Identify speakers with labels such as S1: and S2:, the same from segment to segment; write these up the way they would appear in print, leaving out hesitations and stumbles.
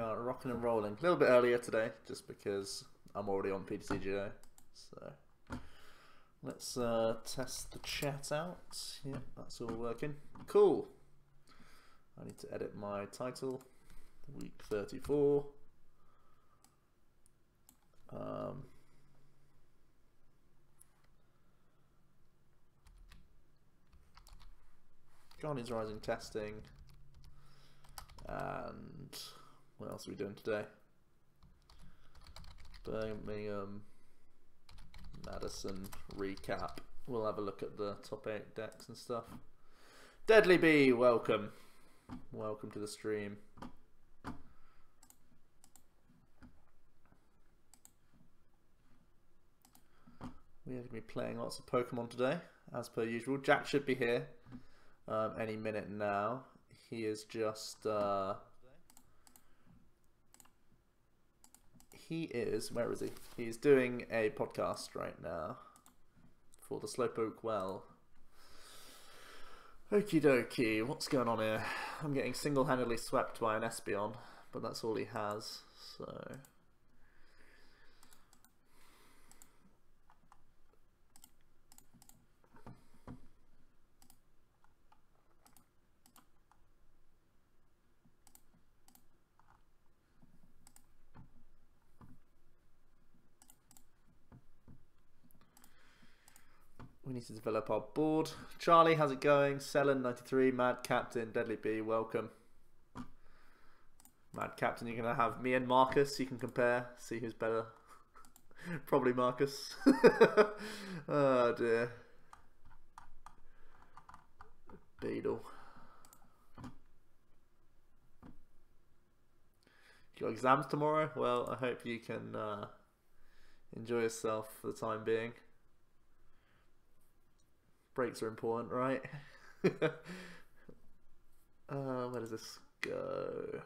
S1: are rocking and rolling. A little bit earlier today, just because I'm already on PTCGO. So let's test the chat out. Yeah, that's all working. Cool. I need to edit my title. Week 34. Guardians Rising testing. And what else are we doing today? Birmingham Madison recap. We'll have a look at the top 8 decks and stuff. Deadly Bee, welcome. Welcome to the stream. We are going to be playing lots of Pokemon today, as per usual. Jack should be here any minute now. He is just... where is he? He's doing a podcast right now for the Slowpoke Well. Okie dokie, what's going on here? I'm getting single-handedly swept by an Espeon, but that's all he has, so... We need to develop our board. Charlie, how's it going? Selen93, Mad Captain, Deadly Bee, welcome. Mad Captain, you're going to have me and Marcus. You can compare, see who's better. Probably Marcus. Oh dear. Beetle. You got exams tomorrow? Well, I hope you can enjoy yourself for the time being. Breaks are important, right? Where does this go?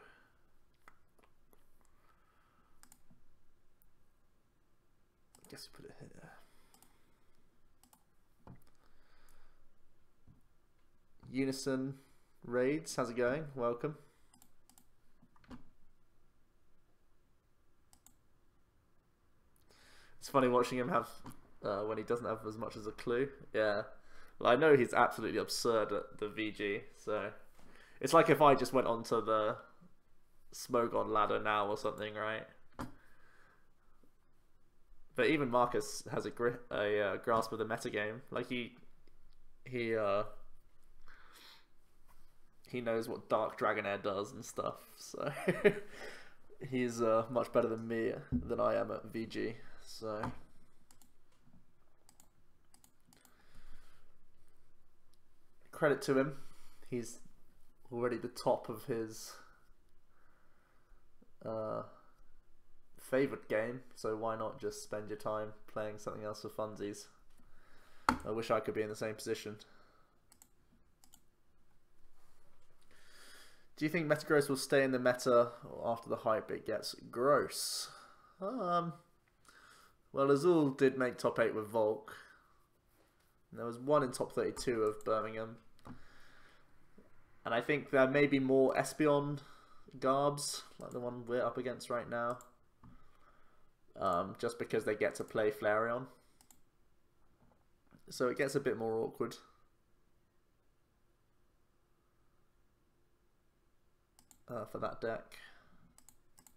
S1: I guess we put it here. Unison Raids, how's it going? Welcome. It's funny watching him have when he doesn't have as much as a clue. Yeah. Well, I know he's absolutely absurd at the VG, so it's like if I just went onto the Smogon ladder now or something, right? But even Marcus has a grasp of the metagame. Like he knows what Dark Dragonair does and stuff. So he's much better than me than I am at VG. So. Credit to him, he's already the top of his favourite game, so why not just spend your time playing something else for funsies? I wish I could be in the same position. Do you think Metagross will stay in the meta or after the hype it gets gross? Well, Azul did make top 8 with Volk. And there was one in top 32 of Birmingham. And I think there may be more Espeon Garbs, like the one we're up against right now. Just because they get to play Flareon. So it gets a bit more awkward. For that deck.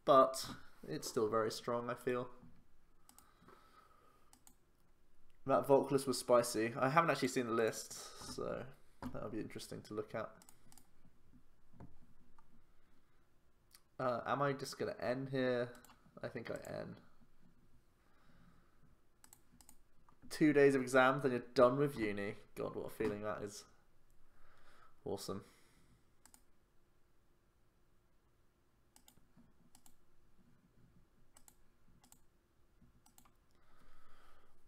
S1: But it's still very strong, I feel. That Volkless was spicy. I haven't actually seen the list, so that'll be interesting to look at. Am I just going to end here? I think I end. 2 days of exams, then you're done with uni. God, what a feeling that is. Awesome.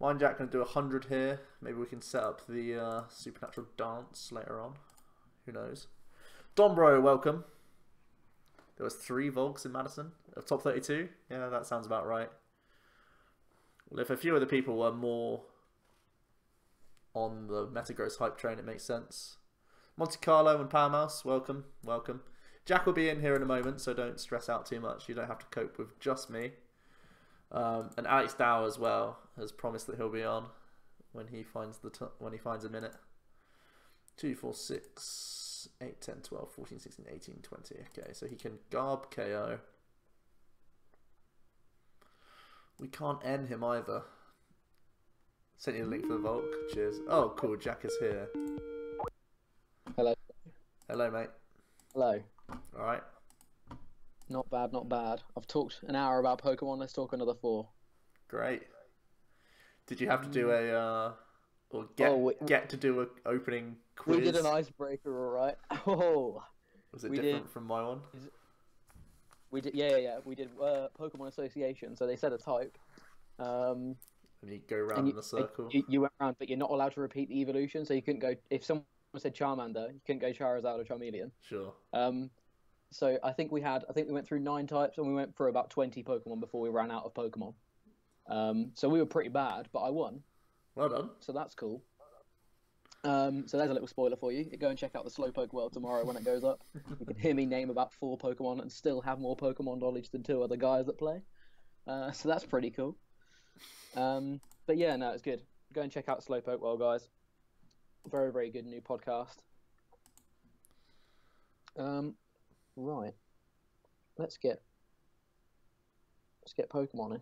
S1: Mine Jack going to do 100 here. Maybe we can set up the supernatural dance later on. Who knows? Dombro, welcome. There was 3 Volks in Madison of top 32. Yeah, that sounds about right. Well, if a few other people were more on the Metagross hype train, it makes sense. Monte Carlo and Power Mouse, welcome, welcome. Jack will be in here in a moment, so don't stress out too much. You don't have to cope with just me. And Alex Dao as well has promised that he'll be on when he finds a minute. 2, 4, 6, 8, 10, 12, 14, 16, 18, 20. Okay, so he can garb KO. We can't end him either. Sent you the link for the Volk. Cheers. Oh, cool. Jack is here.
S2: Hello.
S1: Hello, mate.
S2: Hello.
S1: All right.
S2: Not bad, not bad. I've talked an hour about Pokemon. Let's talk another 4.
S1: Great. Did you have to do a get to do a opening quiz?
S2: We did an icebreaker, all right. Oh.
S1: Was it different from my one?
S2: We did, yeah. We did Pokemon Association. So they said a type.
S1: And you go around in a circle.
S2: You went around, but you're not allowed to repeat the evolution. So you couldn't go if someone said Charmander, you couldn't go Charizard or Charmeleon.
S1: Sure.
S2: So I think we went through 9 types and we went through about 20 Pokemon before we ran out of Pokemon. So we were pretty bad, but I won.
S1: Well done.
S2: So that's cool. So there's a little spoiler for you. Go and check out the Slowpoke World tomorrow when it goes up. You can hear me name about 4 Pokemon and still have more Pokemon knowledge than 2 other guys that play. So that's pretty cool. But yeah, no, it's good. Go and check out Slowpoke World, guys. Very, very good new podcast. Right. Let's get Pokemon in.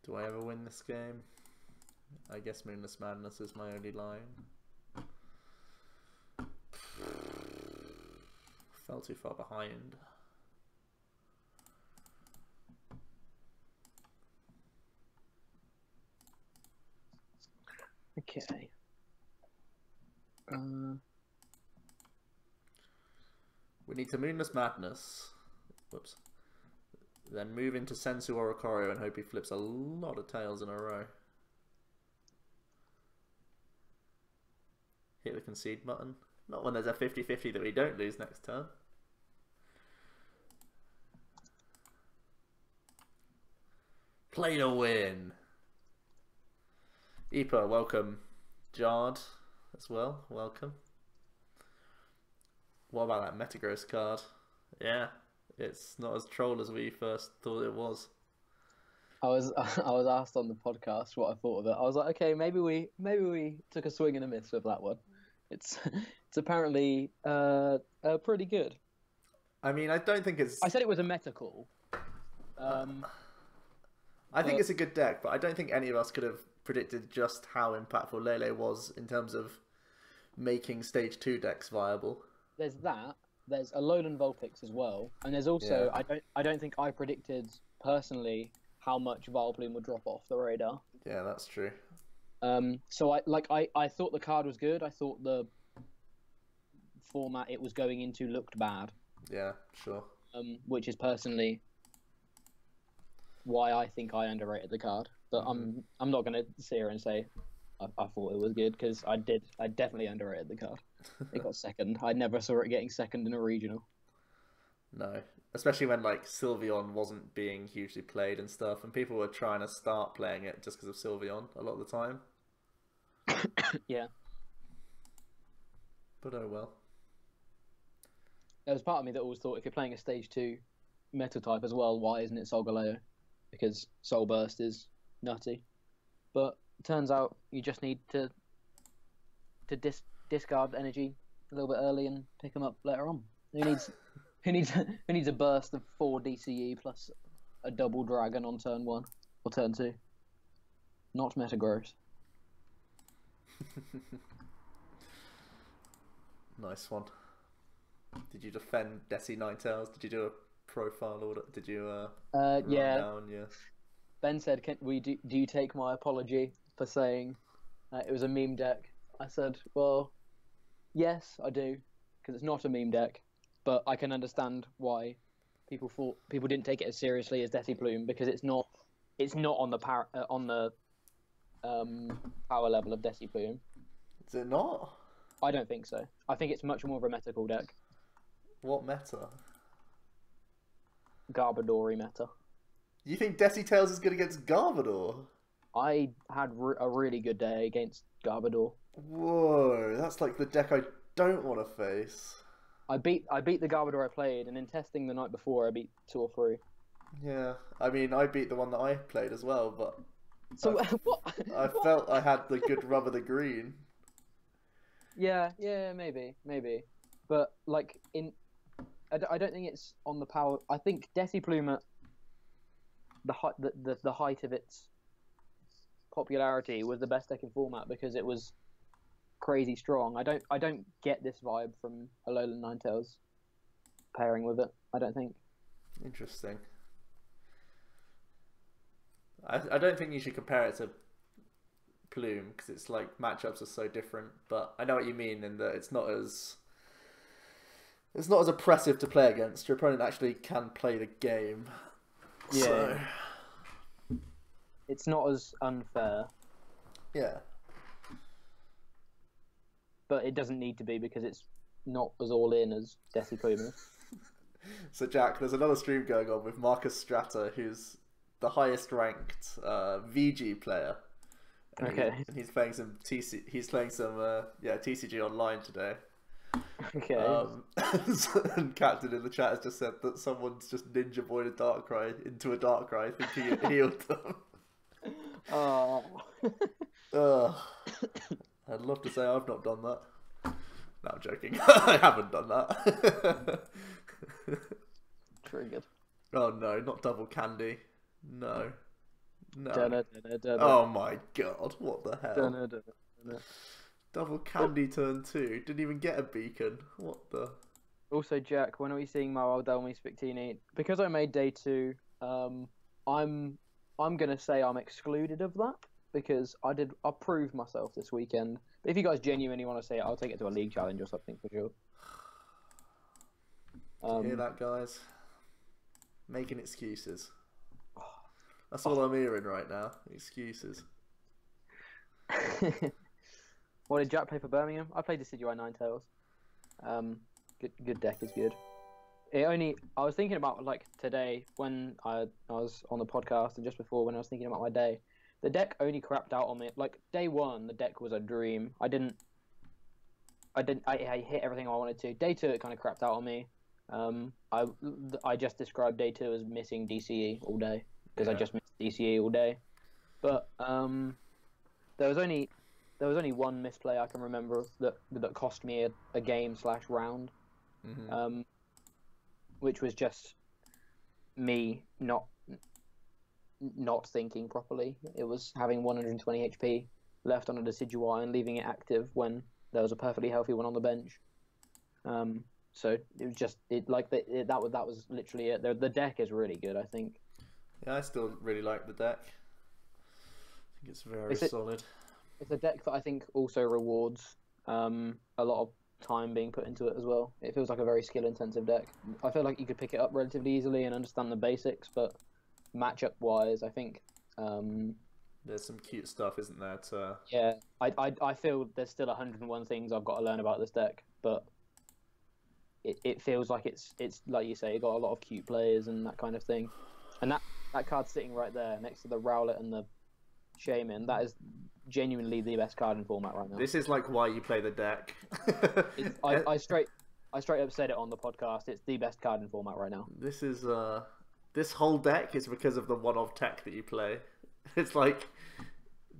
S1: Do I ever win this game? I guess Moonless Madness is my only line. Fell too far behind.
S2: Okay.
S1: We need to Moonless Madness. Whoops. Then move into Sensu or Oricorio and hope he flips a lot of tails in a row. Hit the concede button. Not when there's a 50-50 that we don't lose next turn. Play to win. Epa, welcome. Jard as well, welcome. What about that Metagross card? Yeah, it's not as troll as we first thought it was.
S2: I was asked on the podcast what I thought of it. I was like, okay, maybe we took a swing and a miss with that one. It's apparently pretty good.
S1: I mean, I don't think it's.
S2: I said it was a meta call.
S1: I think it's a good deck, but I don't think any of us could have predicted just how impactful Lele was in terms of making Stage 2 decks viable.
S2: There's that. There's Alolan Vulpix as well, and there's also I don't think I predicted personally how much Vileplume would drop off the radar.
S1: Yeah, that's true.
S2: So I thought the card was good. I thought the format it was going into looked bad.
S1: Yeah, sure.
S2: Which is personally why I think I underrated the card. But I'm not going to sit here and say I thought it was good, because I definitely underrated the card. It got second. I never saw it getting second in a regional.
S1: No, especially when like Sylveon wasn't being hugely played and stuff, and people were trying to start playing it just because of Sylveon a lot of the time.
S2: Yeah.
S1: But oh well.
S2: There was part of me that always thought if you're playing a Stage 2 Metal type as well, why isn't it Solgaleo? Because Soul Burst is nutty. But it turns out you just need to discard energy a little bit early and pick them up later on. Who needs a burst of 4 DCE plus a double dragon on turn 1 or turn 2? Not Metagross.
S1: Nice one. Did you defend Desi Ninetales? Did you do a profile order? Did you
S2: yeah.
S1: Down? Yeah.
S2: Ben said, do you take my apology for saying it was a meme deck? I said, well, yes, I do, because it's not a meme deck, but I can understand why people didn't take it as seriously as Plume, because it's not on the power level of Plume.
S1: Is it not?
S2: I don't think so. I think it's much more of a metacal deck.
S1: What meta?
S2: Garbodor meta.
S1: You think Tails is good against Garbodor?
S2: I had a really good day against Garbodor.
S1: Whoa, that's like the deck I don't want to face.
S2: I beat the Garbodor I played, and in testing the night before, I beat 2 or 3.
S1: Yeah, I mean, I beat the one that I played as well, but
S2: So what?
S1: I felt I had the good rub of the green.
S2: Yeah, maybe, but like I don't think it's on the power. I think Decipluma, the height of its popularity, was the best deck in format because it was crazy strong. I don't get this vibe from Alolan Ninetales pairing with it. I don't think.
S1: Interesting. I don't think you should compare it to Plume because it's like matchups are so different. But I know what you mean in that it's not as oppressive to play against. Your opponent actually can play the game.
S2: Yeah.
S1: So...
S2: It's not as unfair.
S1: Yeah.
S2: But it doesn't need to be because it's not as all in as Decipluma.
S1: So Jack, there's another stream going on with Marcus Strata, who's the highest ranked VG player. And
S2: Okay.
S1: he's playing some TCG online today.
S2: Okay.
S1: And Captain in the chat has just said that someone's just ninja boyed a Darkrai into a Darkrai thinking it healed them.
S2: Oh.
S1: I'd love to say I've not done that. No, I'm joking. I haven't done that.
S2: Triggered.
S1: Oh no, not double candy. No.
S2: Dunno.
S1: Oh my god, what the hell?
S2: Dunno.
S1: Double candy turn 2. Didn't even get a beacon. What the...
S2: Also, Jack, when are we seeing my old Delmy Spectini? Because I made day 2, I'm gonna say I'm excluded of that because I proved myself this weekend. But if you guys genuinely want to say it, I'll take it to a league challenge or something for sure.
S1: Hear that, guys? Making excuses. That's all I'm hearing right now. Excuses.
S2: What did Jack play for Birmingham? I played Decidueye Ninetales. Good deck is good. I was thinking about like today when I was on the podcast and just before when I was thinking about my day. The deck only crapped out on me. Like day 1, the deck was a dream. I hit everything I wanted to. Day 2, it kind of crapped out on me. I just described day 2 as missing DCE all day because I just missed DCE all day. But there was only one misplay I can remember that cost me a game / round, which was just me not thinking properly. It was having 120 HP left on a Decidueye and leaving it active when there was a perfectly healthy one on the bench. So it was just that was literally it. The deck is really good, I think.
S1: Yeah, I still really like the deck. I think it's very solid.
S2: It's a deck that I think also rewards a lot of time being put into it as well. It feels like a very skill-intensive deck. I feel like you could pick it up relatively easily and understand the basics, but matchup-wise, I think...
S1: there's some cute stuff, isn't there?
S2: Yeah, I feel there's still 101 things I've got to learn about this deck, but it feels like it's like you say, you got a lot of cute players and that kind of thing. And that card sitting right there next to the Rowlet and the Shaman, that is genuinely the best card in format right now.
S1: This is like why you play the deck.
S2: I straight up said it on the podcast. It's the best card in format right now.
S1: This is this whole deck is because of the one-off tech that you play. It's like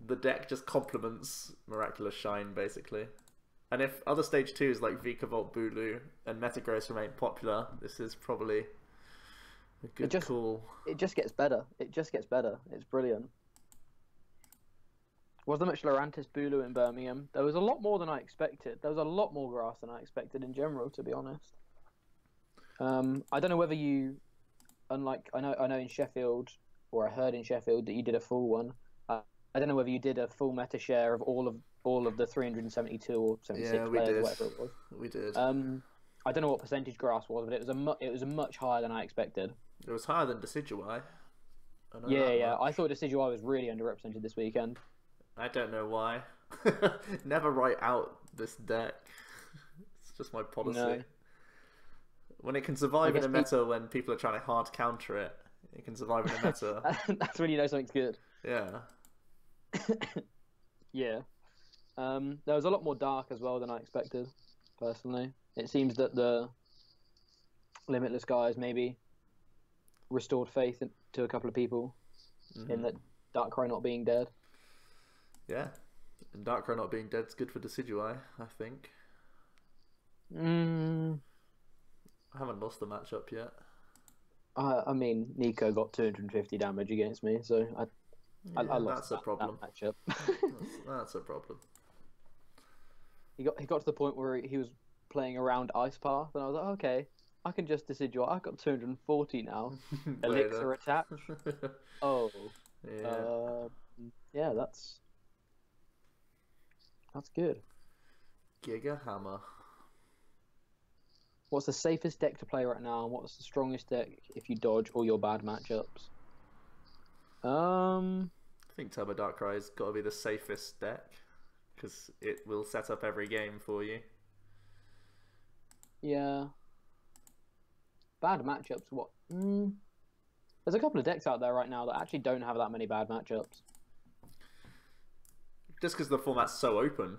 S1: the deck just complements Miraculous Shine basically. And if other stage 2s like Vikavolt, Bulu, and Metagross remain popular, this is probably a good call.
S2: It just gets better. It's brilliant. Was there much Lurantis Bulu in Birmingham? There was a lot more than I expected. There was a lot more grass than I expected in general, to be honest. I don't know whether you, unlike I know in Sheffield, or I heard in Sheffield that you did a full one. I don't know whether you did a full meta share of all of the 372 or 76 players, whatever it was.
S1: We did.
S2: I don't know what percentage grass was, but it was a much higher than I expected.
S1: It was higher than Decidueye.
S2: Yeah. I thought Decidueye was really underrepresented this weekend.
S1: I don't know why. Never write out this deck. It's just my policy. No. When it can survive in a meta when people are trying to hard counter it, it can survive in a meta.
S2: That's when you know something's good.
S1: Yeah.
S2: Yeah. There was a lot more dark as well than I expected, personally. It seems that the Limitless guys maybe restored faith to a couple of people in that Darkrai not being dead.
S1: Yeah, and Darkrai not being dead is good for Decidueye, I think. I haven't lost the matchup yet.
S2: I mean, Nico got 250 damage against me, so I lost that matchup.
S1: that's a problem.
S2: He got to the point where he was playing around Ice Path, and I was like, okay, I can just Decidueye. I've got 240 now. Elixir attach. Oh. Yeah. That's good.
S1: Giga Hammer.
S2: What's the safest deck to play right now, and what's the strongest deck if you dodge all your bad matchups?
S1: I think Turbo Darkrai's got to be the safest deck, because it will set up every game for you.
S2: Yeah. Bad matchups, what? There's a couple of decks out there right now that actually don't have that many bad matchups.
S1: Just because the format's so open.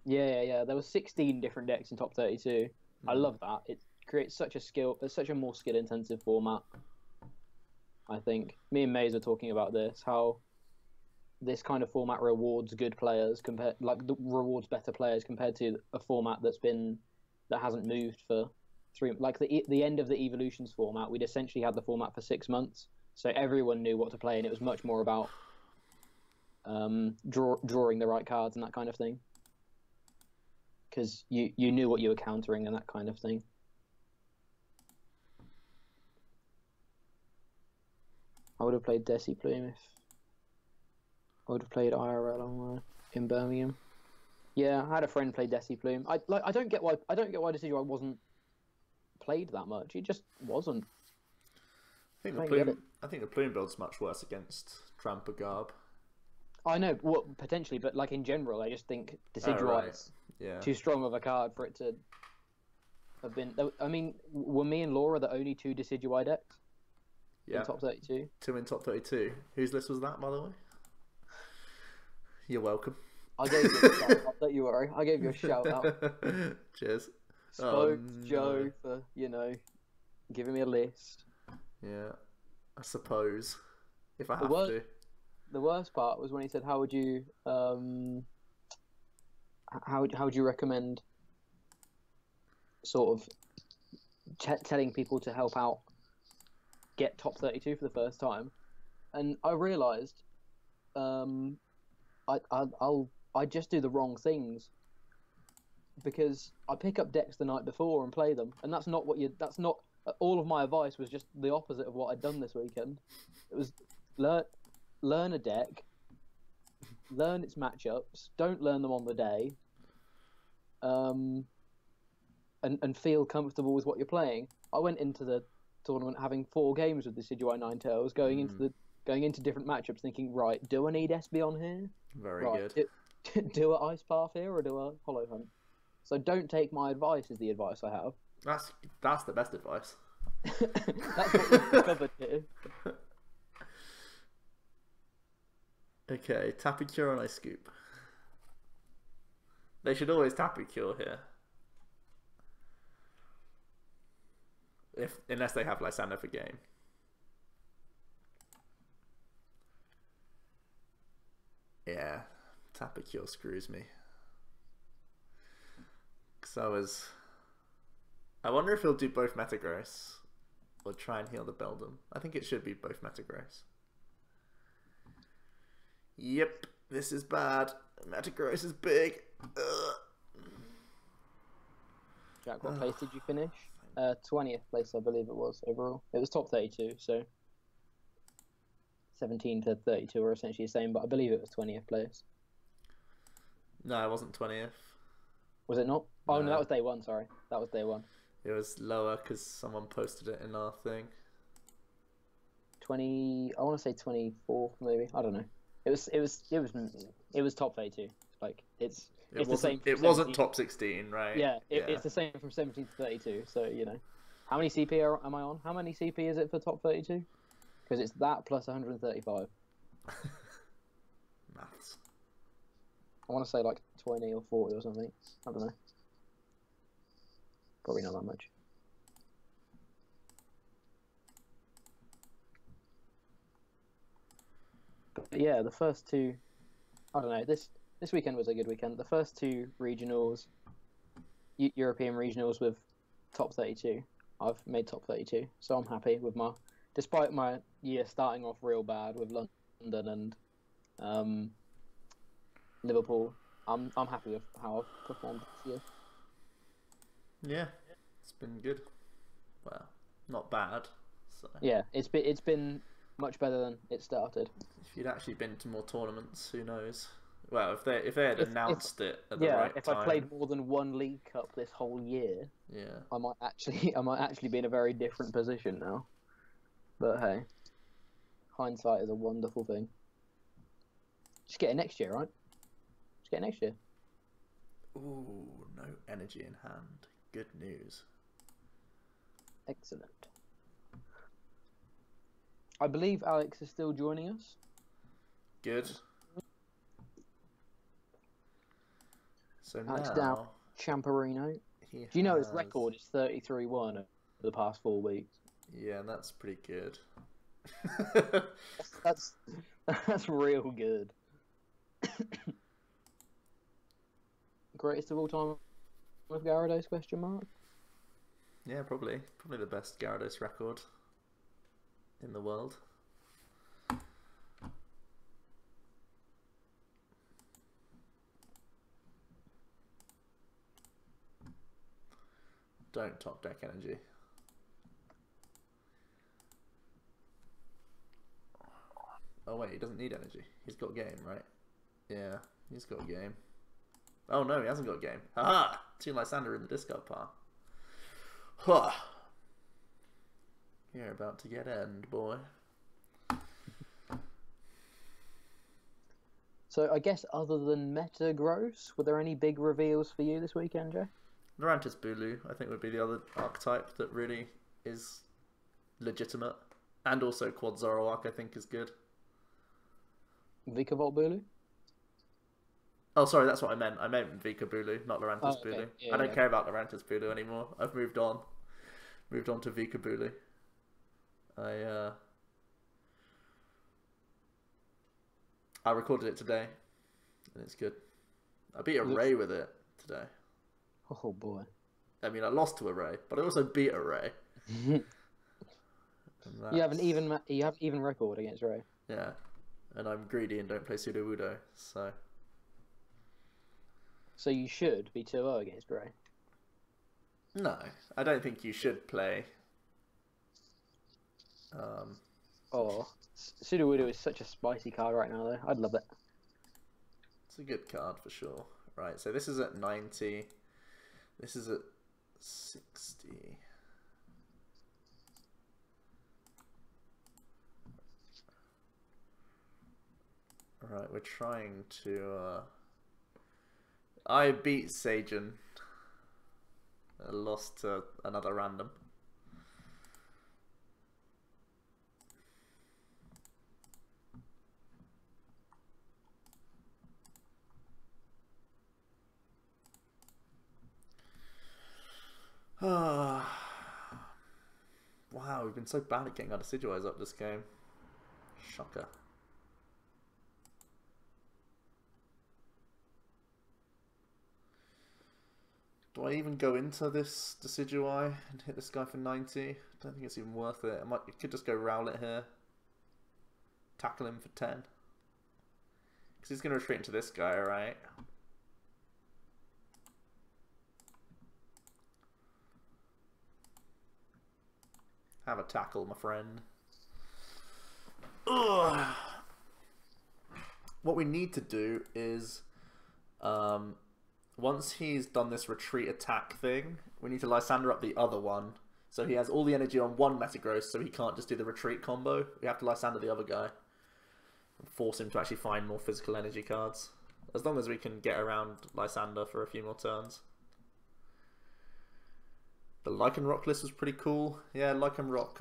S2: Yeah. There were 16 different decks in top 32. I love that. It creates such a more skill-intensive format. I think me and Maze are talking about this, how this kind of format rewards good players rewards better players compared to a format that hasn't moved for 3. Like the end of the Evolutions format, we'd essentially had the format for 6 months, so everyone knew what to play, and it was much more about drawing the right cards and that kind of thing. Because you knew what you were countering and that kind of thing. I would have played Deciplume if I would have played IRL in Birmingham. Yeah, I had a friend play Deciplume. I don't get why Decidueye wasn't played that much. It just wasn't.
S1: I think the Plume build's much worse against Tramper Garb.
S2: I know, potentially, but like in general, I just think Decidueye is too strong of a card for it to have been. I mean, were me and Laura the only 2 Decidueye decks in top 32?
S1: 2 in top 32. Whose list was that, by the way? You're welcome.
S2: I gave you a shout out. Don't you worry. I gave you a shout out.
S1: Cheers.
S2: Spoke Joe for giving me a list.
S1: Yeah, I suppose if I have to.
S2: The worst part was when he said, "How would you recommend sort of telling people to help out get top 32 for the first time?" And I realised I just do the wrong things, because I pick up decks the night before and play them, and that's not all of my advice was just the opposite of what I'd done this weekend. It was learn a deck, learn its matchups, don't learn them on the day, and feel comfortable with what you're playing. I went into the tournament having 4 games with the Decidueye Ninetales, going into different matchups, thinking, right, do I need SB on here?
S1: Very good.
S2: Do a Ice Path here or do a Hollow Hunt? So don't take my advice is the advice I have.
S1: That's the best advice.
S2: That's what we've covered here.
S1: Okay, Tapu Cure and Ice Scoop. They should always Tapu Cure here. Unless they have Lysander for game. Yeah, Tapu Cure screws me. I wonder if he'll do both Metagross or try and heal the Beldum. I think it should be both Metagross. Yep, this is bad. Metagross is big.
S2: Jack, what place did you finish? 20th place, I believe it was, overall. It was top 32, so 17 to 32 are essentially the same, but I believe it was 20th place.
S1: No, it wasn't 20th.
S2: Was it not? Oh, no, that was day 1, sorry. That was day 1.
S1: It was lower because someone posted it in our thing.
S2: 20, I want to say 24th, maybe. I don't know. It was top 32. Like, it's the same.
S1: It wasn't top 16, right?
S2: Yeah, it's the same from 17 to 32. So how many CP am I on? How many CP is it for top 32? Because it's that plus 135.
S1: Maths.
S2: I want to say like 20 or 40 or something. I don't know. Probably not that much. But yeah, the first two. I don't know. This weekend was a good weekend. The first two regionals, European regionals with top 32. I've made top 32, so I'm happy with despite my year starting off real bad with London and Liverpool. I'm happy with how I've performed this year.
S1: Yeah, it's been good. Well, not bad. So.
S2: Yeah, it's been much better than it started.
S1: If you'd actually been to more tournaments, who knows? Well, if they had announced it at the right time.
S2: If I played more than one League Cup this whole year,
S1: yeah,
S2: I might actually be in a very different position now. But hey, hindsight is a wonderful thing. Just get it next year, right? Just get it next year.
S1: Ooh, no energy in hand. Good news.
S2: Excellent. I believe Alex is still joining us.
S1: Good. So
S2: Alex
S1: now,
S2: Dao, Champerino. Do you know his record is 33-1 over the past 4 weeks?
S1: Yeah, that's pretty good.
S2: that's real good. Greatest of all time with Gyarados, question mark?
S1: Yeah, probably the best Gyarados record in the world. Don't top deck energy. Oh wait, he doesn't need energy. He's got game, right? Yeah, he's got game. Oh no, he hasn't got game. Haha! 2 Lysander in the discard pile. Huh. You're about to get end, boy.
S2: So I guess other than meta gross, were there any big reveals for you this weekend, Joe?
S1: Narantis Bulu, I think, would be the other archetype that really is legitimate. And also Quad Zoroark, I think, is good.
S2: Vikavolt Bulu?
S1: Oh, sorry, that's what I meant. I meant Vika Bulu, not Narantis Bulu.
S2: Yeah,
S1: I don't care about Narantis Bulu anymore. I've moved on. Moved on to Vika Bulu. I recorded it today, and it's good. I beat a Ray with it today.
S2: Oh boy.
S1: I mean, I lost to a Ray, but I also beat a Ray.
S2: You have even record against Ray.
S1: Yeah, and I'm greedy and don't play Sudowoodo, so.
S2: So you should be 2-0 against Ray.
S1: No, I don't think you should play.
S2: Sudowoodo is such a spicy card right now, though. I'd love it.
S1: It's a good card for sure. Right, so this is at 90. This is at 60. Right, we're trying to... I beat Sajin. I lost to another random. Wow, we've been so bad at getting our Decidueyes up this game. Shocker. Do I even go into this Decidueye and hit this guy for 90? I don't think it's even worth it. I could just go Rowlet here. Tackle him for 10. Because he's going to retreat into this guy, right? Have a tackle, my friend. Ugh. What we need to do is... once he's done this retreat attack thing, we need to Lysander up the other one. So he has all the energy on one Metagross, so he can't just do the retreat combo. We have to Lysander the other guy. And force him to actually find more physical energy cards. As long as we can get around Lysander for a few more turns. The Lycanroc list was pretty cool. Yeah, Lycanroc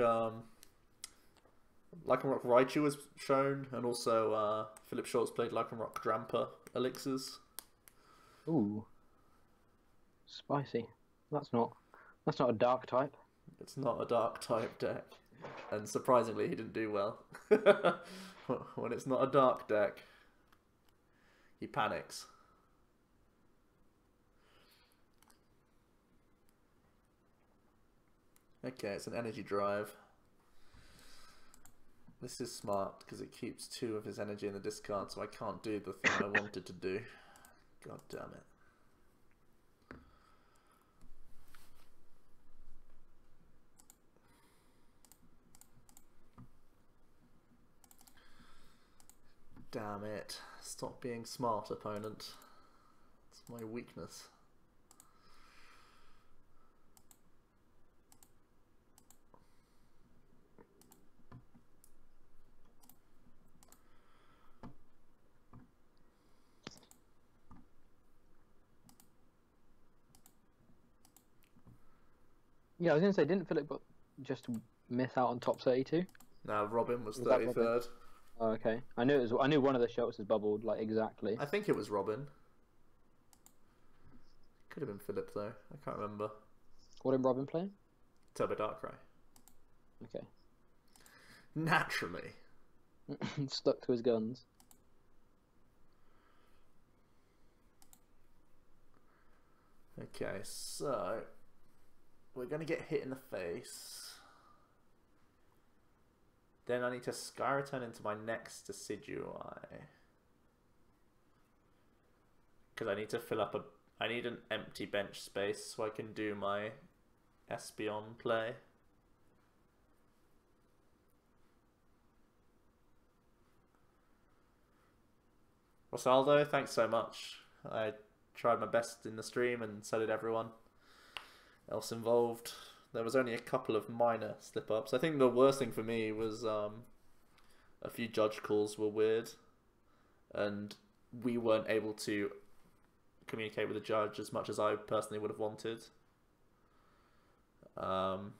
S1: Raichu was shown, and also Philip Schultz played Lycanroc Drampa elixirs.
S2: Ooh. Spicy. That's not That's not a dark type.
S1: It's not a dark type deck. And surprisingly, he didn't do well. When it's not a dark deck, he panics. Okay, it's an energy drive. This is smart because it keeps 2 of his energy in the discard, so I can't do the thing I wanted to do. God damn it. Damn it. Stop being smart, opponent. It's my weakness.
S2: Yeah, I was going to say, didn't Philip just miss out on top 32?
S1: No, Robin was
S2: Was that
S1: 33rd.
S2: Robin? Oh, okay. I knew it was. I knew one of the shots was bubbled, like, exactly.
S1: I think it was Robin. Could have been Philip though. I can't remember.
S2: What did Robin play?
S1: Turbo Darkrai.
S2: Okay.
S1: Naturally.
S2: Stuck to his guns.
S1: Okay, so we're going to get hit in the face. Then I need to Sky Return into my next Decidueye. Because I need to fill up a... I need an empty bench space so I can do my Espeon play. Rosaldo, thanks so much. I tried my best in the stream and so did everyone else involved. There was only a couple of minor slip-ups. I think the worst thing for me was a few judge calls were weird and we weren't able to communicate with the judge as much as I personally would have wanted. So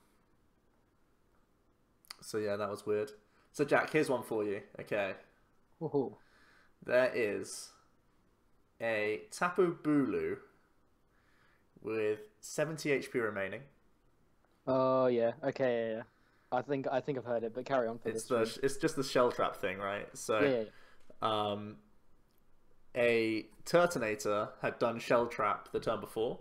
S1: yeah, that was weird. So Jack, here's one for you. Okay.
S2: Ooh.
S1: There is a Tapu Bulu with 70 HP remaining.
S2: Oh yeah. Okay. Yeah. I think I've heard it, but carry on for
S1: It's
S2: this.
S1: it's just the shell trap thing, right? So
S2: Yeah.
S1: a Turtonator had done shell trap the turn before,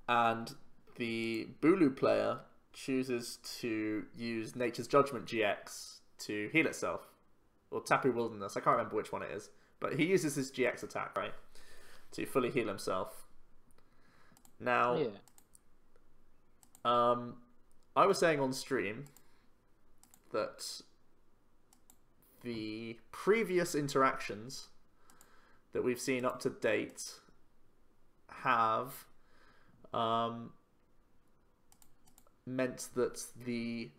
S1: and the Bulu player chooses to use Nature's Judgment GX to heal itself, or Tapu Wilderness. I can't remember which one it is, but he uses his GX attack, right, to fully heal himself. Now,
S2: Yeah.
S1: I was saying on stream that the previous interactions that we've seen up to date have meant that the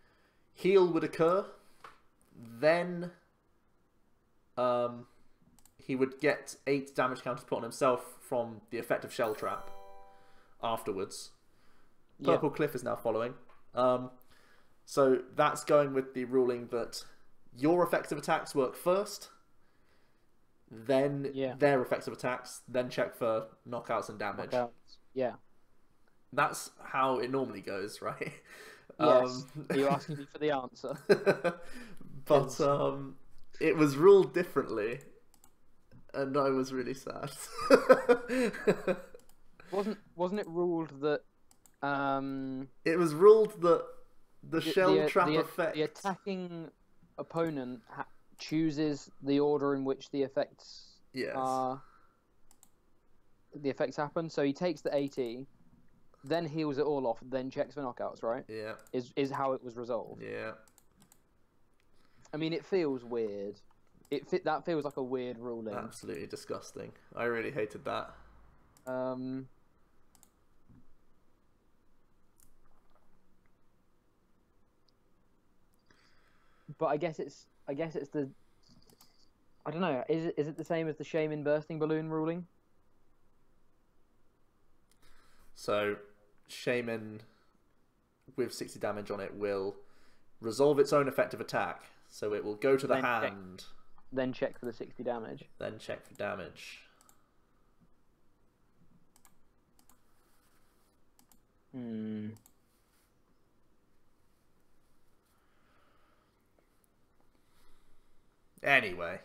S1: heal would occur, then he would get 8 damage counters put on himself from the effect of Shell Trap afterwards. Purple Cliff is now following. So that's going with the ruling that your effective attacks work first, then their effective attacks, then check for knockouts and damage.
S2: Knockouts. Yeah.
S1: That's how it normally goes, right?
S2: Yes. Are you asking me for the answer?
S1: But it was ruled differently, and I was really sad.
S2: Wasn't it ruled that?
S1: It was ruled that the shell trap effect.
S2: The attacking opponent chooses the order in which the effects happen. So he takes the AT, then heals it all off, then checks for knockouts. Right?
S1: Yeah.
S2: Is how it was resolved.
S1: Yeah.
S2: I mean, it feels weird. That feels like a weird ruling.
S1: Absolutely disgusting. I really hated that.
S2: But I guess it's the. I don't know. Is it the same as the Shaman bursting balloon ruling?
S1: So, Shaman with 60 damage on it will resolve its own effective attack. So it will go to the hand.
S2: Then check for the 60 damage.
S1: Then check for damage.
S2: Hmm.
S1: Anyway,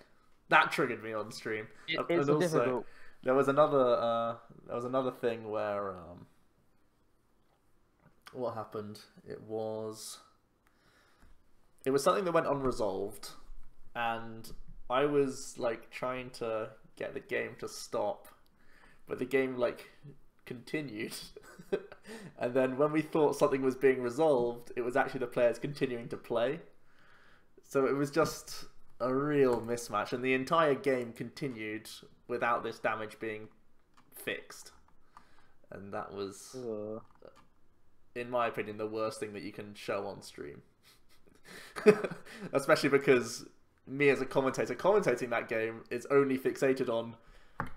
S1: that triggered me on stream.
S2: It's
S1: And
S2: a
S1: also,
S2: difficult.
S1: there was another thing where what happened? It was something that went unresolved, and I was like trying to get the game to stop, but the game like continued. And then when we thought something was being resolved, it was actually the players continuing to play. So it was just a real mismatch, and the entire game continued without this damage being fixed. And that was, in my opinion, the worst thing that you can show on stream. Especially because me as a commentator commentating that game is only fixated on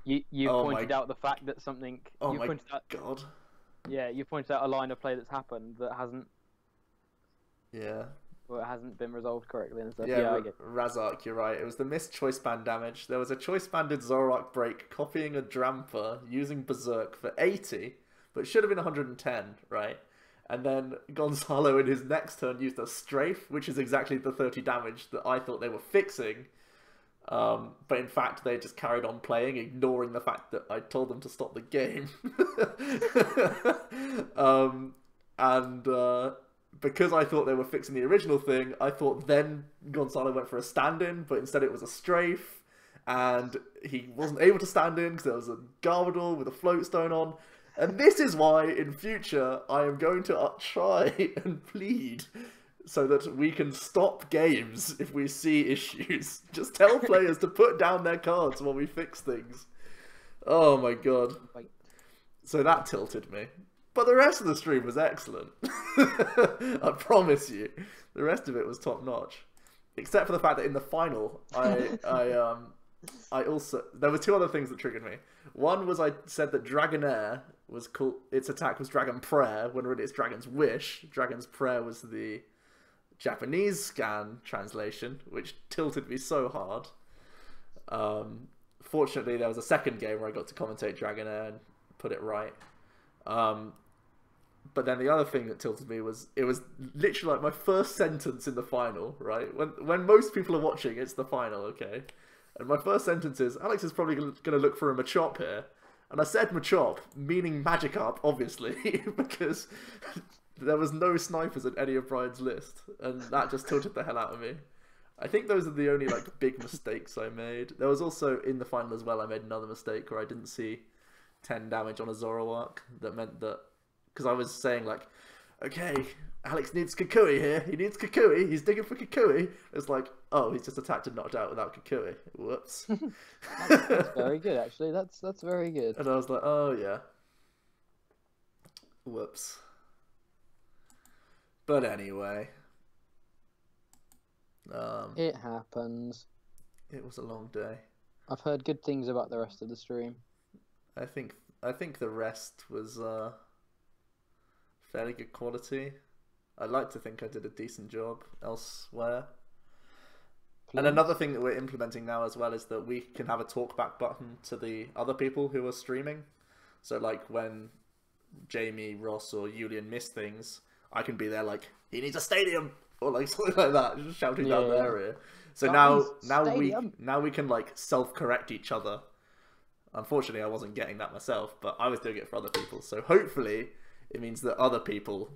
S2: You pointed out the fact that something.
S1: Oh my god.
S2: Yeah, you pointed out a line of play that's happened that hasn't.
S1: Yeah.
S2: Well, it hasn't been resolved correctly and stuff.
S1: Yeah,
S2: I get it.
S1: Razark, you're right. It was the missed choice band damage. There was a choice banded Zoroark break copying a Dramper using Berserk for 80, but should have been 110, right? And then Gonzalo in his next turn used a Strafe, which is exactly the 30 damage that I thought they were fixing. But in fact, they just carried on playing, ignoring the fact that I told them to stop the game. Because I thought they were fixing the original thing, I thought then Gonzalo went for a stand-in, but instead it was a strafe, and he wasn't able to stand in because there was a Garbodor with a float stone on. And this is why, in future, I am going to try and plead so that we can stop games if we see issues. Just tell players to put down their cards while we fix things. Oh my god. So that tilted me. But the rest of the stream was excellent. I promise you. The rest of it was top notch. Except for the fact that in the final, I also... There were two other things that triggered me. One was I said that Dragonair was called... Its attack was Dragon Prayer, when really it's Dragon's Wish. Dragon's Prayer was the Japanese scan translation, which tilted me so hard. Fortunately, there was a second game where I got to commentate Dragonair and put it right. But then the other thing that tilted me was it was literally like my first sentence in the final, right? When most people are watching, it's the final, okay? And my first sentence is, Alex is probably going to look for a Machop here. And I said Machop, meaning Magikarp, obviously, because there was no snipers in any of Brian's list. And that just tilted the hell out of me. I think those are the only like big mistakes I made. There was also, in the final as well, I made another mistake where I didn't see 10 damage on a Zoroark. That meant that... Because I was saying, like, okay, Alex needs Kukui here. He needs Kukui. He's digging for Kukui. It's like, oh, he's just attacked and knocked out without Kukui. Whoops.
S2: That's very good, actually. That's very good.
S1: And I was like, oh, yeah. Whoops. But anyway.
S2: It happens.
S1: It was a long day.
S2: I've heard good things about the rest of the stream.
S1: I think the rest was fairly good quality. I'd like to think I did a decent job elsewhere. Please. And another thing that we're implementing now as well is that we can have a talkback button to the other people who are streaming. So like when Jamie, Ross or Julian miss things, I can be there like, he needs a stadium! Or like something like that, just shouting down the area. So now we can like self-correct each other. Unfortunately, I wasn't getting that myself, but I was doing it for other people. So hopefully, it means that other people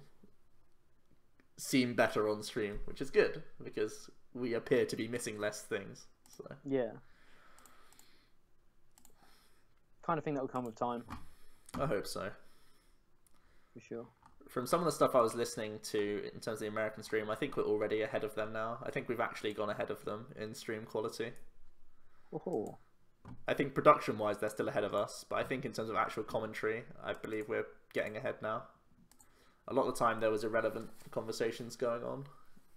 S1: seem better on stream, which is good, because we appear to be missing less things. So
S2: yeah. Kind of thing that will come with time.
S1: I hope so.
S2: For sure.
S1: From some of the stuff I was listening to in terms of the American stream, I think we're already ahead of them now. I think we've actually gone ahead of them in stream quality.
S2: Oh.
S1: I think production-wise, they're still ahead of us, but I think in terms of actual commentary, I believe we're getting ahead now. A lot of the time, there was irrelevant conversations going on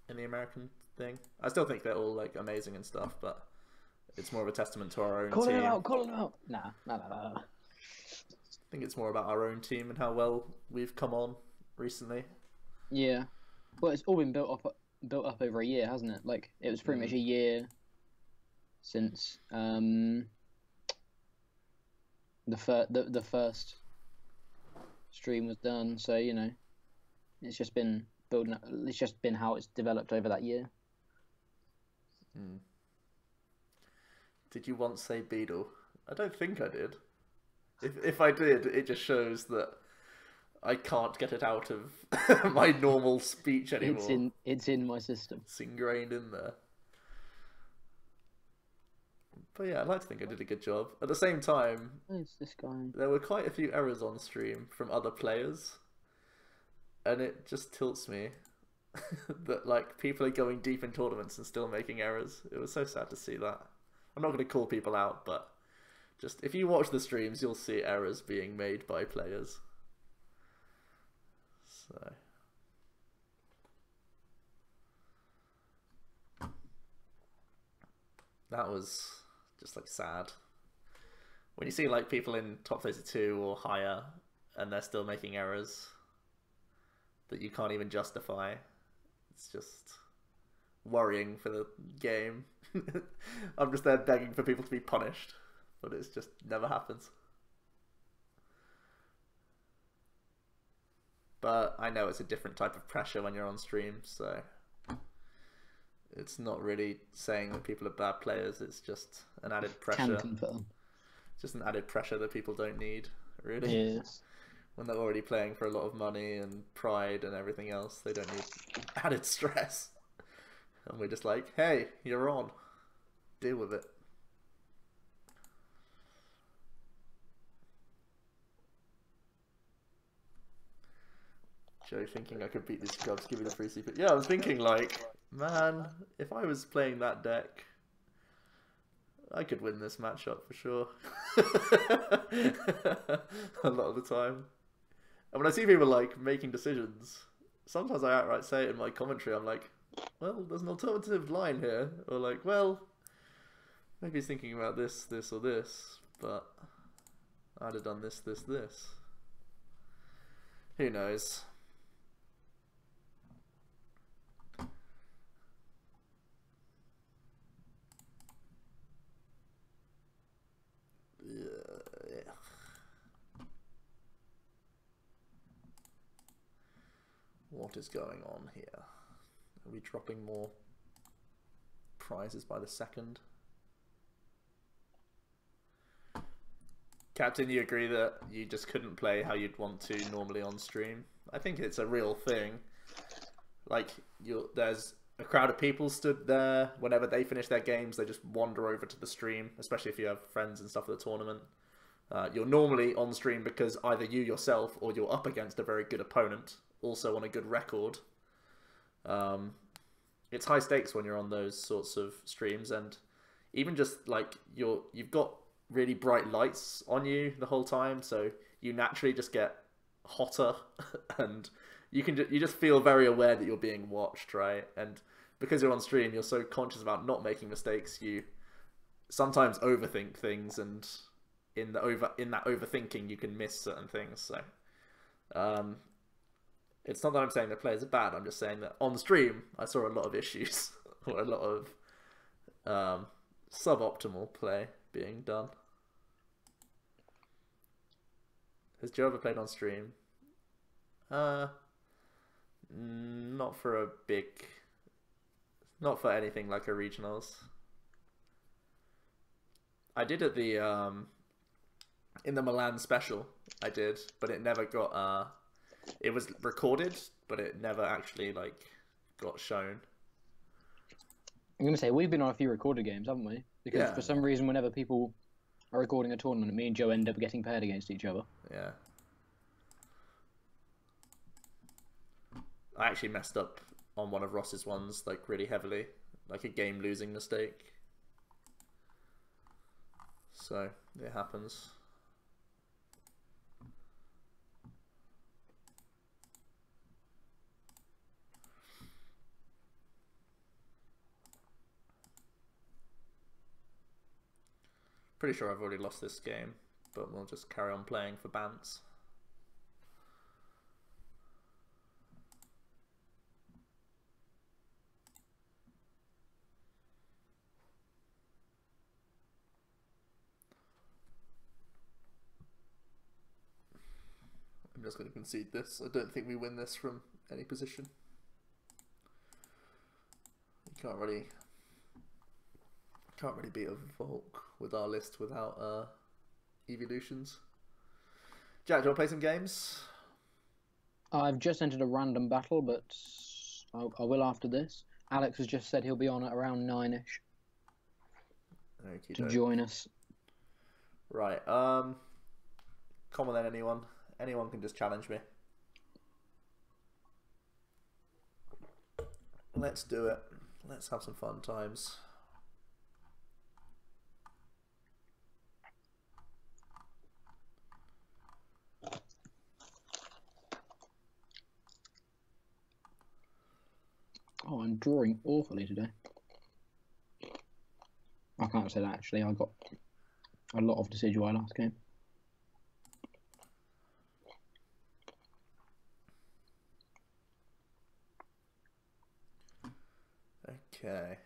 S1: in the American thing. I still think they're all like amazing and stuff, but it's more of a testament to our own team.
S2: Call them out! Nah.
S1: I think it's more about our own team and how well we've come on recently. Yeah.
S2: Well, it's all been built up over a year, hasn't it? Like, it was pretty much a year since the first stream was done. So you know, it's just been building. It's just been how it's developed over that year.
S1: Did you once say Beadle? I don't think I did. If I did, it just shows that I can't get it out of my normal speech anymore.
S2: It's in my system.
S1: It's ingrained in there. But yeah, I'd like to think I did a good job. At the same time,
S2: Who's this guy?
S1: there were quite a few errors on stream from other players, and it just tilts me that like people are going deep in tournaments and still making errors. It was so sad to see that. I'm not going to call people out, but just if you watch the streams, you'll see errors being made by players. So that was just like sad. When you see like people in top 32 or higher and they're still making errors that you can't even justify, it's just worrying for the game. I'm just there begging for people to be punished, but it's just never happens. But I know it's a different type of pressure when you're on stream, so it's not really saying that people are bad players, it's just an added pressure.
S2: Can confirm.
S1: Just an added pressure that people don't need, really.
S2: Yes.
S1: When they're already playing for a lot of money and pride and everything else, they don't need added stress. And we're just like, hey, you're on. Deal with it. Joe thinking I could beat these clubs, give me the free secret. Yeah, I was thinking like, man, if I was playing that deck, I could win this matchup for sure. A lot of the time. And when I see people like making decisions, sometimes I outright say it in my commentary, I'm like, well, there's an alternative line here. Or like, well, maybe he's thinking about this, this, or this, but I'd have done this, this, this. Who knows? Yeah. What is going on here? Are we dropping more prizes by the second? Captain, you agree that you just couldn't play how you'd want to normally on stream? I think it's a real thing. Like, there's a crowd of people stood there. Whenever they finish their games, they just wander over to the stream, especially if you have friends and stuff at the tournament. You're normally on stream because either you yourself or you're up against a very good opponent, also on a good record. It's high stakes when you're on those sorts of streams, and even just like you've got really bright lights on you the whole time, so you naturally just get hotter, and you just feel very aware that you're being watched, right? And because you're on stream, you're so conscious about not making mistakes, you sometimes overthink things, and in that overthinking you can miss certain things. So it's not that I'm saying the players are bad, I'm just saying that on stream I saw a lot of issues or a lot of suboptimal play being done. Has Joe ever played on stream? Not for anything like a regionals. I did at the in the Milan special, I did, but it never got it was recorded, but it never actually like got shown.
S2: I'm gonna say we've been on a few recorded games, haven't we? Because for some reason, whenever people are recording a tournament, me and Joe end up getting paired against each other.
S1: Yeah. I actually messed up on one of Ross's ones, like really heavily, like a game losing mistake. So it happens. Pretty sure I've already lost this game, but we'll just carry on playing for bants. I'm just going to concede this. I don't think we win this from any position. You can't really beat a Volk with our list without evolutions. Jack, do you want to play some games?
S2: I've just entered a random battle, but I will after this. Alex has just said he'll be on at around 9ish to join us.
S1: Right. Come on then, anyone. Anyone can just challenge me. Let's do it. Let's have some fun times.
S2: Oh, I'm drawing awfully today. I can't say that actually. I got a lot of Decidueye last game.
S1: Okay.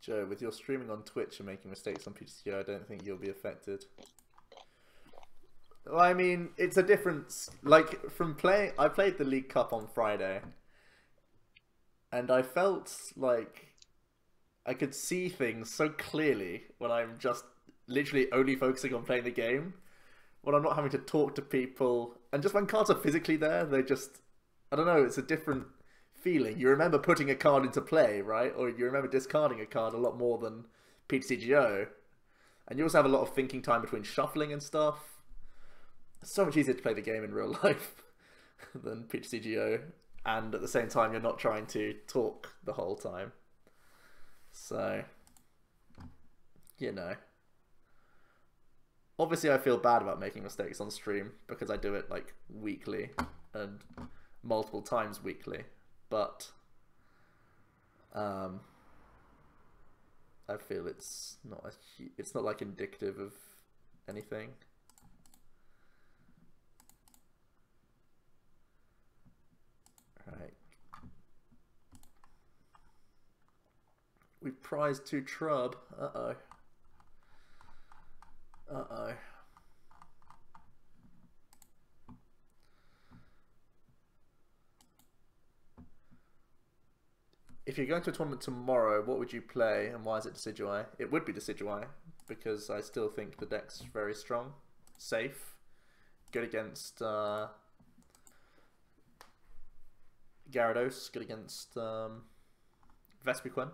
S1: Joe, with your streaming on Twitch and making mistakes on PTCO, I don't think you'll be affected. Well, I mean, it's a difference. Like, from playing... I played the League Cup on Friday. And I felt like I could see things so clearly when I'm just literally only focusing on playing the game. When I'm not having to talk to people. And just when cards are physically there, they just... I don't know, it's a different feeling. You remember putting a card into play, right? Or you remember discarding a card a lot more than PTCGO. And you also have a lot of thinking time between shuffling and stuff. It's so much easier to play the game in real life than PTCGO. And at the same time, you're not trying to talk the whole time. So, you know. Obviously, I feel bad about making mistakes on stream because I do it like weekly and multiple times weekly. But I feel it's not like indicative of anything. Right. We prized 2 Trub. Uh-oh. Uh-oh. If you're going to a tournament tomorrow, what would you play and why is it Decidueye? It would be Decidueye because I still think the deck's very strong, safe, good against Gyarados, good against Vespiquen.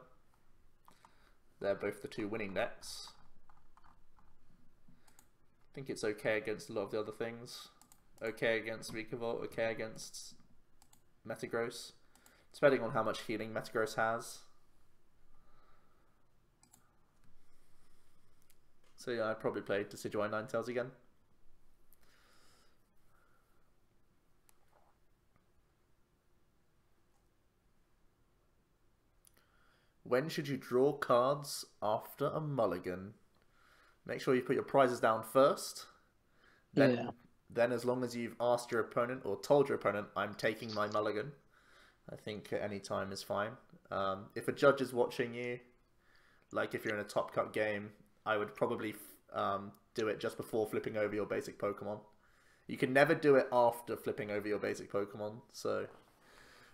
S1: They're both the 2 winning decks. I think it's okay against a lot of the other things. Okay against Vikavolt, okay against Metagross. Depending on how much healing Metagross has. So yeah, I'd probably play Decidueye Ninetales again. When should you draw cards after a mulligan? Make sure you put your prizes down first. Then as long as you've asked your opponent or told your opponent, I'm taking my mulligan. I think at any time is fine. If a judge is watching you, like if you're in a Top Cut game, I would probably do it just before flipping over your basic Pokemon. You can never do it after flipping over your basic Pokemon. So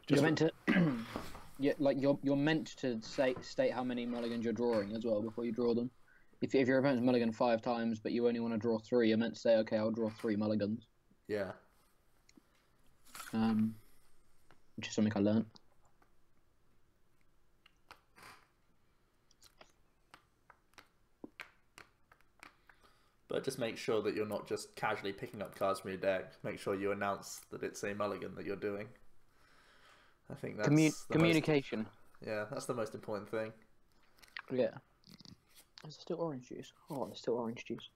S2: you're meant to, yeah, like you're meant to state how many mulligans you're drawing as well before you draw them. If your opponent's mulligan 5 times, but you only want to draw 3, you're meant to say, okay, I'll draw 3 mulligans.
S1: Yeah.
S2: Which is something I learned.
S1: But just make sure that you're not just casually picking up cards from your deck. Make sure you announce that it's a mulligan that you're doing. I think that's
S2: communication.
S1: Yeah, that's the most important thing.
S2: Yeah. Is there still orange juice? Oh, there's still orange juice.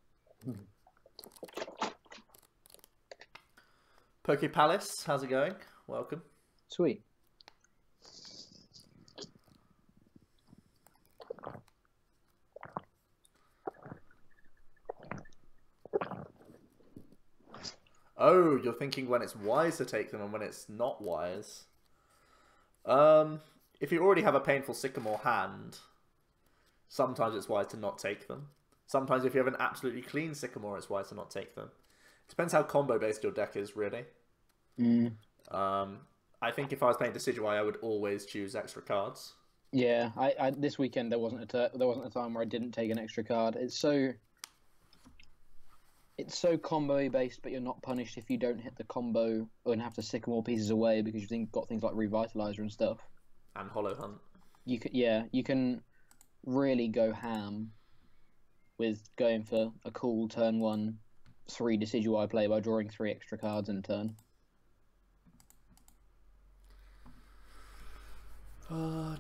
S1: Poke Palace, how's it going? Welcome.
S2: Sweet.
S1: Oh, you're thinking when it's wise to take them and when it's not wise. If you already have a Painful Sycamore hand, Sometimes it's wise to not take them. Sometimes if you have an absolutely clean Sycamore, it's wise to not take them. Depends how combo-based your deck is, really. I think if I was playing Decidueye, I would always choose extra cards.
S2: Yeah, I this weekend there wasn't a time where I didn't take an extra card. It's so combo based, but you're not punished if you don't hit the combo and have to Sycamore pieces away because you've got things like Revitalizer and stuff.
S1: And Hollow Hunt.
S2: You can really go ham with going for a cool turn 1 3 Decidueye play by drawing 3 extra cards in a turn.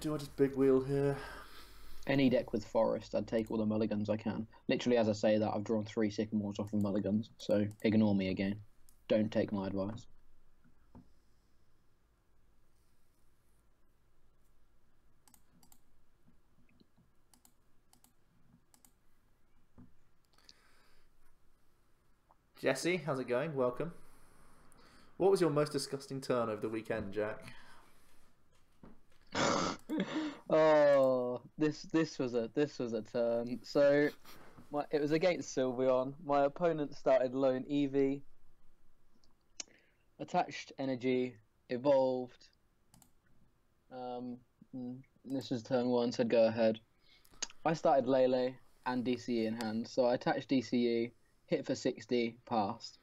S1: Do I just big wheel here?
S2: Any deck with Forest, I'd take all the mulligans I can. Literally, as I say that, I've drawn 3 Sycamores off of mulligans, so ignore me again. Don't take my advice.
S1: Jesse, how's it going? Welcome. What was your most disgusting turn over the weekend, Jack?
S2: Oh, this was a turn. So, it was against Sylveon. My opponent started lone Eevee, attached energy, evolved. This was turn 1, said go ahead. I started Lele and DCE in hand, so I attached DCE, hit for 60, passed.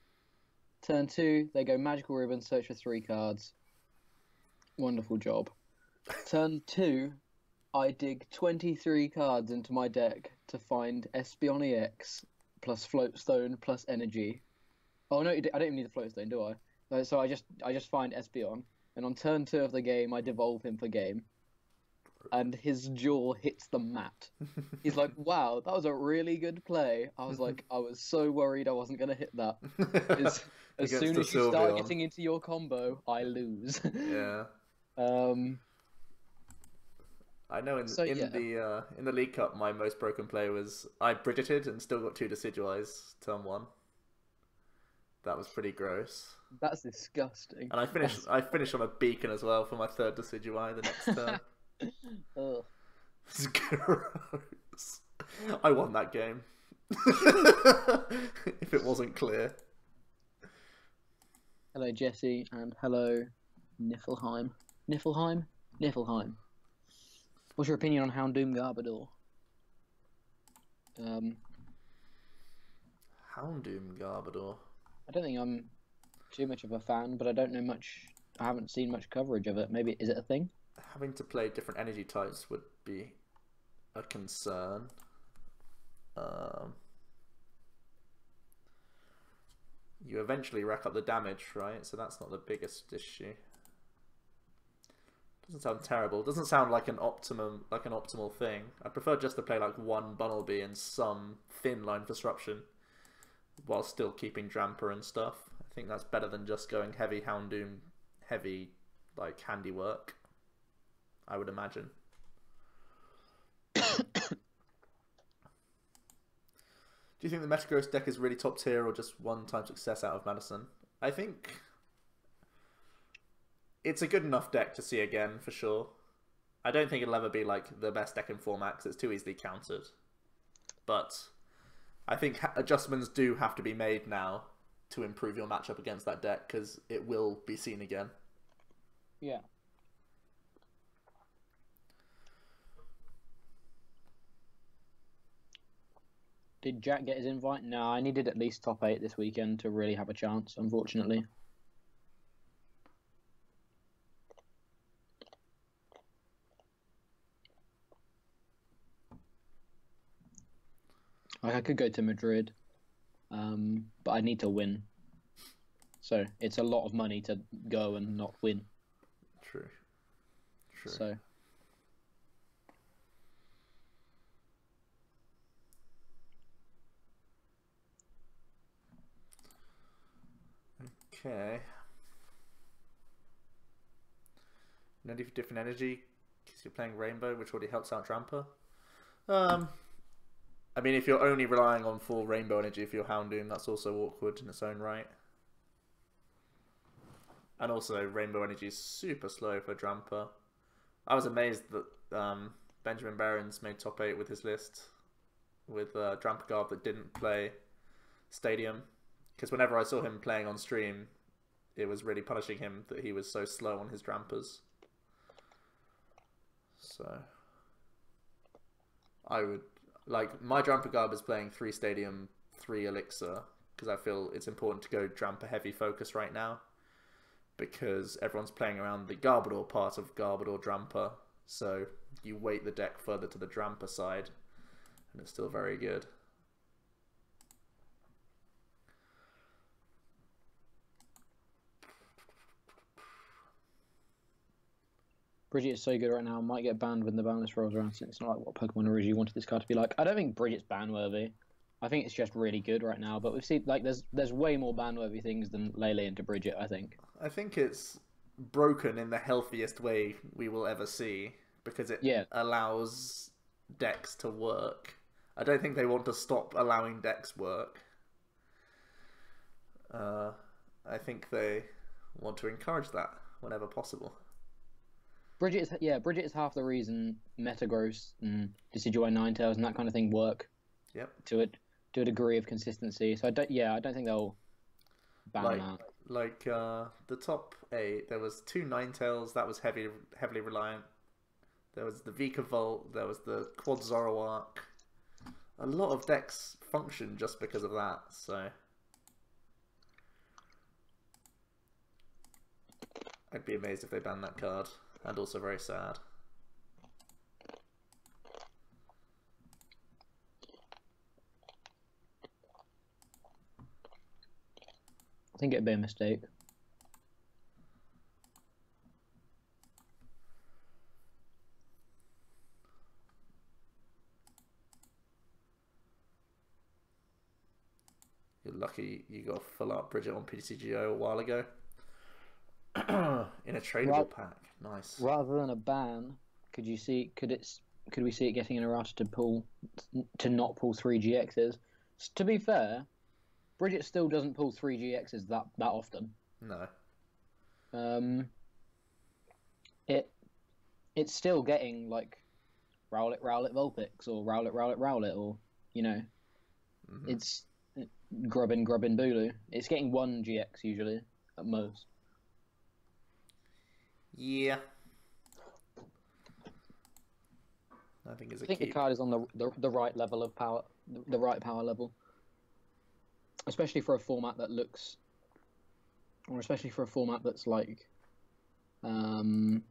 S2: Turn 2, they go Magical Ribbon, search for 3 cards. Wonderful job. Turn 2, I dig 23 cards into my deck to find Espeon EX plus Floatstone plus Energy. Oh no, I don't even need the Floatstone, do I? So I just find Espeon, and on turn 2 of the game, I devolve him for game, and his jaw hits the mat. He's like, "Wow, that was a really good play." I was like, I was so worried I wasn't gonna hit that. As soon as you start getting into your combo, I lose.
S1: Yeah. I know in the League Cup, my most broken play was I Bridgeted and still got 2 Decidueyes turn 1. That was pretty gross.
S2: That's disgusting.
S1: And I finished on a Beacon as well for my 3rd Decidueye the next turn.
S2: Ugh.
S1: It's gross. I won that game. If it wasn't clear.
S2: Hello Jesse and hello Niflheim. Niflheim. What's your opinion on Houndoom Garbodor?
S1: Houndoom Garbodor?
S2: I don't think I'm too much of a fan, but I don't know much. I haven't seen much coverage of it. Maybe, is it a thing?
S1: Having to play different energy types would be a concern. You eventually rack up the damage, right? So that's not the biggest issue. Doesn't sound terrible. Doesn't sound like an optimal thing. I prefer just to play like 1 Bunnelby and some thin line disruption, while still keeping Dramper and stuff. I think that's better than just going heavy Houndoom, heavy like handiwork, I would imagine. Do you think the Metagross deck is really top tier or just one-time success out of Madison? I think it's a good enough deck to see again, for sure. I don't think it'll ever be like the best deck in format because it's too easily countered. But I think adjustments do have to be made now to improve your matchup against that deck because it will be seen again.
S2: Yeah. Did Jack get his invite? No, I needed at least top 8 this weekend to really have a chance, unfortunately. Like, I could go to Madrid, but I need to win. So it's a lot of money to go and not win.
S1: True.
S2: So.
S1: Okay. No need for different energy because you're playing Rainbow, which already helps out Tramper. I mean, if you're only relying on full Rainbow energy for your Houndoom, that's also awkward in its own right. And also, Rainbow energy is super slow for Dramper. I was amazed that Benjamin Barons made top 8 with his list, with Drampagard that didn't play Stadium. Because whenever I saw him playing on stream, it was really punishing him that he was so slow on his Drampers. So I would like my Drampagard is playing 3 Stadium, 3 Elixir, because I feel it's important to go Dramper heavy focus right now, because everyone's playing around the Garbodor part of Garbodor Dramper, so you weight the deck further to the Dramper side, and it's still very good.
S2: Bridget is so good right now. Might get banned when the ban list rolls around. So it's not like what Pokemon originally wanted this card to be like. I don't think Bridget's ban worthy. I think it's just really good right now. But we've seen like there's way more ban worthy things than Lele into Bridget. I think.
S1: I think it's broken in the healthiest way we will ever see, because it allows decks to work. I don't think they want to stop allowing decks work. I think they want to encourage that whenever possible.
S2: Bridget is half the reason Metagross and Decidueye Ninetales and that kind of thing work.
S1: Yep.
S2: To a degree of consistency. So I don't think they'll ban that.
S1: Like the top 8, there was 2 Ninetales that was heavily reliant. There was the Vikavolt, there was the Quad Zoroark. A lot of decks function just because of that, so I'd be amazed if they banned that card, and also very sad.
S2: I think it'd be a mistake.
S1: You're lucky you got full art Bridget on PTCGO a while ago. In a tradable pack. Nice.
S2: Rather than a ban, could we see it getting an errata to not pull 3 GXs? To be fair, Bridget still doesn't pull 3 GXs that often.
S1: No.
S2: It's still getting like Rowlet Vulpix or Rowlet, or it's Grubbin Bulu. It's getting 1 GX usually at most.
S1: Yeah. I think
S2: the card is on the right level of power, the right power level. Especially for a format that looks, or especially for a format that's like, after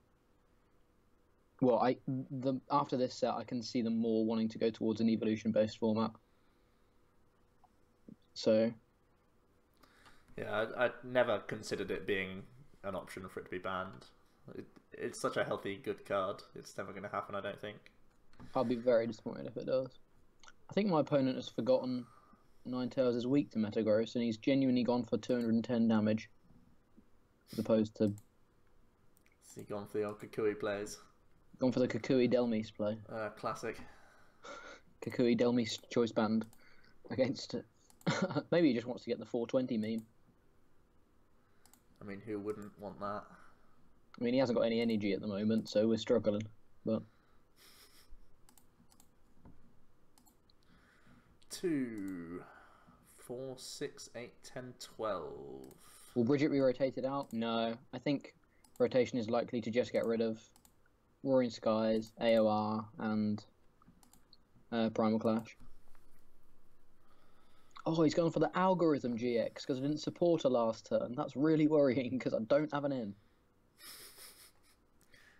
S2: this set, I can see them more wanting to go towards an evolution-based format. So.
S1: Yeah, I'd never considered it being an option for it to be banned. It's such a healthy, good card. It's never going to happen, I don't think.
S2: I'll be very disappointed if it does. I think my opponent has forgotten Ninetales is weak to Metagross, and he's genuinely gone for 210 damage, as opposed to.
S1: Has he gone for the old Kukui plays?
S2: Gone for the Kukui Delmise play.
S1: Classic.
S2: Kukui Delmise choice band against. Maybe he just wants to get the 420 meme.
S1: I mean, who wouldn't want that?
S2: I mean, he hasn't got any energy at the moment, so we're struggling. But
S1: 2, 4, 6, 8, 10, 12.
S2: Will Bridget be rotated out? No. I think rotation is likely to just get rid of Roaring Skies, AOR, and Primal Clash. Oh, he's going for the Algorithm GX because I didn't support her last turn. That's really worrying because I don't have an in.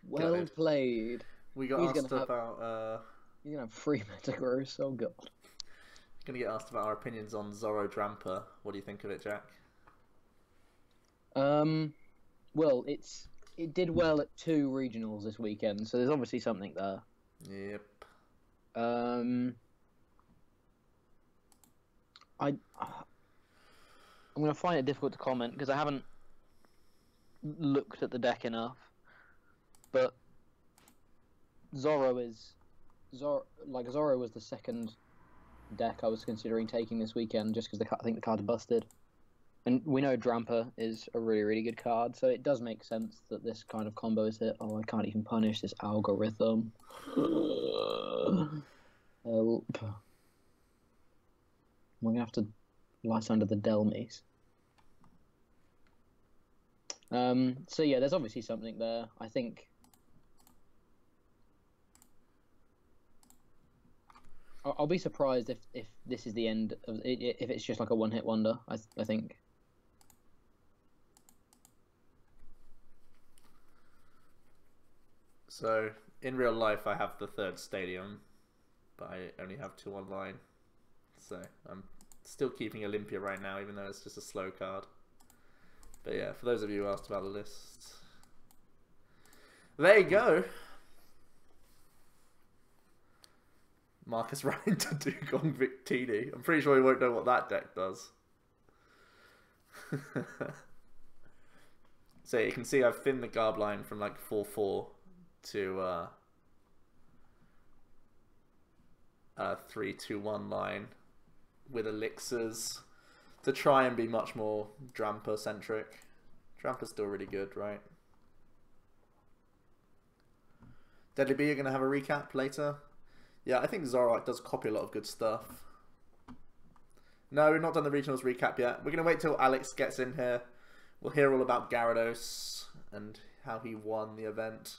S2: Well played.
S1: We got asked about.
S2: He's gonna have 3 Metagross. Oh god.
S1: Gonna get asked about our opinions on Zoro Dramper. What do you think of it, Jack?
S2: Well, it did well at 2 regionals this weekend, so there's obviously something there.
S1: Yep.
S2: I'm gonna find it difficult to comment because I haven't looked at the deck enough. But Zoro was the second deck I was considering taking this weekend just because I think the card busted. And we know Dramper is a really, really good card, so it does make sense that this kind of combo is hit. Oh, I can't even punish this algorithm. Help. I'm going to have to light under the Delmies. So yeah, there's obviously something there. I think I'll be surprised if this is the end of it, if it's just like a one-hit wonder. I think.
S1: So in real life, I have the third stadium, but I only have 2 online. So I'm still keeping Olympia right now, even though it's just a slow card. But yeah, for those of you who asked about the list, there you go. Marcus running to Dugong Victini. I'm pretty sure he won't know what that deck does. So you can see I've thinned the Garb line from like 4-4 to 3-2-1 line with elixirs to try and be much more Dramper centric. Dramper's still really good, right? Deadly B, you're going to have a recap later? Yeah, I think Zoroark does copy a lot of good stuff. No, we've not done the regionals recap yet. We're going to wait till Alex gets in here. We'll hear all about Gyarados and how he won the event.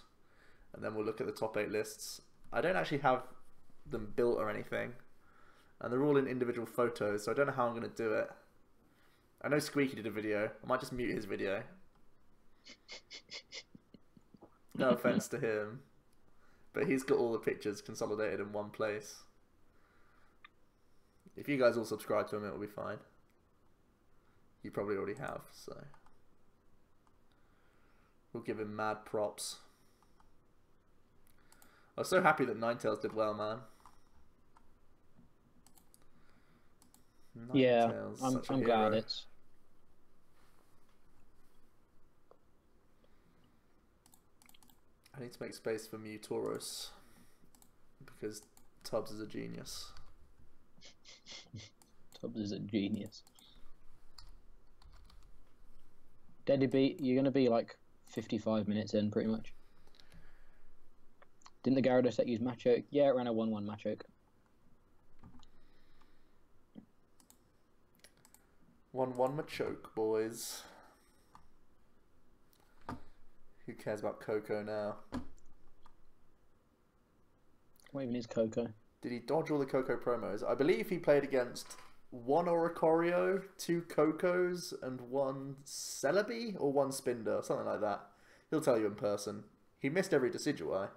S1: And then we'll look at the top 8 lists. I don't actually have them built or anything. And they're all in individual photos, so I don't know how I'm going to do it. I know Squeaky did a video. I might just mute his video. No offense to him. But he's got all the pictures consolidated in one place. If you guys all subscribe to him, it'll be fine. You probably already have, so we'll give him mad props. I was so happy that Ninetales did well, man.
S2: Yeah,
S1: Ninetales,
S2: I'm glad it's.
S1: I need to make space for Mewtauros because Tubbs is a genius.
S2: Tubbs is a genius. Deadly Beat, you're going to be like 55 minutes in, pretty much. Didn't the Gyarados set use Machoke? Yeah, it ran a 1-1 Machoke.
S1: 1-1 Machoke, boys. Who cares about Coco now?
S2: What even is Coco?
S1: Did he dodge all the Coco promos? I believe he played against 1 Oricorio, 2 Cocos, and 1 Celebi, or 1 Spinder, something like that. He'll tell you in person. He missed every Decidueye.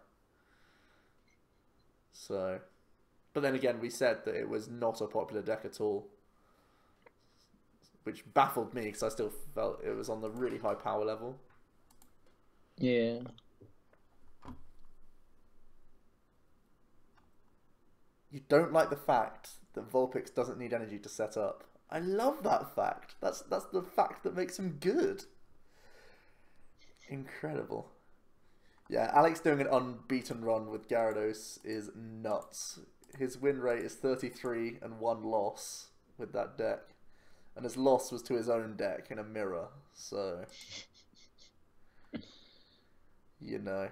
S1: So, but then again, we said that it was not a popular deck at all, which baffled me because I still felt it was on the really high power level.
S2: Yeah.
S1: You don't like the fact that Vulpix doesn't need energy to set up. I love that fact. That's the fact that makes him good. Incredible. Yeah, Alex doing an unbeaten run with Gyarados is nuts. His win rate is 33 and 1 loss with that deck. And his loss was to his own deck in a mirror, so you know.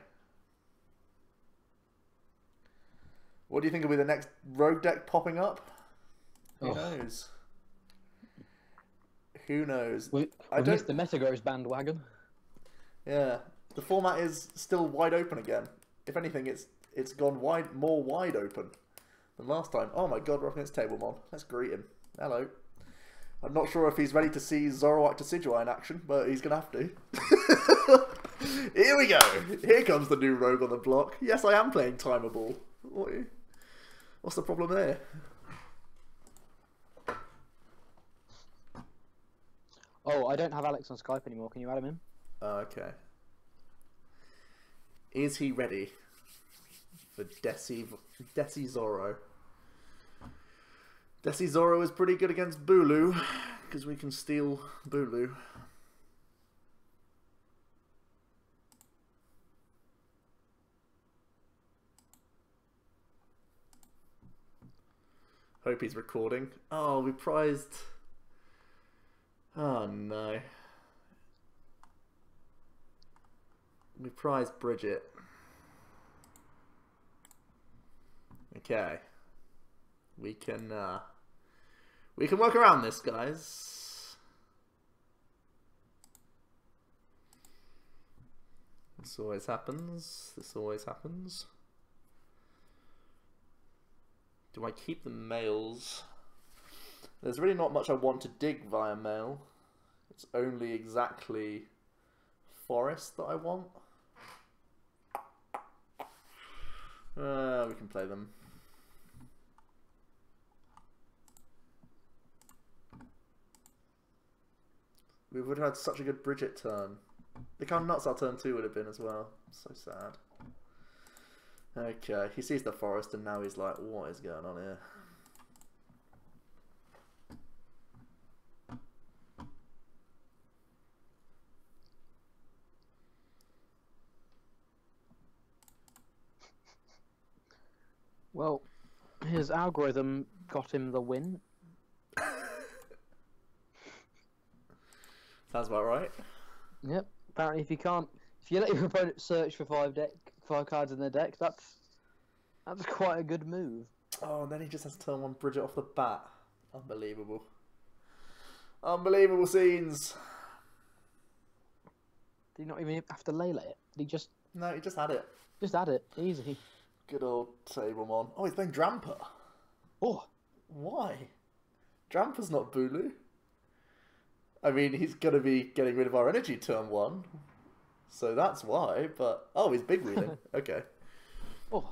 S1: What do you think will be the next rogue deck popping up? Who knows? Who knows?
S2: We missed the Metagross bandwagon.
S1: Yeah, the format is still wide open again. If anything, it's gone more wide open than last time. Oh my god, we're up against Tablemon. Let's greet him. Hello. I'm not sure if he's ready to see Zoroark Decidueye in action, but he's going to have to. Here we go. Here comes the new rogue on the block. Yes, I am playing Timeable. What's the problem there?
S2: Oh, I don't have Alex on Skype anymore. Can you add him in?
S1: Okay. Is he ready for Desi Zoro? Desi Zoro is pretty good against Bulu, because we can steal Bulu. Hope he's recording. Oh, we prized Oh no. We prize Bridget. Okay. We can work around this, guys. This always happens. This always happens. Do I keep the males? There's really not much I want to dig via mail. It's only exactly forest that I want. We can play them. We would have had such a good Bridget turn. Look how nuts our turn 2 would have been as well. So sad. Okay, he sees the forest and now he's like, what is going on here?
S2: Well, his algorithm got him the win.
S1: Sounds about right.
S2: Yep. Apparently, if you let your opponent search for five cards in their deck, that's quite a good move.
S1: Oh, and then he just has to turn 1 Bridget off the bat. Unbelievable. Unbelievable scenes.
S2: Did he not even have to lay it? Did he just...
S1: No, he just had it.
S2: Just had it. Easy.
S1: Good old Tablemon. Oh, he's playing Dramper.
S2: Oh.
S1: Why? Dramper's not Bulu. I mean, he's going to be getting rid of our energy turn 1. So that's why, but... Oh, he's big wheeling. Okay.
S2: Oh.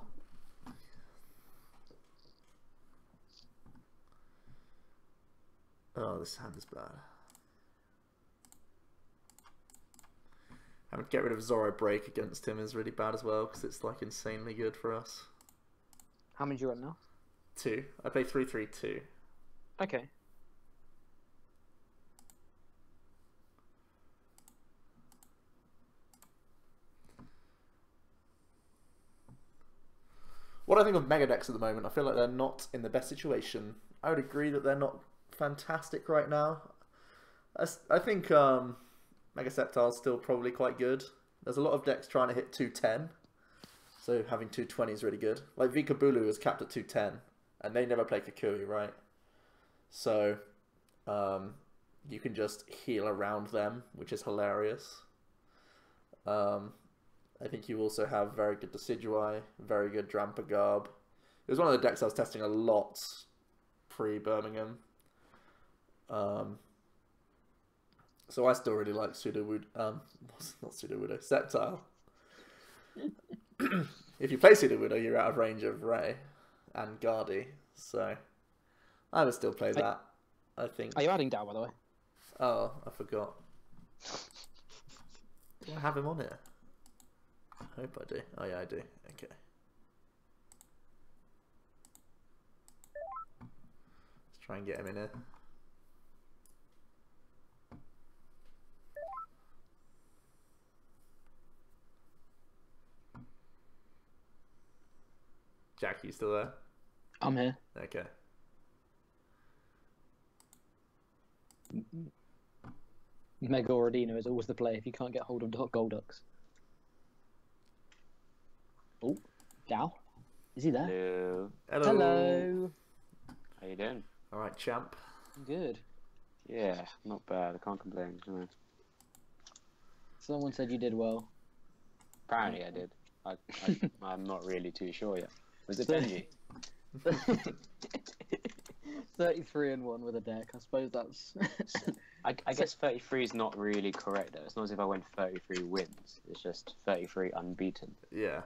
S1: Oh, this hand is bad. Having to get rid of Zorro Break against him is really bad as well, because it's like insanely good for us.
S2: How many do you run now?
S1: 2. I play 3-3-2.
S2: Okay.
S1: What I think of Mega decks at the moment, I feel like they're not in the best situation. I would agree that they're not fantastic right now. I think Mega Sceptile's still probably quite good. There's a lot of decks trying to hit 210, so having 220 is really good. Like Vikabulu is capped at 210, and they never play Kukui, right? So you can just heal around them, which is hilarious. I think you also have very good Decidui, very good Dramper Garb. It was one of the decks I was testing a lot pre-Birmingham. So I still really like Sudowoodo, not Sudowoodo, Sceptile. If you play Sudowoodo, you're out of range of Ray and Guardy, so I would still play that, I think.
S2: Are you adding Dao, by the way?
S1: Oh, I forgot. Do I have him on here? I hope I do. Oh yeah, I do. Okay. Let's try and get him in here. Jack, you still there?
S2: I'm here.
S1: Okay.
S2: Mega Oradino is always the play if you can't get hold of Golducks. Oh, Dao? Is he there?
S3: Hello.
S1: Hello.
S2: Hello.
S3: How you doing?
S1: All right, champ.
S2: Good.
S3: Yeah, not bad. I can't complain. You know.
S2: Someone said you did well.
S3: Apparently I did. I'm not really too sure yet. Was it Benji?
S2: 33-1 with a deck. I suppose that's...
S3: I guess 33 is not really correct though. It's not as if I went 33 wins. It's just 33 unbeaten.
S1: Yeah.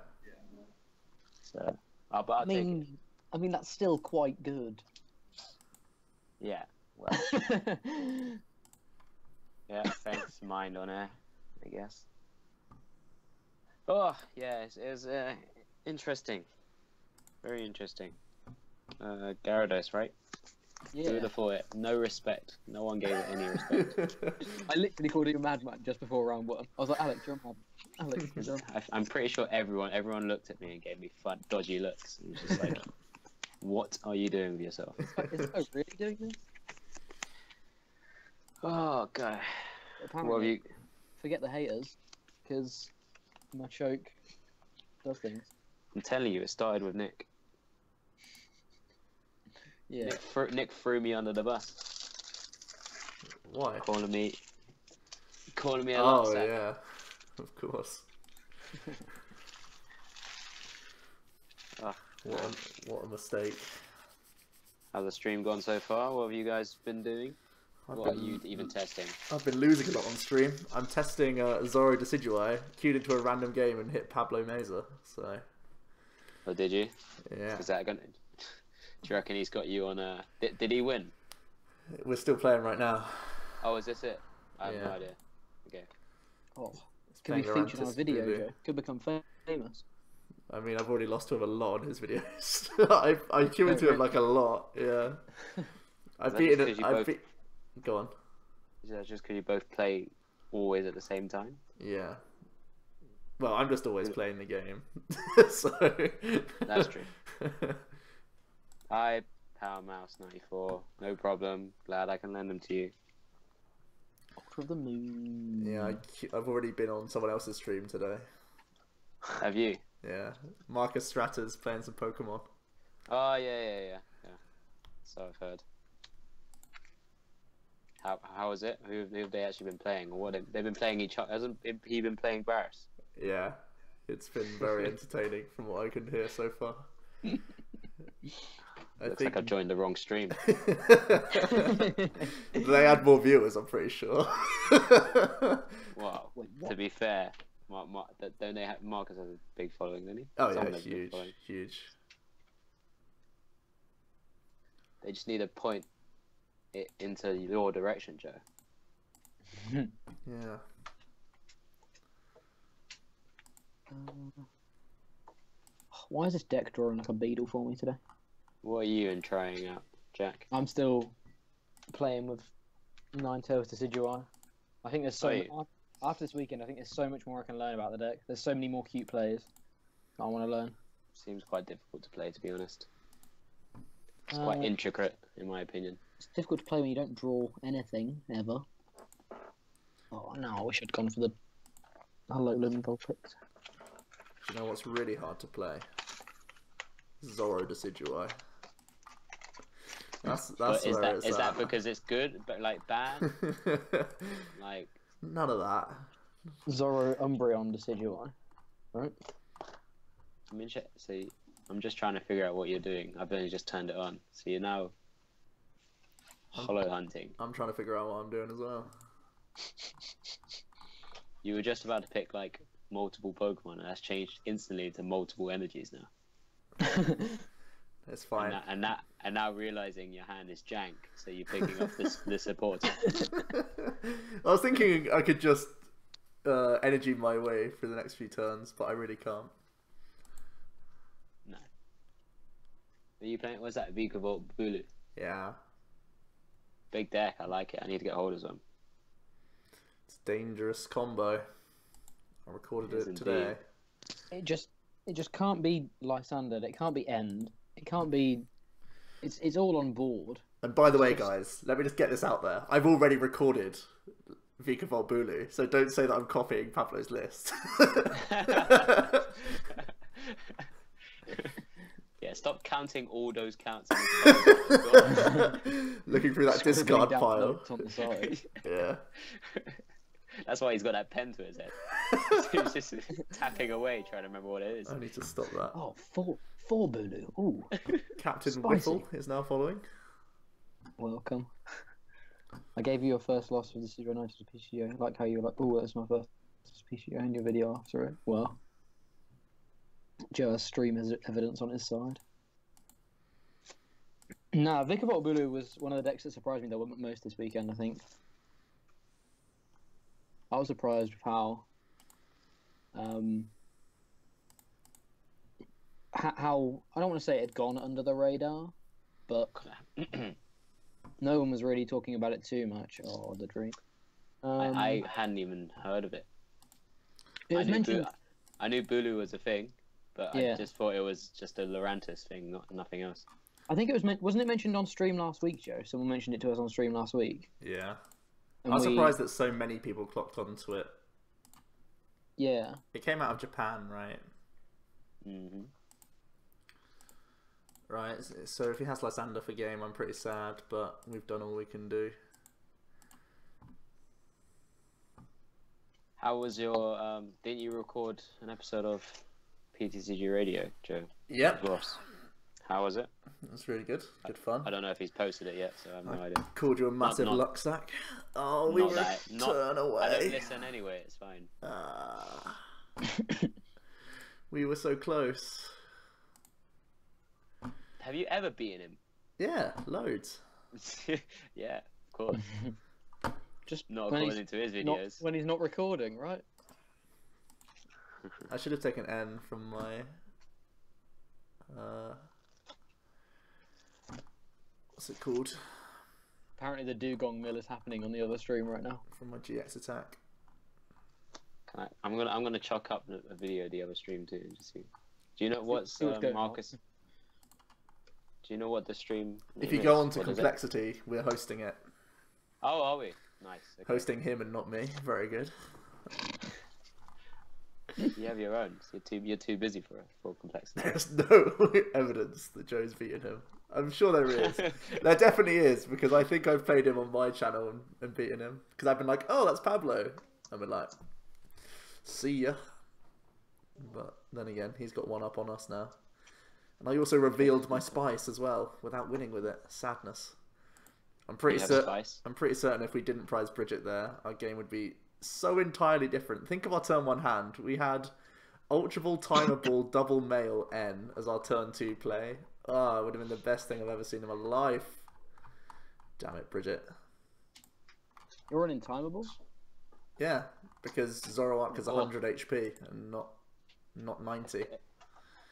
S3: So, but I'll take it.
S2: I mean, that's still quite good.
S3: Yeah. Well. Yeah. Thanks, mind on air, I guess. Oh yeah, it was interesting. Very interesting. Gyarados, right?
S2: Yeah.
S3: Who would have thought it? No respect. No one gave it any respect.
S2: I literally called you a madman just before round 1. I was like, Alex, you're a mad. Alex, you're a mad.
S3: I'm pretty sure everyone looked at me and gave me fun, dodgy looks. It was just like, what are you doing with yourself?
S2: Is Oak really doing this?
S3: Oh, God.
S2: Apparently,
S3: What have you...
S2: forget the haters, because my choke does things.
S3: I'm telling you, it started with Nick.
S2: Yeah.
S3: Nick threw me under the bus.
S1: Why?
S3: Calling me a
S1: Oh
S3: lot.
S1: yeah, of course.
S3: Oh,
S1: What a mistake.
S3: how's the stream gone so far? What have you guys been doing? What are you even testing?
S1: I've been losing a lot on stream. I'm testing Zoro Decidui, queued into a random game and hit Pablo Meza. So.
S3: Oh, did you?
S1: Yeah.
S3: Is that gonna? Do you reckon he's got you on a? Did he win?
S1: We're still playing right now.
S3: Oh, is this it? I have no
S1: Yeah.
S3: idea. Okay.
S2: Oh,
S1: It's
S2: could be
S1: playing
S2: featured on a
S1: Arantis
S2: video,
S1: Bulu.
S2: Joe. Could become famous.
S1: I mean, I've already lost to him a lot on his videos. I queue into him like a lot. Yeah. I've
S3: that
S1: beaten
S3: just
S1: it.
S3: 'cause you
S1: Go on.
S3: Is that just because you both play always at the same time?
S1: Yeah. Well, I'm just always playing the game. So.
S3: That's true. Hi, Power Mouse 94. No problem. Glad I can lend them to you.
S2: Ultra of the Moon.
S1: Yeah, I've already been on someone else's stream today.
S3: Have you?
S1: Yeah. Marcus Stratta's playing some Pokemon.
S3: Oh yeah. So I've heard. How is it? Who have they actually been playing, or what? They've been playing each other. Hasn't he been playing Barris?
S1: Yeah. It's been very entertaining from what I can hear so far.
S3: Looks like I've joined the wrong stream.
S1: They had more viewers, I'm pretty sure.
S3: Wow.
S2: Wait, what?
S3: To be fair, don't they have Marcus has a big following, doesn't he?
S1: Oh
S3: Someone
S1: yeah,
S3: has a big
S1: huge,
S3: following.
S1: huge.
S3: They just need to point it into your direction, Joe.
S1: Yeah.
S2: Why is this deck drawing like a beetle for me today?
S3: What are you in trying out, Jack?
S2: I'm still playing with Ninetales Decidui. I think there's after this weekend, I think there's so much more I can learn about the deck. There's so many more cute players that I want to learn.
S3: Seems quite difficult to play, to be honest. It's quite intricate, in my opinion.
S2: It's difficult to play when you don't draw anything, ever. Oh, no, I wish I'd gone for the Hello Luminol picks.
S1: Do you know what's really hard to play? Zoro Decidui. That's
S3: But
S1: where it's
S3: is
S1: at.
S3: that because it's good, but like bad? Like
S1: None of that.
S2: Zoro Umbreon Decidui, right?
S3: I mean, see, I'm just trying to figure out what you're doing. I've only just turned it on, so you're now hollow hunting.
S1: I'm trying to figure out what I'm doing as well.
S3: You were just about to pick like multiple Pokemon, and that's changed instantly to multiple energies now.
S1: It's fine.
S3: And now realizing your hand is jank, so you're picking up the support.
S1: I was thinking I could just energy my way through the next few turns, but I really can't.
S3: No. Are you playing? What's that? Vikavolt Bulu.
S1: Yeah.
S3: Big deck. I like it. I need to get hold of some.
S1: It's a dangerous combo. I recorded
S3: It is
S1: it today.
S2: It just can't be Lysander. It can't be End. It can't be. It's all on board.
S1: And by the way, guys, let me just get this out there. I've already recorded Vikavolt Bulu, so don't say that I'm copying Pablo's list.
S3: Yeah, stop counting all those counts.
S1: Looking through that discard
S2: Down
S1: pile.
S2: notes on the side.
S1: Yeah.
S3: That's why he's got that pen to his head. He's just tapping away, trying to remember what it is.
S1: I need to stop that.
S2: Oh, four Bulu. Ooh,
S1: Captain
S2: Spicy.
S1: Whiffle is now following.
S2: welcome. I gave you your first loss for the Zero 90 PCO. I like how you were like, oh, that's my first PCO in your video after it. Well, Joe has stream evidence on his side. Nah, Vikavolt Bulu was one of the decks that surprised me though most this weekend, I think. I was surprised with how how I don't want to say it had gone under the radar, but no one was really talking about it too much. Oh, the dream.
S3: I hadn't even heard of it.
S2: It was mentioned.
S3: I knew Bulu was a thing, but
S2: Yeah.
S3: I just thought it was just a Lurantis thing, nothing else.
S2: I think it was wasn't it mentioned on stream last week, Joe? Someone mentioned it to us on stream last week.
S1: Yeah. I was surprised that so many people clocked onto it.
S2: Yeah.
S1: It came out of Japan, right?
S3: Mm-hmm.
S1: Right, so if he has Lysander for game, I'm pretty sad, but we've done all we can do.
S3: How was your? Didn't you record an episode of PTCG Radio, Joe?
S1: Yep.
S3: Ross. How was it?
S1: That's really good. Good fun.
S3: I don't know if he's posted it yet, so I have no idea.
S1: Called you a massive luck sack. Oh, we were turn away.
S3: I don't listen anyway. It's fine.
S1: We were so close.
S3: Have you ever beaten him?
S1: Yeah, loads.
S3: Yeah, of course.
S2: Just
S3: Not according to his videos.
S2: When he's not recording, right?
S1: I should have taken N from my. What's it called?
S2: Apparently, the dugong mill is happening on the other stream right now.
S1: From my GX attack.
S3: I'm gonna chuck up a video of the other stream too. Just see. Do you know what's Marcus?
S2: On.
S3: Do you know what the stream?
S1: If you go on to complexity, we're hosting it.
S3: Oh, are we? Nice. Okay.
S1: Hosting him and not me. Very good.
S3: You have your own. So you're too busy for complexity.
S1: There's no evidence that Joe's beaten him. I'm sure there is. There definitely is, because I think I've played him on my channel and beaten him. Because I've been like, oh, that's Pablo. I've been like, see ya. But then again, he's got one up on us now. And I also revealed my spice as well, without winning with it. Sadness. I'm pretty certain if we didn't prize Bridget there, our game would be so entirely different. Think of our turn 1 hand. We had Ultra Ball, Timer Ball, Double Mail, N as our turn 2 play. Oh, it would have been the best thing I've ever seen in my life. Damn it, Bridget.
S2: You're running Timer Ball?
S1: Yeah, because Zoroark is 100 HP and not 90.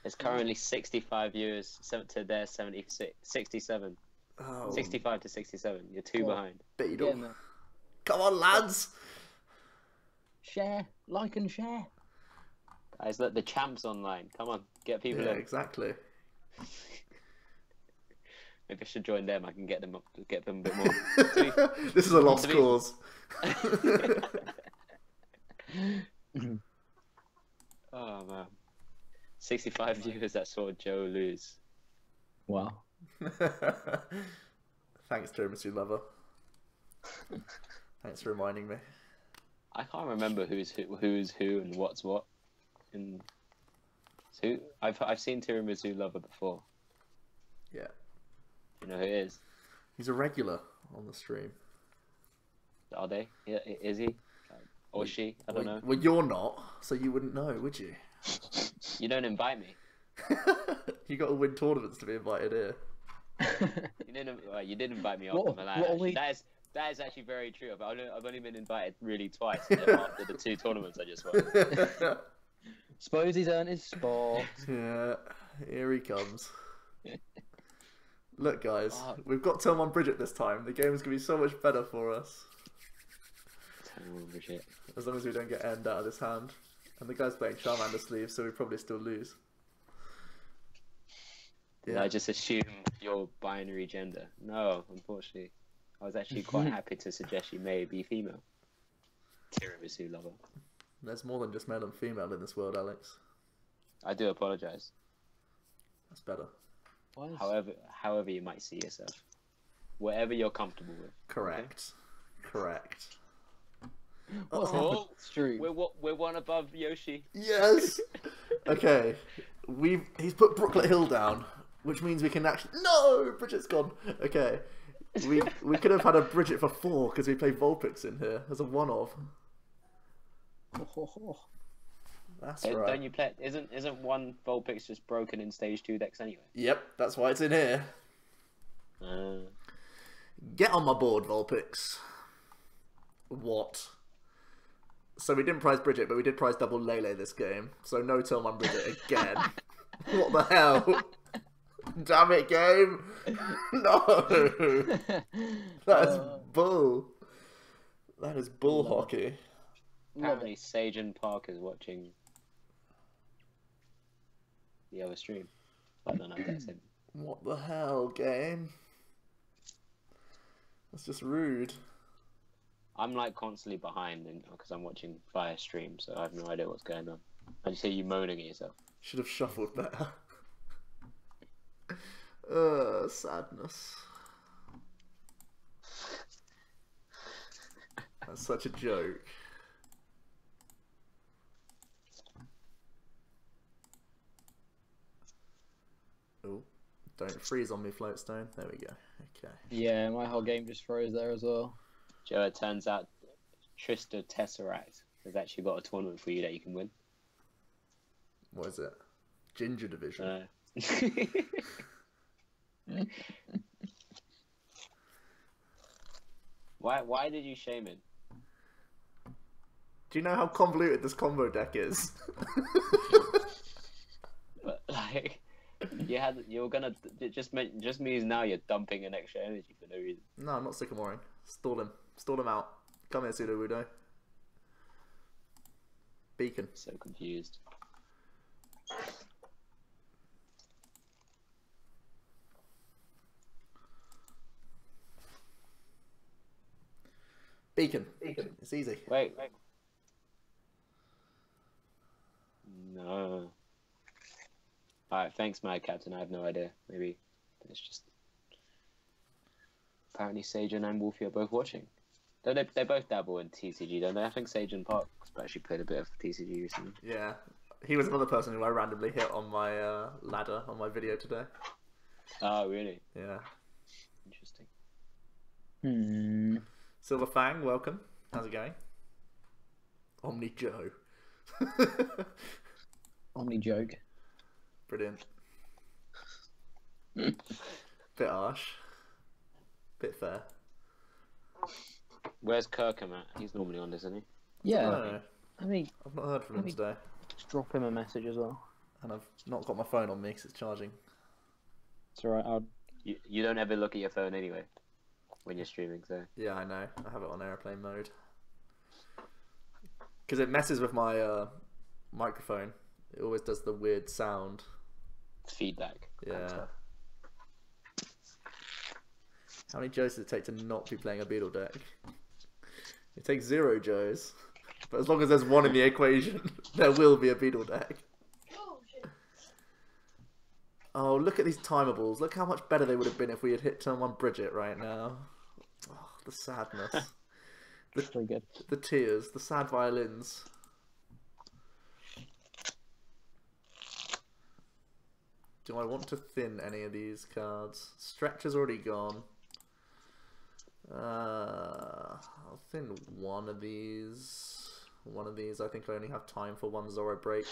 S3: It's currently 65 years to their 67.
S1: Oh.
S3: 65 to 67. You're 2 behind.
S1: Beetle. Come on, lads.
S2: Share, like and share.
S3: Guys, look, the champ's online. Come on, get people in.
S1: Exactly.
S3: Maybe I should join them. I can get them a bit more.
S1: This is a lost cause.
S3: Oh man, 65 viewers that saw Joe lose.
S2: Wow.
S1: Thanks, Tiramisu Lover. Thanks for reminding me.
S3: I can't remember who's who and what's what. And who I've seen Tiramisu Lover before.
S1: Yeah.
S3: You know who he is?
S1: He's a regular on the stream.
S3: Are they? Yeah, is he? Or she? I don't know.
S1: Well, you're not, so you wouldn't know, would you?
S3: You don't invite me.
S1: You got to win tournaments to be invited here.
S3: You didn't invite me off the Milan. That is actually very true. I've only been invited really twice after the 2 tournaments I just won.
S2: Suppose he's earned his spot.
S1: Yeah, here he comes. Look, guys, we've got turn 1 Bridget this time. The game is going to be so much better for us.
S3: Turn 1 Bridget.
S1: As long as we don't get end out of this hand. And the guy's playing Charmander sleeve, so we probably still lose.
S3: Yeah. I just assume your binary gender. No, unfortunately. I was actually quite happy to suggest you may be female. Tiramisu Lover.
S1: There's more than just male and female in this world, Alex.
S3: I do apologise.
S1: That's better.
S3: However you might see yourself. Whatever you're comfortable with.
S1: Correct. Okay? Correct.
S3: Oh, we're one above Yoshi.
S1: Yes. Okay. He's put Brooklet Hill down, which means we can actually. No, Bridget's gone. Okay. We could have had a Bridget for 4 because we play Vulpix in here as a one-off. That's right.
S3: Don't you play? Isn't one Vulpix just broken in stage 2 decks anyway?
S1: Yep, that's why it's in here. Get on my board, Vulpix. What? So we didn't prize Bridget, but we did prize double Lele this game. So no turn 1 Bridget again. What the hell? Damn it, game! No! That is bull. That is bull hockey.
S3: Apparently Sage and Park is watching the other stream. I don't know if that's him.
S1: What the hell, game? That's just rude.
S3: I'm like constantly behind because I'm watching via stream, so I have no idea what's going on. I just hear you moaning at yourself.
S1: Should have shuffled better. Sadness. That's such a joke. Oh, don't freeze on me, Floatstone. There we go. Okay.
S2: Yeah, my whole game just froze there as well.
S3: Joe, it turns out Trista Tesseract has actually got a tournament for you that you can win.
S1: What is it? Ginger Division.
S3: Why did you shame it?
S1: Do you know how convoluted this combo deck is?
S3: But like, you're gonna just means now you're dumping an extra energy for no reason.
S1: No, I'm not Sycamoring. Stall him out. Come here, Sudowoodo. Beacon.
S3: So confused.
S1: Beacon. It's easy.
S3: Wait. No. Alright, thanks, Mad Captain. I have no idea. Maybe it's just... Apparently Sage and Wolfie are both watching. They both dabble in TCG, don't they? I think Sage and Park actually played a bit of TCG recently.
S1: Yeah. He was another person who I randomly hit on my ladder on my video today.
S3: Oh, really?
S1: Yeah.
S3: Interesting.
S1: Silver Fang, welcome. How's it going? Omni Joe.
S2: Omni joke.
S1: Brilliant. Bit harsh. Bit fair.
S3: Where's Kirkham at? He's normally on, isn't he?
S2: Yeah.
S1: I've not heard from him today.
S2: Just drop him a message as well.
S1: And I've not got my phone on me because it's charging.
S2: It's alright,
S3: You don't ever look at your phone anyway when you're streaming, so...
S1: Yeah, I know. I have it on airplane mode. Because it messes with my microphone. It always does the weird sound.
S3: Feedback.
S1: Yeah. How many Joes does it take to not be playing a Beetle deck? It takes 0 Joes. But as long as there's 1 in the equation, there will be a Beetle deck. Oh, look at these timables. Look how much better they would have been if we had hit turn 1 Bridget right now. Oh, the sadness.
S2: pretty good.
S1: The tears, the sad violins. Do I want to thin any of these cards? Stretch is already gone. I'll thin one of these. One of these. I think I only have time for 1 Zoro break.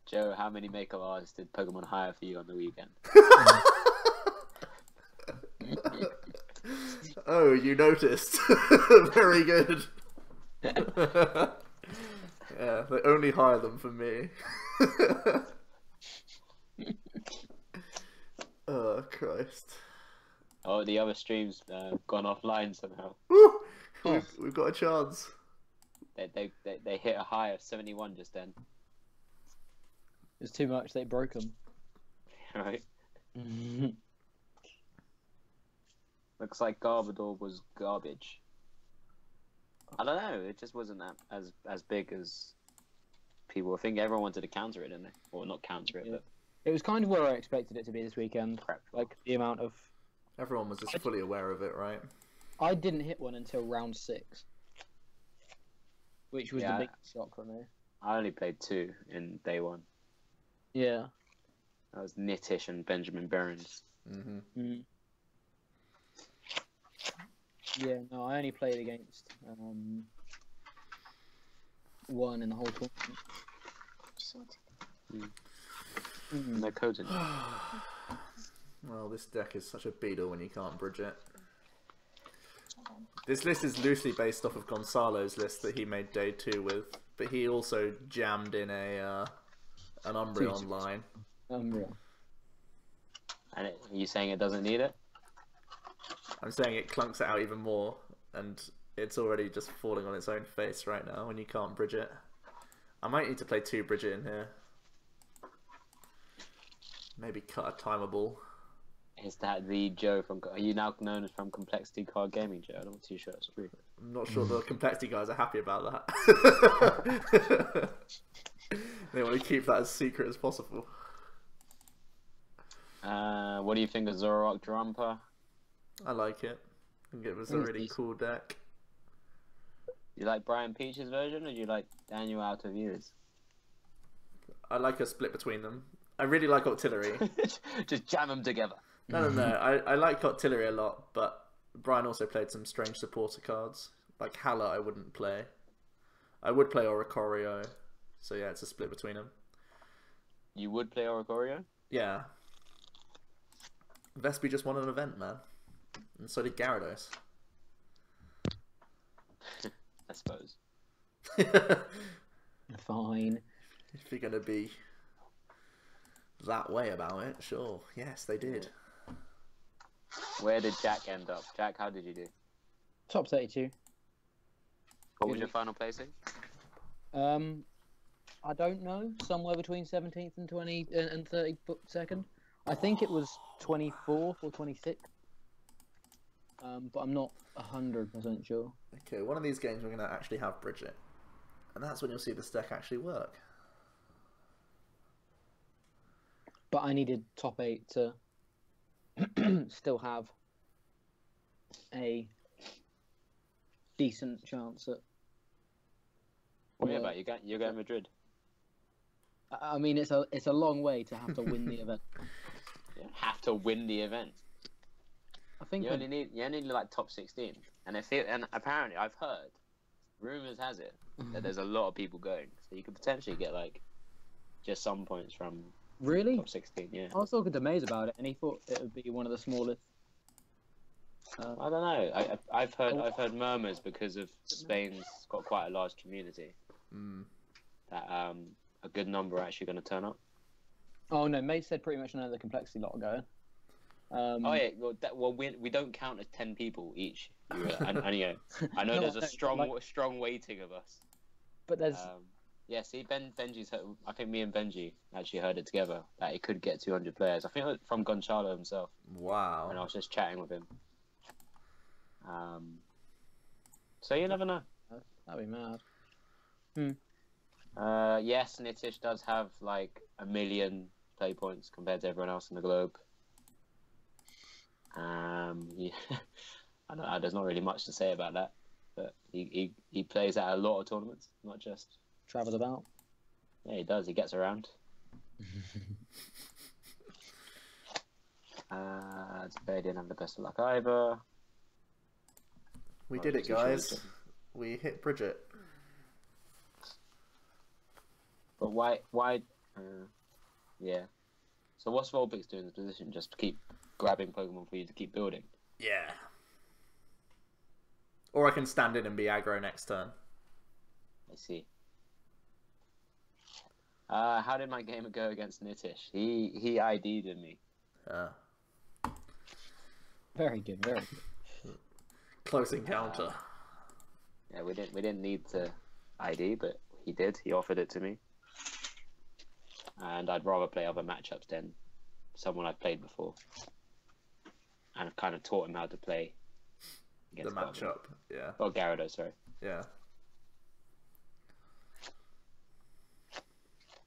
S3: Joe, how many makeup artists did Pokemon hire for you on the weekend?
S1: Oh, you noticed. Very good. Yeah, they only hire them for me. Oh, Christ.
S3: Oh, the other stream's gone offline somehow.
S1: Woo! We've got a chance.
S3: They hit a high of 71 just then.
S2: It's too much, they broke them.
S3: Right. Looks like Garbodor was garbage. I don't know, it just wasn't that as big as people were thinking. Everyone wanted to counter it, didn't they? Or not counter it, but...
S2: It was kind of where I expected it to be this weekend. Like, the amount of...
S1: Everyone was just fully aware of it, right?
S2: I didn't hit one until round 6. Which was the big shock for me.
S3: I only played 2 in day 1.
S2: Yeah.
S3: That was Nitish and Benjamin Burns.
S2: Yeah, no, I only played against 1 in the whole tournament.
S3: No codes in it.
S1: Well, this deck is such a beetle when you can't bridge it. This list is loosely based off of Gonzalo's list that he made day 2 with, but he also jammed in an Umbreon line.
S2: Umbreon.
S3: And you saying it doesn't need it?
S1: I'm saying it clunks it out even more, and it's already just falling on its own face right now when you can't bridge it. I might need to play 2 Bridget in here. Maybe cut a timeable.
S3: Is that the Joe from? Are you now known as from Complexity Card Gaming, Joe? I'm not too sure. It's true.
S1: I'm not sure the complexity guys are happy about that. They want to keep that as secret as possible.
S3: What do you think of Zoroark Drumper?
S1: I like it. I think it was a really cool deck.
S3: You like Brian Peach's version, or do you like Daniel Out of Years?
S1: I like a split between them. I really like Octillery.
S3: Just jam them together.
S1: No. I like Octillery a lot, but Brian also played some strange supporter cards. Like Halla I wouldn't play. I would play Oricorio. So yeah, it's a split between them.
S3: You would play Oricorio?
S1: Yeah. Vespi just won an event, man. And so did Gyarados.
S3: I suppose.
S2: Fine.
S1: If you're going to be that way about it, sure. Yes, they did.
S3: Where did Jack end up? Jack, how did you do?
S2: Top 32.
S3: What was your final placing?
S2: I don't know. Somewhere between 17th and 20 and 32nd. I think it was 24th or 26th. But I'm not 100% sure.
S1: Okay, one of these games we're going to actually have Bridget. And that's when you'll see this deck actually work.
S2: But I needed top 8 to still have a decent chance at...
S3: What about you're going Madrid?
S2: I mean, it's a long way to have to win the event.
S3: You have to win the event.
S2: I think
S3: you only need like top 16, and apparently I've heard, rumors has it that there's a lot of people going, so you could potentially get like just some points from top 16. Yeah,
S2: I was talking to Maze about it, and he thought it would be one of the smallest.
S3: I don't know. I've heard murmurs because of Spain's got quite a large community. That a good number are actually going to turn up.
S2: Oh no, Maze said pretty much none of the complexity lot are going.
S3: Oh yeah, well we don't count as 10 people each. And you know, I know there's a strong weighting of us.
S2: But there's
S3: yeah. See, Benji's. I think me and Benji actually heard it together that it could get 200 players. I think it was from Gonçalo himself.
S1: Wow.
S3: And I was just chatting with him. So you never know.
S2: That'd be mad.
S3: Yes, Nitish does have like 1 million play points compared to everyone else in the globe. Yeah. I know there's not really much to say about that, but he plays at a lot of tournaments, not just
S2: travels about.
S3: Yeah, he does. He gets around. Today didn't have the best of luck either.
S1: We did it, guys. We hit Bridget.
S3: But why? Yeah. So what's Volpix doing in this position? Just to keep grabbing Pokemon for you to keep building?
S1: Yeah. Or I can stand in and be aggro next turn.
S3: I see. How did my game go against Nitish? He ID'd in me.
S2: Very good, very good.
S1: Close encounter.
S3: Yeah, we didn't need to ID, but he did. He offered it to me. And I'd rather play other matchups than someone I've played before. And I've kind of taught him how to play against
S1: the matchup, yeah.
S3: Oh, Gyarados, sorry.
S1: Yeah.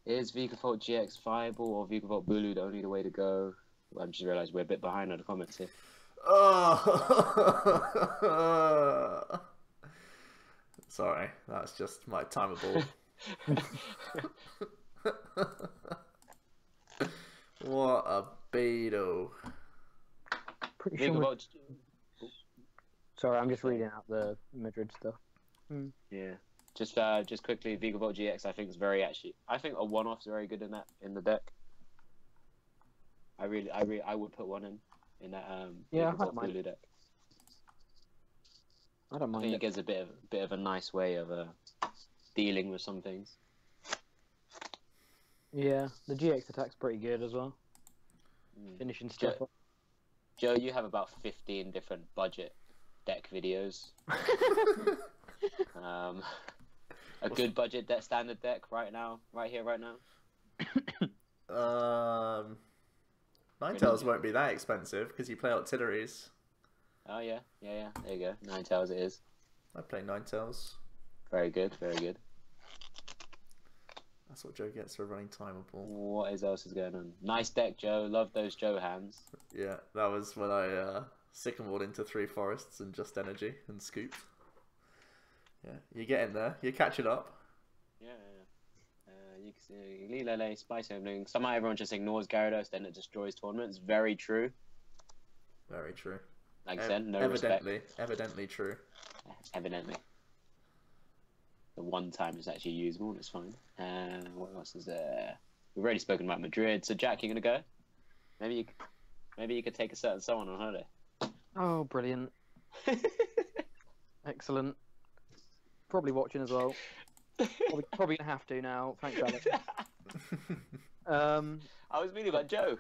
S3: Is Vikavolt GX viable or Vikavolt Bulu the only way to go? Well, I just realised we're a bit behind on the comments here.
S1: Oh. Sorry, that's just my timeable. What a beetle.
S2: Pretty sure. Sorry, I'm just reading out the Madrid stuff.
S3: Yeah. Just quickly, Vikavolt GX I think is I think a one-off's very good in the deck. I would put one in that Vikavolt Bulu deck.
S2: I don't mind.
S3: I think it gives a bit of a nice way of dealing with some things.
S2: Yeah, the GX attack's pretty good as well. Finishing stuff up.
S3: Joe, you have about 15 different budget deck videos. A good budget standard deck right here, right now.
S1: Ninetales won't be that expensive because you play artilleries.
S3: Oh yeah. There you go. Ninetales it is.
S1: I play Ninetales.
S3: Very good. Very good.
S1: That's what Joe gets for running Timeable.
S3: What else is going on? Nice deck, Joe. Love those Joe hands.
S1: Yeah, that was when I sycamored into 3 forests and just energy and scooped. Yeah, you're getting there. You're catching up.
S3: Yeah. You can see Lilele, Spice Opening. Somehow everyone just ignores Gyarados, then it destroys tournaments. Very true.
S1: Very true.
S3: Like I said, no respect.
S1: Evidently true.
S3: Evidently. The one time it's actually usable, it's fine. What else is there? We've already spoken about Madrid. So Jack, you gonna go? Maybe you could take a certain someone on holiday.
S2: Oh, brilliant! Excellent. Probably watching as well. Probably gonna have to now. Thanks, Alex.
S3: I was meaning about Joe.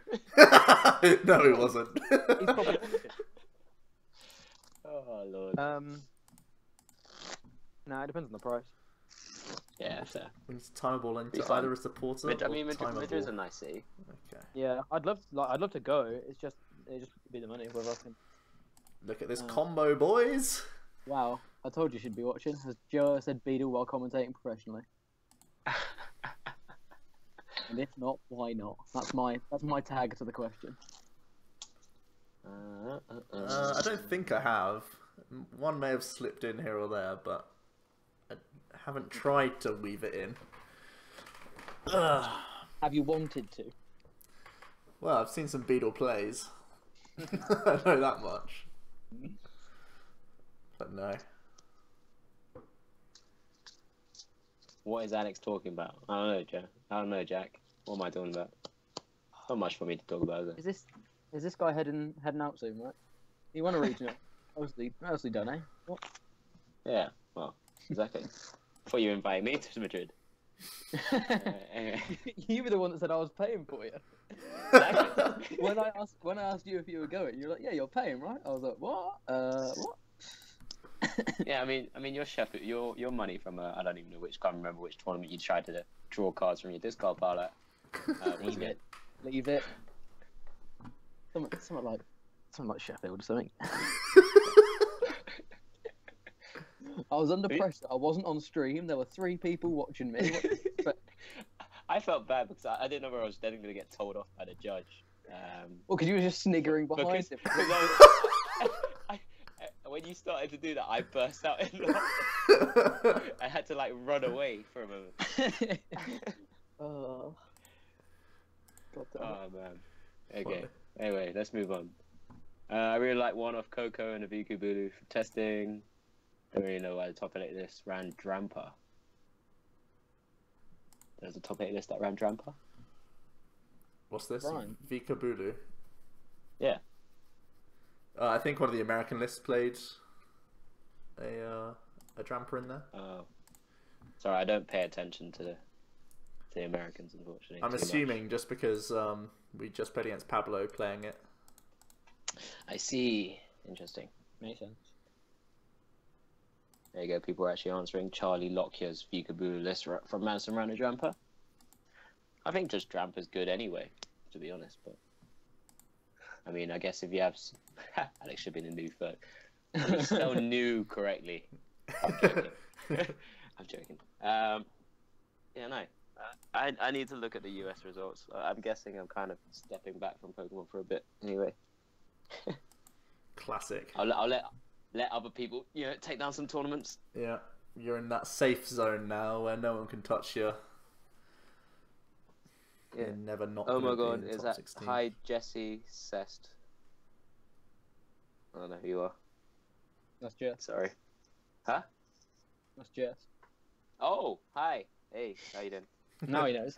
S1: No, he wasn't.
S2: He's probably watching.
S3: Oh Lord.
S2: No, it depends on the price.
S3: Yeah, fair.
S1: He's Timeable into either a supporter or
S3: Madrid's a
S1: Timeable.
S3: nice city.
S1: Okay.
S2: Yeah, I'd love to go. It just be the money whether I can.
S1: Look at this combo, boys.
S2: Wow, I told you she'd be watching. As Joe said, Beadle while commentating professionally. And if not, why not? That's my tag to the question.
S1: I don't think I have. One may have slipped in here or there, but I haven't tried to weave it in.
S2: Have you wanted to?
S1: Well, I've seen some Beetle plays. I know that much. But no.
S3: What is Alex talking about? I don't know, Joe. I don't know, Jack. What am I talking about? Not much for me to talk about, is it?
S2: Is this guy heading out soon, right? He won a regional. Mostly done, eh? What?
S3: Yeah, well, exactly. Thought you invited me to Madrid. Anyway.
S2: You were the one that said I was paying for you.
S3: Exactly.
S2: When I asked you if you were going, you were like, "Yeah, you're paying, right?" I was like, "What? What?"
S3: Yeah, I mean, your money from I don't even know can't remember which tournament you tried to draw cards from your discard pile at.
S2: Leave it. Something like Sheffield or something. I was under pressure. I wasn't on stream. There were 3 people watching me.
S3: I felt bad because I didn't know where I was then going to get told off by the judge.
S2: Well, because you were just sniggering behind him.
S3: When you started to do that, I burst out in laughter. I had to run away for a moment.
S2: Oh. God damn it.
S3: Oh man. Okay. Anyway, let's move on. I really like one off Coco and Aviku Bulu for testing. Don't really know why the top 8 list ran Drampa. There's a top 8 list that ran Drampa.
S1: What's this?
S2: Ryan.
S1: Vika Bulu.
S3: Yeah.
S1: I think one of the American lists played a Drampa in there.
S3: Oh. Sorry, I don't pay attention to the Americans, unfortunately.
S1: I'm assuming just because we just played against Pablo playing it.
S3: I see. Interesting.
S2: Makes sense.
S3: There you go. People are actually answering Charlie Lockyer's Vikabulu list from Madison ran a Drampa. I think just Drampa's good anyway, to be honest. But I mean, I guess if you have Alex should be in a new folk. You spell new correctly. I'm joking. I'm joking. Yeah, no. I need to look at the US results. I'm guessing I'm kind of stepping back from Pokemon for a bit. Anyway.
S1: Classic.
S3: I'll let other people, take down some tournaments.
S1: Yeah, you're in that safe zone now where no one can touch you.
S3: Yeah.
S1: You're never not.
S3: Oh my
S1: gonna be
S3: god,
S1: in the
S3: is
S1: top
S3: that
S1: 16.
S3: hi Jesse Cest? I don't know who you are.
S2: That's Jess.
S3: Sorry. Huh?
S2: That's Jess.
S3: Oh, hi. Hey, how you doing?
S2: Now he knows.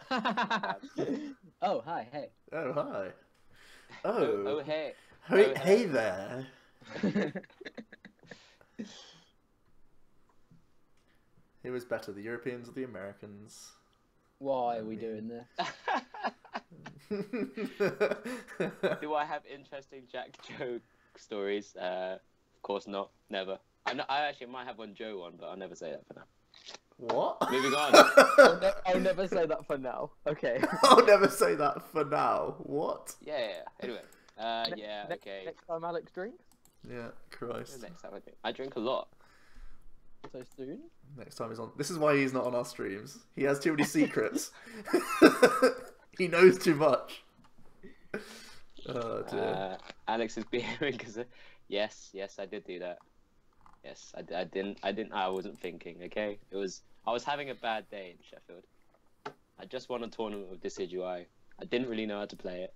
S2: Oh, hi, hey.
S1: Oh hi.
S3: Oh, hey.
S1: Hey,
S3: Oh,
S1: hey there. Who was better, the Europeans or the Americans?
S2: Why are we doing this?
S3: Do I have interesting Jack Joe stories? Of course not. Never. I actually might have one Joe one, but I'll never say that for now.
S1: What?
S3: Moving on.
S2: I'll never say that for now. Okay.
S1: I'll never say that for now. What?
S3: Yeah. Anyway. Yeah. Okay.
S2: Next time Alex drinks.
S1: Yeah, Christ.
S3: Next time I drink a lot.
S2: So soon.
S1: Next time he's on. This is why he's not on our streams. He has too many secrets. He knows too much. Oh dear.
S3: Alex is behaving because. Yes, I did do that. Yes, I didn't. I wasn't thinking. Okay, I was having a bad day in Sheffield. I just won a tournament with Decidueye. I didn't really know how to play it.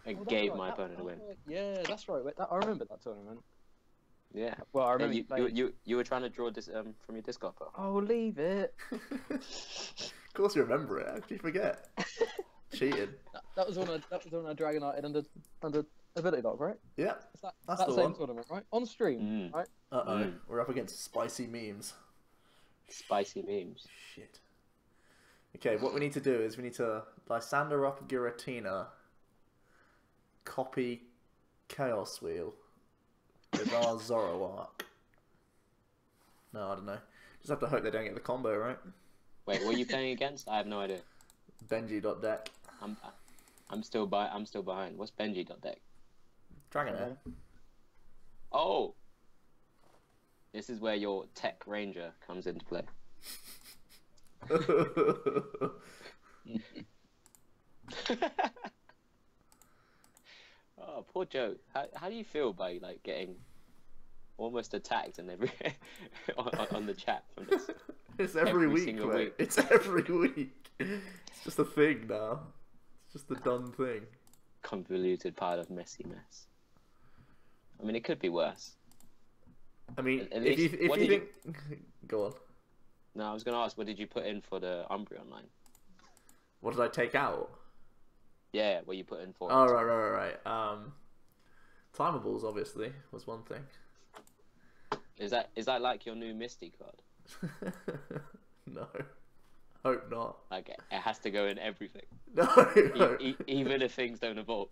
S3: I gave my opponent a win.
S2: Yeah, that's right. I remember that tournament.
S3: Yeah.
S2: Well, I remember
S3: you were trying to draw this from your Discord file.
S2: Oh, leave it.
S1: Of course you remember it. How could you forget? Cheating.
S2: That was when I Dragonite under Ability Dog, right?
S1: Yeah.
S2: That's the same tournament, right? On stream, right?
S1: We're up against spicy memes.
S3: Spicy memes.
S1: Shit. Okay, what we need to do is we need to Lysander up Giratina, copy Chaos Wheel with our Zoroark. No, I don't know. Just have to hope they don't get the combo, right?
S3: Wait, what are you playing against? I have no idea.
S1: Benji.deck.
S3: I'm still behind. What's Benji.deck?
S1: Dragonair.
S3: Oh! This is where your Tech Ranger comes into play. Oh, poor Joe. How do you feel by like getting almost attacked and every on the chat from this?
S1: It's every week, mate. Week. It's every week. It's just a thing now. It's just the done thing.
S3: Convoluted pile of messy mess. I mean, it could be worse.
S1: I mean, if you think... Go on.
S3: No, I was going to ask, what did you put in for the Umbreon line?
S1: What did I take out?
S3: Yeah, what you put in for.
S1: Oh, right. Timables, obviously, was one thing.
S3: Is that like your new Misty card?
S1: No. Hope not.
S3: Like, it has to go in everything.
S1: No.
S3: Even if things don't evolve.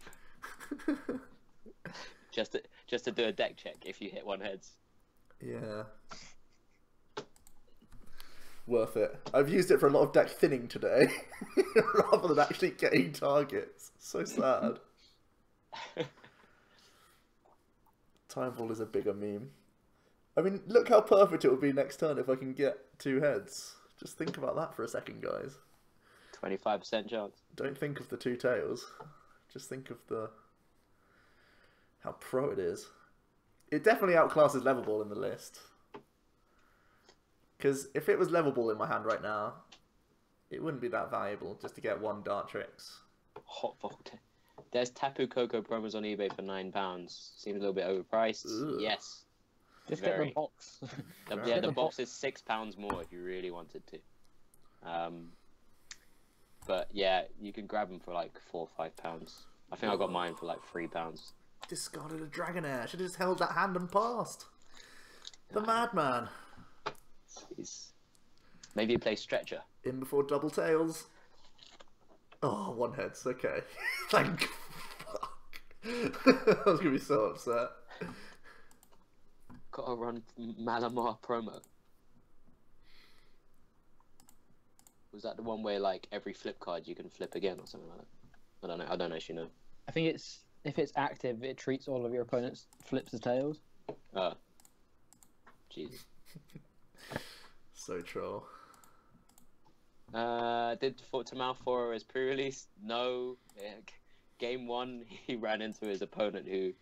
S3: Just to do a deck check if you hit one heads.
S1: Yeah. Worth it. I've used it for a lot of deck thinning today, rather than actually getting targets. So sad. Time Ball is a bigger meme. I mean, look how perfect it would be next turn if I can get 2 heads. Just think about that for a second, guys.
S3: 25% chance.
S1: Don't think of the 2 tails. Just think of how pro it is. It definitely outclasses Level Ball in the list. Because if it was Level Ball in my hand right now, it wouldn't be that valuable just to get 1 Dartrix.
S3: Hot Volt. There's Tapu Koko promos on eBay for £9. Seems a little bit overpriced.
S1: Ugh.
S3: Yes.
S2: Just get the box.
S3: The box is £6 more if you really wanted to. But yeah, you can grab them for like £4 or £5. I think I got mine for like £3.
S1: Discarded a Dragonair. Should have just held that hand and passed. The madman.
S3: Jeez. Maybe you play Stretcher.
S1: In before double tails. Oh, 1 heads. Okay. Thank fuck. I was gonna be so upset.
S3: Gotta run Malamar promo. Was that the one where like every flip card you can flip again or something like that? I don't actually know.
S2: I think if it's active, it treats all of your opponents' flips as tails.
S3: Oh. Jesus.
S1: So troll.
S3: Did Tamal Fora as pre-release? No. Yeah. Game 1, he ran into his opponent who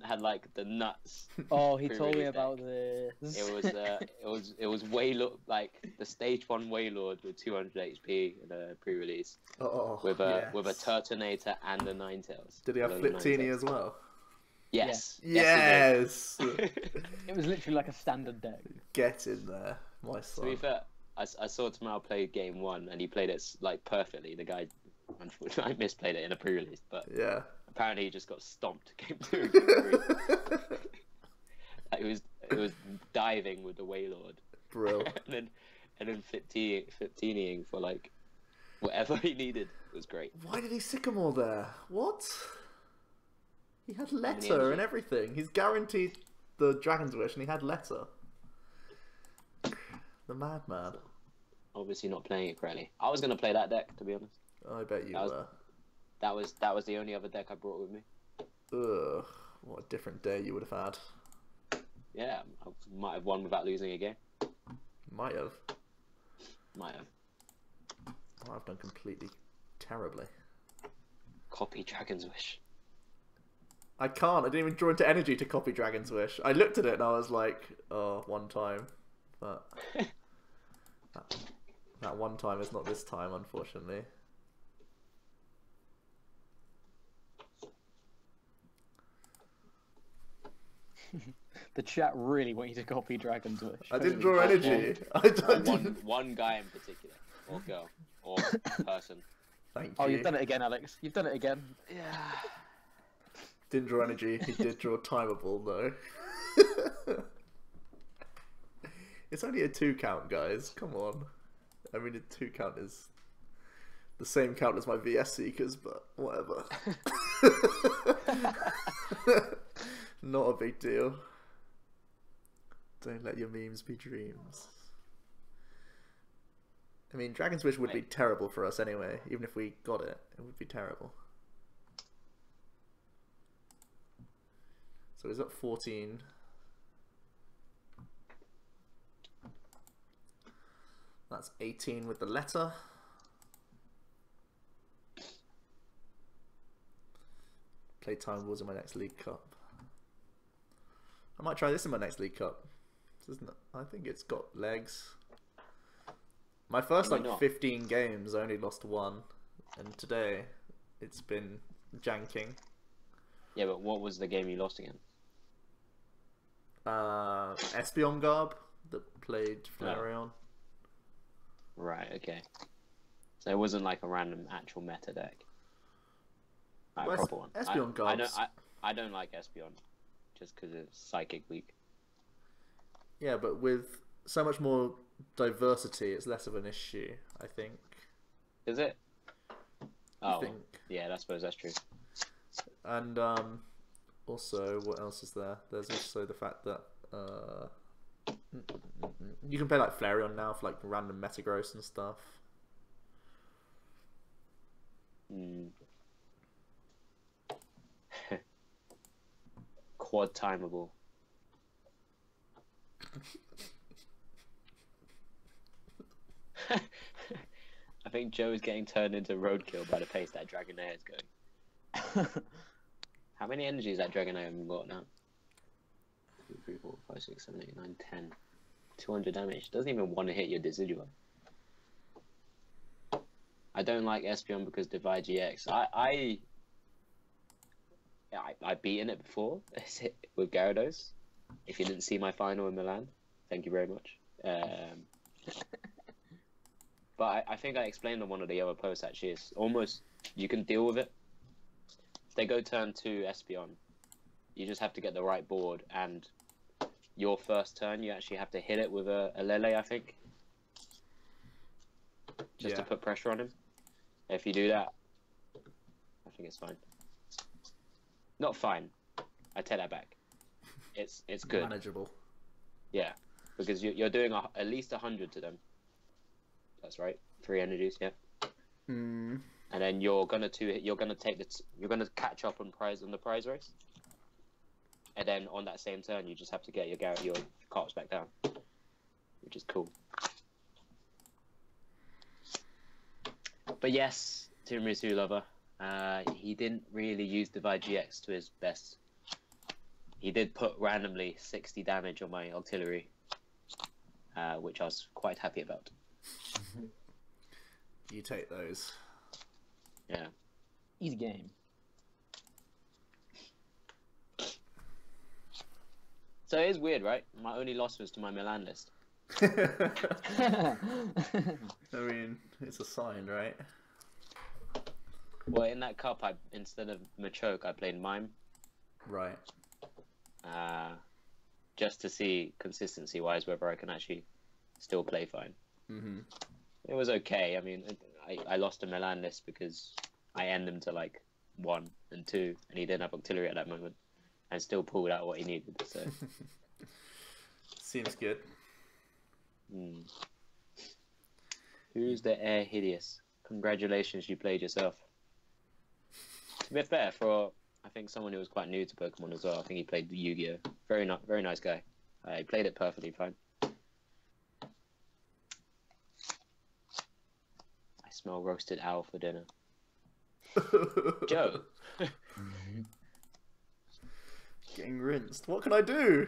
S3: had like the nuts.
S2: Oh, he told me about this.
S3: It was Wailord, like the stage 1 Wailord with 200 HP in a pre-release. With a Turtonator and a Ninetales.
S1: Did he have Fliptini as well?
S3: Yes.
S1: Yes.
S2: It was literally like a standard deck.
S1: Get in there, my son.
S3: To be fair, I saw Tamal play game 1 and he played it like perfectly. The guy, unfortunately, I misplayed it in a pre-release, but
S1: yeah.
S3: Apparently he just got stomped game 2 and game 3. Like, it was diving with the Wailord.
S1: Bro.
S3: and then Fliptiniing for like whatever he needed. It was great.
S1: Why did he Sycamore there? What? He had letter and everything. He's guaranteed the Dragon's Wish and he had letter. The madman.
S3: obviously not playing it correctly. I was gonna play that deck, to be honest.
S1: I bet you were.
S3: That was the only other deck I brought with me.
S1: Ugh, what a different day you would have had.
S3: Yeah, I might have won without losing a game.
S1: Might have.
S3: Might have.
S1: Oh, I've done completely terribly.
S3: Copy Dragon's Wish.
S1: I can't. I didn't even draw into energy to copy Dragon's Wish. I looked at it and I was like, oh, one time. But that one time is not this time, unfortunately.
S2: The chat really want you to copy Dragon's Wish.
S1: I didn't draw energy. I
S3: One guy in particular, or girl, or person.
S1: Thank you.
S2: Oh, you've done it again, Alex. You've done it again.
S3: Yeah.
S1: Didn't draw energy. He did draw timeable though. It's only a 2 count, guys. Come on. I mean, a 2 count is the same count as my VS Seekers, but whatever. Not a big deal. Don't let your memes be dreams. I mean, Dragon's Wish would be terrible for us anyway. Even if we got it, it would be terrible. So he's at 14. That's 18 with the letter. Play Time Wars in my next League Cup. I might try this in my next League Cup. I think it's got legs. My first like 15 games, I only lost 1, and today it's been janking.
S3: Yeah, but what was the game you lost again?
S1: Espeon Garb that played Flareon.
S3: Right, okay. So it wasn't like a random actual meta deck. Like a proper one.
S1: Espeon Garb.
S3: I don't like Espeon just because it's psychic weak.
S1: Yeah, but with so much more diversity, it's less of an issue, I think.
S3: Is it? Oh,
S1: think.
S3: Yeah, I suppose that's true.
S1: And also, what else is there? There's also the fact that you can play like Flareon now for like random Metagross and stuff.
S3: Quad timeable. I think Joe is getting turned into roadkill by the pace that Dragonair is going. How many energies that Dragonair have got now? 2, 3, 4, 5, 6, 7, 8, 9, 10. 200 damage. Doesn't even want to hit your Decidueye. I don't like Espeon because Divide GX. I've beaten it before with Gyarados. If you didn't see my final in Milan, thank you very much. But I think I explained on one of the other posts actually. It's almost, you can deal with it. If they go turn 2 Espeon, you just have to get the right board, and your first turn you actually have to hit it with a Lele, I think. Just to put pressure on him. If you do that, I think it's fine. Not fine. I take that back. It's good.
S1: Manageable.
S3: Yeah, because you're doing at least 100 to them. That's right. 3 energies, yeah.
S1: Mm.
S3: And then you're gonna catch up on the prize race. And then on that same turn, you just have to get your carps back down, which is cool. But yes, Tiramisu lover, he didn't really use Divide GX to his best. He did put randomly 60 damage on my artillery, which I was quite happy about.
S1: You take those.
S3: Yeah.
S2: Easy game.
S3: So it is weird, right? My only loss was to my Milan list.
S1: I mean, it's a sign, right?
S3: Well, in that cup, instead of Machoke, I played Mime.
S1: Right.
S3: Just to see consistency-wise whether I can actually still play fine.
S1: Mm-hmm.
S3: It was okay. I mean, I lost a Milan list because I ended him to like 1 and 2, and he didn't have artillery at that moment, and still pulled out what he needed. So
S1: seems good.
S3: Who's the heir hideous? Congratulations, you played yourself. To be fair, I think someone who was quite new to Pokemon as well. I think he played Yu-Gi-Oh. Very nice guy. He played it perfectly fine. I smell roasted owl for dinner. Joe.
S1: Getting rinsed. What can I do?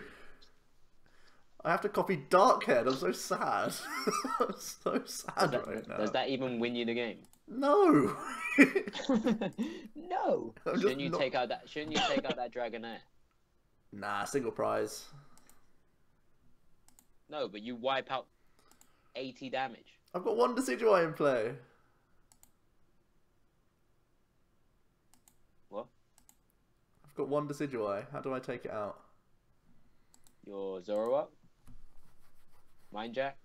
S1: I have to copy Darkhead. I'm so sad. I'm so sad right now.
S3: Does that even win you the game?
S1: No.
S2: No.
S3: Shouldn't you take out that Dragonair?
S1: Nah, single prize.
S3: No, but you wipe out 80 damage.
S1: I've got one Decidueye in play.
S3: What?
S1: I've got one Decidueye. How do I take it out?
S3: Your Zoroark? Mind Jack?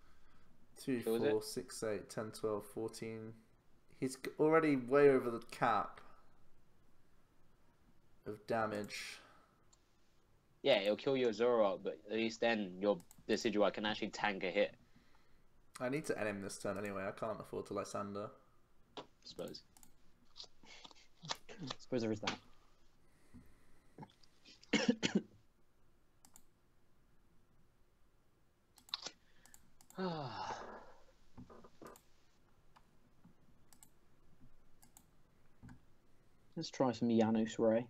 S1: 2, 4, 6, 8, 10, 12, 14. He's already way over the cap of damage.
S3: Yeah, it'll kill your Zoroark, but at least then your Decidueye can actually tank a hit.
S1: I need to end him this turn anyway. I can't afford to Lysander.
S3: I suppose.
S2: I suppose there is that. Let's try some Janus Ray.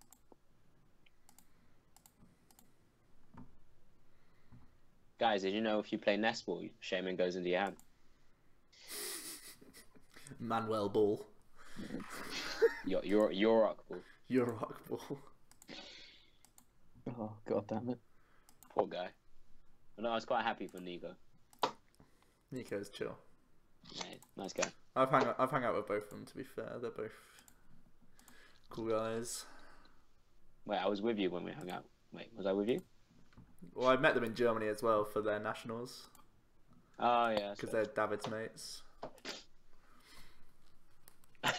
S3: Guys, did you know if you play Nest Ball, Shaman goes into your hand?
S1: Manuel Ball.
S3: Your Rock Ball.
S1: Your Rock Ball.
S2: Oh, god damn it.
S3: Poor guy. But no, I was quite happy for Nico.
S1: Nico's chill.
S3: Yeah, nice guy.
S1: I've hung out with both of them, to be fair. They're both cool guys.
S3: Wait, I was with you when we hung out. Wait, was I with you?
S1: Well, I met them in Germany as well for their nationals.
S3: Oh, yeah.
S1: Because they're David's mates.
S3: I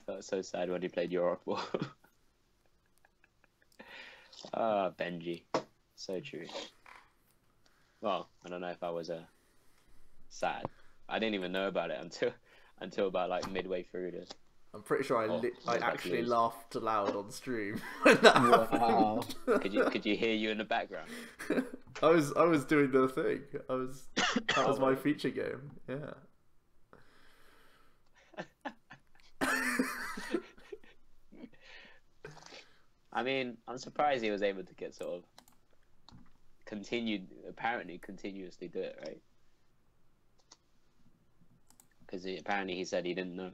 S3: felt so sad when he played Your Rock Ball. Ah, Benji. So true. Well, I don't know if I was sad. I didn't even know about it until about like midway through this.
S1: I'm pretty sure I actually
S3: lose.
S1: laughed aloud on stream when that
S2: Wow.
S1: happened.
S3: Could you hear you in the background?
S1: I was doing the thing. That was my feature game. Yeah.
S3: I mean, I'm surprised he was able to get sort of continuously do it, right? Because apparently he said he didn't know.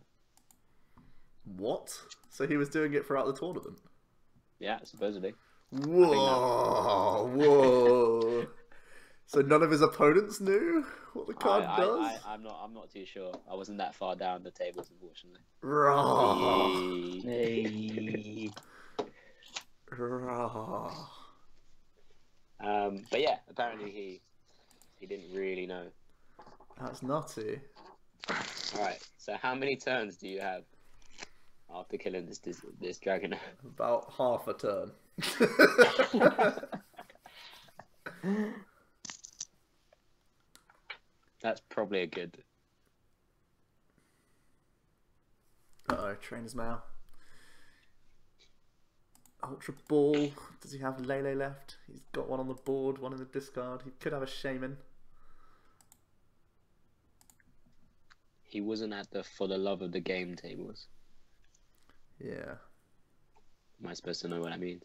S1: What? So he was doing it throughout the tournament?
S3: Yeah, supposedly.
S1: Whoa, whoa. So none of his opponents knew what the card does?
S3: I'm not too sure. I wasn't that far down the tables, unfortunately.
S1: Raw.
S2: Hey.
S1: Raw.
S3: But yeah, apparently he didn't really know.
S1: That's nutty.
S3: Alright, so how many turns do you have after killing this dragon?
S1: About half a turn.
S3: That's probably a good...
S1: Uh-oh, Trainer's Mail. Ultra Ball. Does he have Lele left? He's got one on the board, one in the discard. He could have a Shaman.
S3: He wasn't at the for the love of the game tables.
S1: Yeah.
S3: Am I supposed to know what that means?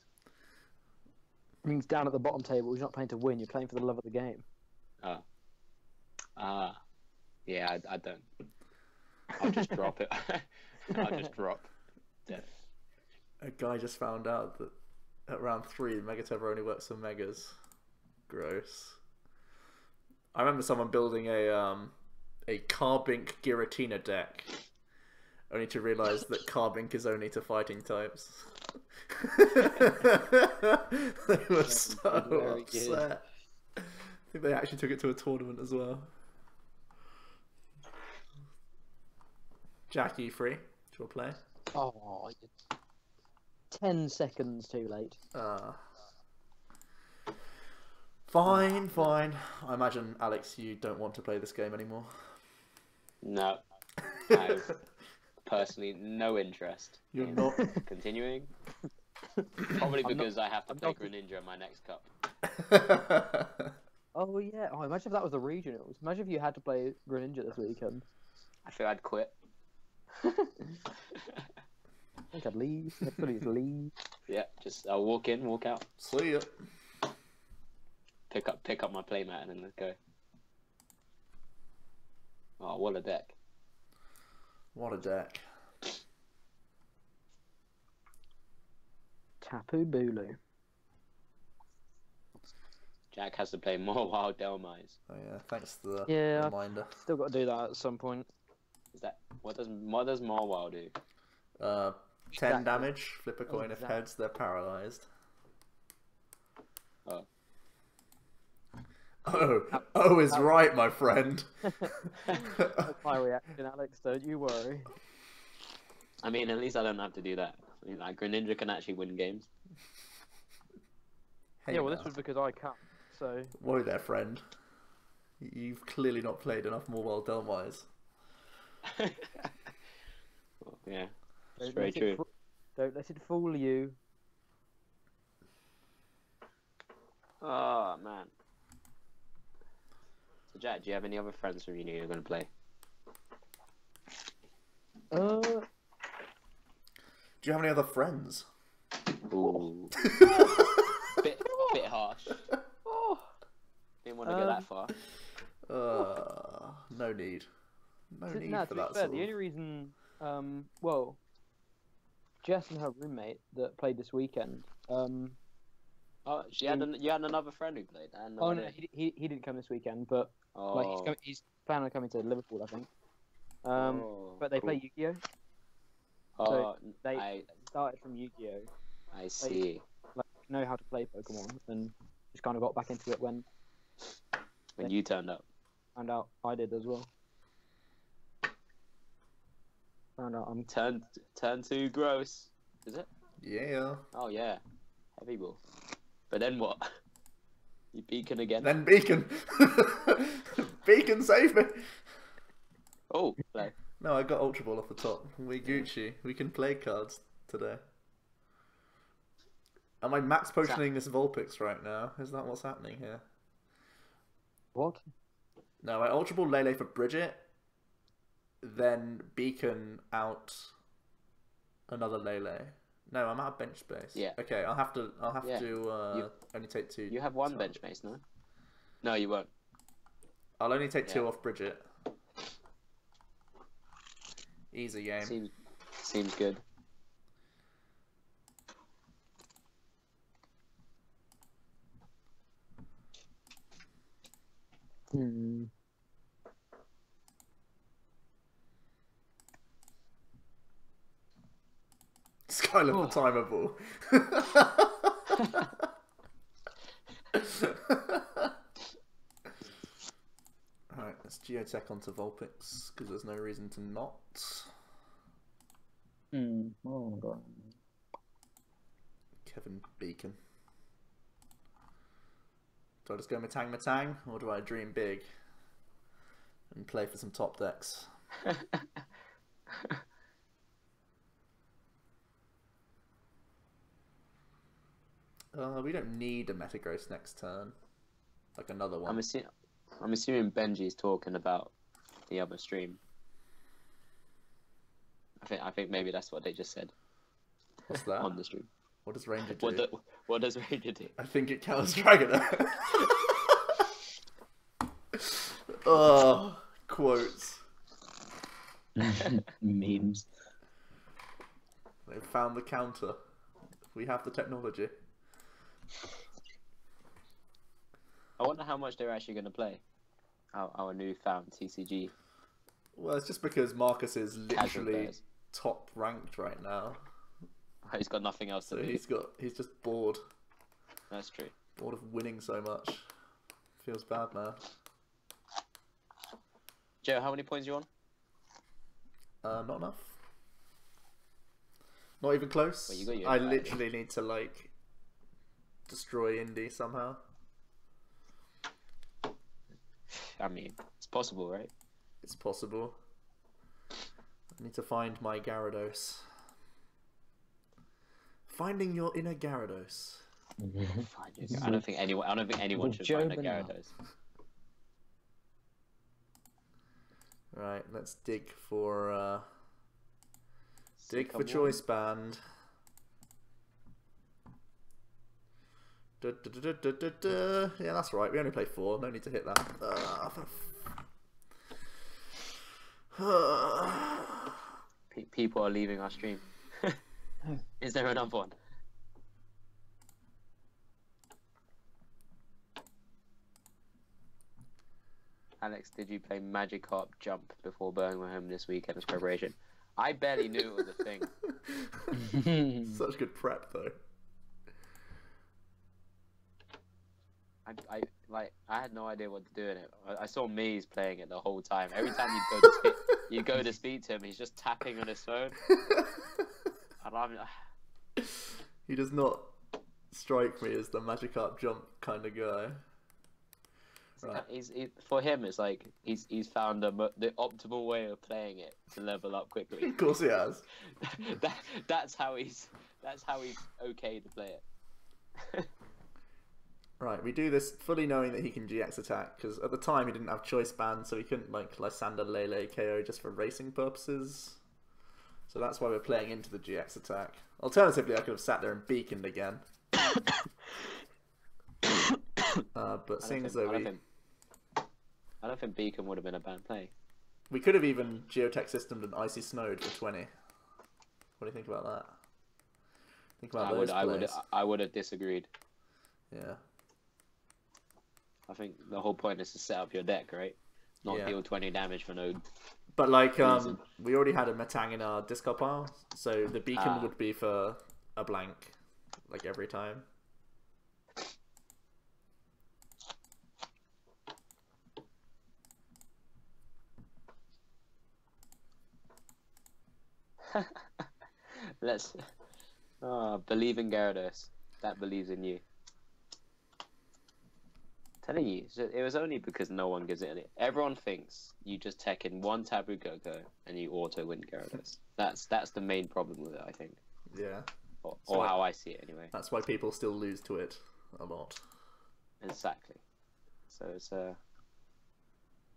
S2: It means down at the bottom table, you're not playing to win, you're playing for the love of the game.
S3: Oh. Yeah, I don't. I'll just drop it. I'll just drop. Yeah.
S1: A guy just found out that at round 3, Megatever only works for Megas. Gross. I remember someone building a Carbink Giratina deck, only to realise that Carbink is only to fighting types. They were so upset. I think they actually took it to a tournament as well. Jackie, free? Do you want to play?
S2: Oh, 10 seconds too late.
S1: Fine, fine. I imagine, Alex, you don't want to play this game anymore.
S3: No, I have personally no interest
S1: You're
S3: in
S1: not.
S3: continuing. Probably
S2: I'm not-
S3: because I have to
S2: I'm
S3: play
S2: not-
S3: Greninja in my next cup.
S2: Oh yeah. Oh, imagine if that was the regionals. Imagine if you had to play Greninja this weekend.
S3: I feel I'd quit.
S2: I think I'd leave. I'd probably just leave.
S3: Yeah, just I'll walk in, walk out,
S1: See ya.
S3: pick up my playmat, and then let's go. Oh, what a deck!
S1: What a deck.
S2: Tapu Bulu.
S3: Jack has to play more Wild Delmise.
S1: Oh yeah, thanks for the
S2: Yeah.
S1: reminder.
S2: Still got to do that at some point.
S3: Is that what does Mawile do?
S1: 10
S2: Exactly.
S1: damage, flip a coin if
S2: Exactly.
S1: heads, they're paralyzed.
S3: Oh.
S1: Oh is right, my friend.
S2: That's my reaction, Alex. Don't you worry.
S3: I mean, at least I don't have to do that. I mean, like Greninja can actually win games.
S1: Hey
S2: Yeah, well, this
S1: now.
S2: was because I can't. So
S1: Whoa there, friend. You've clearly not played enough more Wild Delmise.
S3: Well, yeah, it's
S2: don't
S3: very
S2: let it
S3: true.
S2: don't let it fool you.
S3: Oh man. So Jack, do you have any other friends who you know you're going to play?
S1: Do you have any other friends?
S3: Ooh. bit harsh.
S2: Oh.
S3: Didn't want to go that far.
S1: No need. No need
S2: No,
S1: for
S2: to be
S1: that
S2: fair,
S1: sort
S2: the
S1: of...
S2: only reason, well, Jess and her roommate that played this weekend.
S3: Oh, you had another friend who played. I had no
S2: Oh no,
S3: idea.
S2: he didn't come this weekend, but
S3: Oh,
S2: like he's planning on coming to Liverpool, I think.
S3: oh,
S2: But they
S3: cool.
S2: play Yu-Gi-Oh.
S3: Oh,
S2: they started from Yu-Gi-Oh.
S3: I see.
S2: Like know how to play Pokemon, and just kind of got back into it when
S3: When you turned up.
S2: found out I did as well. Found out I'm
S3: Turn 2 gross. Is it?
S1: Yeah.
S3: Oh yeah. Heavy ball. But then what? You beacon again?
S1: Then Beacon. Beacon, save me.
S3: Oh, no.
S1: No, I got Ultra Ball off the top. We Gucci. We can play cards today. Am I max potioning this Vulpix right now? Is that what's happening here?
S2: what?
S1: No, I Ultra Ball Lele for Bridget. Then Beacon out another Lele. No, I'm out of bench space.
S3: Yeah.
S1: Okay, I'll have to
S3: You-
S1: only take 2.
S3: You have one
S1: So
S3: bench mace, no? No, you won't.
S1: I'll only take 2
S3: Yeah.
S1: off Bridget. Easy game.
S3: Seems good.
S2: Hmm.
S1: Skylar
S2: Oh.
S1: for timer ball. Alright, let's geotech onto Vulpix, because there's no reason to not.
S2: Oh my god.
S1: Kevin Beacon. Do I just go Matang, or do I dream big and play for some top decks? We don't need a Metagross next turn. Like another one.
S3: I'm assuming Benji's talking about the other stream. I think maybe that's what they just said
S1: What's that?
S3: on the stream.
S1: What does Ranger do?
S3: What does Ranger do?
S1: I think it counts Dragonair. Oh, quotes.
S2: Memes.
S1: They've found the counter. We have the technology.
S3: I wonder how much they're actually going to play. Our newfound TCG
S1: Well, it's just because Marcus is
S3: casual
S1: literally
S3: players.
S1: top ranked right now.
S3: He's got nothing else to
S1: So
S3: do.
S1: he's just bored.
S3: That's true.
S1: Bored of winning so much. Feels bad, man.
S3: Joe, how many points you on?
S1: Not enough. Not even close.
S3: Well, you got your
S1: I
S3: advantage.
S1: literally need to like destroy Indy somehow.
S3: I mean, it's possible, right?
S1: It's possible. Need to find my Gyarados. Finding your inner Gyarados.
S3: I don't think anyone should find a Gyarados.
S1: Right, let's dig for choice band. Yeah, that's right. We only play 4. No need to hit that.
S3: People are leaving our stream. Is there another one? Alex, did you play Magikarp Jump before Birmingham this weekend as preparation? I barely knew it was a thing.
S1: Such good prep, though.
S3: I had no idea what to do in it. I saw Mies playing it the whole time. Every time you go to speak to him, he's just tapping on his phone. And I'm
S1: He does not strike me as the Magikarp Jump kind of guy.
S3: Right. For him, it's like he's found the optimal way of playing it to level up quickly.
S1: Of course he has.
S3: That's how he's okay to play it.
S1: Right, we do this fully knowing that he can GX attack, because at the time he didn't have choice band, so he couldn't like Lysander Lele KO just for racing purposes. So that's why we're playing into the GX attack. Alternatively, I could have sat there and beaconed again. But seeing as though
S3: I don't think Beacon would have been a bad play.
S1: We could have even Geotech systemed an Icy Snowed for 20. What do you think about that? Think about those plays.
S3: I would have disagreed.
S1: Yeah.
S3: I think the whole point is to set up your deck, right? Not deal 20 damage for no.
S1: But like, we already had a Metang in our discard pile, so the Beacon would be for a blank, like every time.
S3: Let's believe in Gyarados. That believes in you. Telling you, it was only because no one gives it any. Everyone thinks you just tech in one Taboo Go-Go and you auto win Gyarados. That's the main problem with it, I think.
S1: Yeah.
S3: Or how I see it, anyway.
S1: That's why people still lose to it a lot.
S3: Exactly. So it's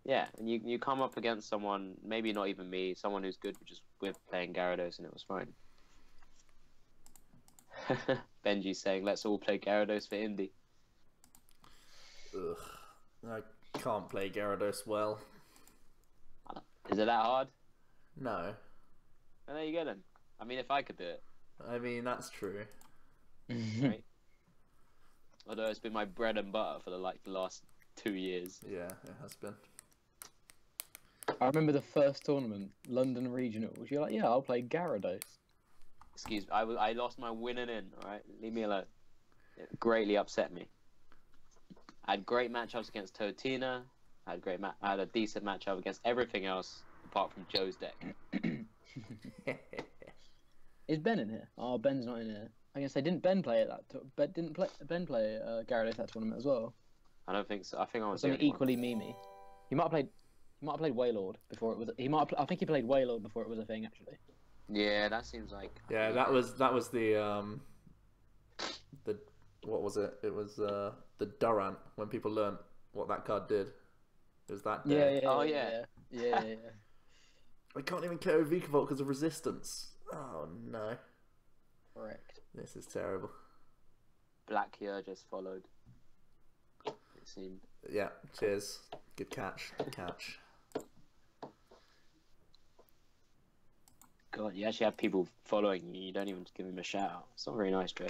S3: yeah, and you come up against someone, maybe not even me, someone who's good with playing Gyarados, and it was fine. Benji's saying, let's all play Gyarados for Indy.
S1: Ugh, I can't play Gyarados well.
S3: Is it that hard?
S1: No.
S3: Well, there you go then. I mean, if I could do it.
S1: I mean, that's true.
S3: Right? Although it's been my bread and butter for the last 2 years.
S1: Yeah, it has been.
S2: I remember the first tournament, London Regionals. You're like, yeah, I'll play Gyarados.
S3: Excuse me, I lost my winning in, alright? Leave me alone. It greatly upset me. I had great matchups against Totina. I had a decent matchup against everything else apart from Joe's deck.
S2: Is Ben in here? Oh, Ben's not in here. I guess didn't Ben play at that? Didn't Ben play Gyarados that tournament as well?
S3: I don't think so. I think I was
S2: something equally memey. He might have played. He might have played Wailord before it was. I think he played Wailord before it was a thing, actually.
S3: Yeah, that seems like.
S1: Yeah, that was the what was it? It was the Durant, when people learnt what that card did. It was that day.
S2: Yeah.
S1: I can't even KO Vikavolt because of resistance. Oh no.
S2: Correct.
S1: This is terrible.
S3: Black here just followed. It seemed.
S1: Yeah, cheers. Good catch. Good catch.
S3: God, you actually have people following you. You don't even give them a shout out. It's not very nice, Joe.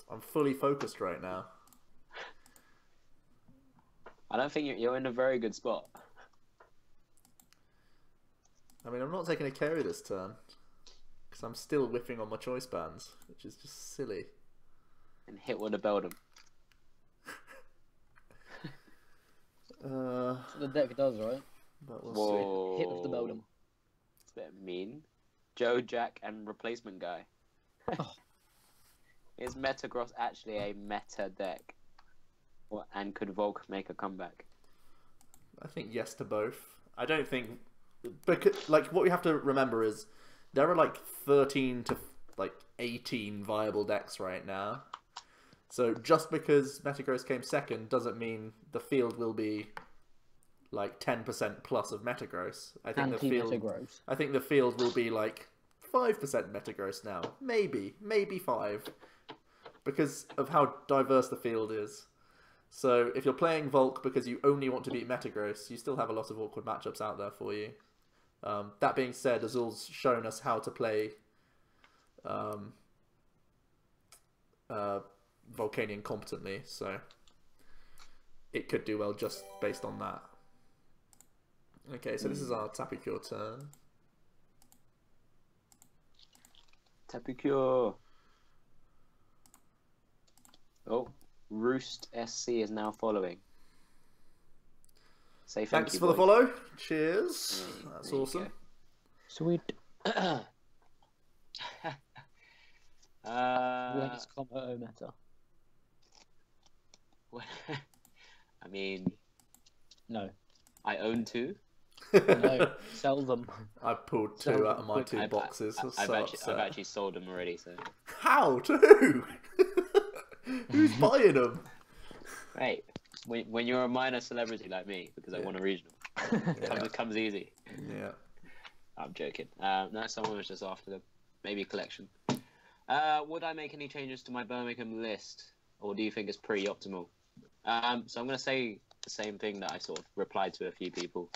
S1: I'm fully focused right now.
S3: I don't think you're in a very good spot.
S1: I mean, I'm not taking a carry this turn because I'm still whiffing on my choice bands, which is just silly.
S3: And hit with a Beldum.
S2: That's what the deck does, right?
S1: But we'll
S3: Whoa.
S2: Hit with the Beldum.
S3: It's a bit mean. Joe, Jack, and replacement guy. Is Metagross actually a meta deck? And could Volk make a comeback?
S1: I think yes to both. I don't think because like what we have to remember is there are like 13 to like 18 viable decks right now. So just because Metagross came second doesn't mean the field will be like 10% plus of Metagross. I think the field will be like 5% Metagross now. Maybe 5. Because of how diverse the field is. So if you're playing Volk because you only want to beat Metagross, you still have a lot of awkward matchups out there for you. That being said, Azul's shown us how to play Volcanion competently, so it could do well just based on that. Okay, so this is our Tapu Cure turn.
S3: Tapu Cure. Oh, Roost SC is now following. Say
S1: Thanks
S3: you,
S1: for
S3: boys.
S1: the follow. Cheers.
S3: Yeah,
S1: that's
S3: there you
S1: awesome.
S3: go.
S2: Sweet. Latest combo meta.
S3: I mean,
S2: No.
S3: I own 2.
S2: No. Sell them.
S1: I pulled 2
S2: So
S1: out of my 2
S3: I've-
S1: boxes.
S3: I've actually sold them already. So,
S1: How? To who? Who's buying them?
S3: right, when you're a minor celebrity like me, because I won a regional, it comes easy.
S1: Yeah.
S3: I'm joking. No, someone was just after them. Maybe a collection. Would I make any changes to my Birmingham list, or do you think it's pretty optimal? So I'm going to say the same thing that I sort of replied to a few people.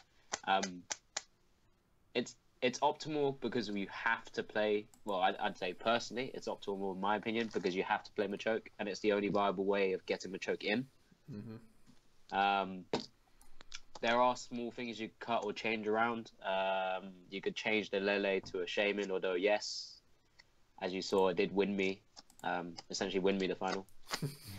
S3: It's optimal because you have to play. Well, I'd say personally, it's optimal in my opinion because you have to play Machoke, and it's the only viable way of getting Machoke in. There are small things you cut or change around. You could change the Lele to a Shaman, although yes, as you saw, it did win me, essentially win me the final.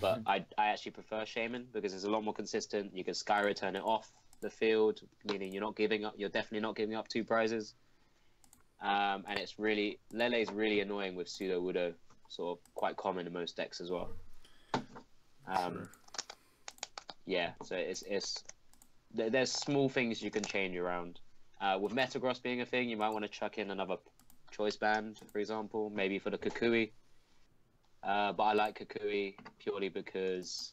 S3: But I actually prefer Shaman because it's a lot more consistent. You can Sky Return it off the field, meaning you're not giving up. You're definitely not giving up 2 prizes. And it's really Lele's really annoying with Pseudo Wudo, sort of quite common in most decks as well.
S1: Sure.
S3: Yeah, so there's small things you can change around. With Metagross being a thing, you might want to chuck in another choice band, for example, maybe for the Kukui. But I like Kukui purely because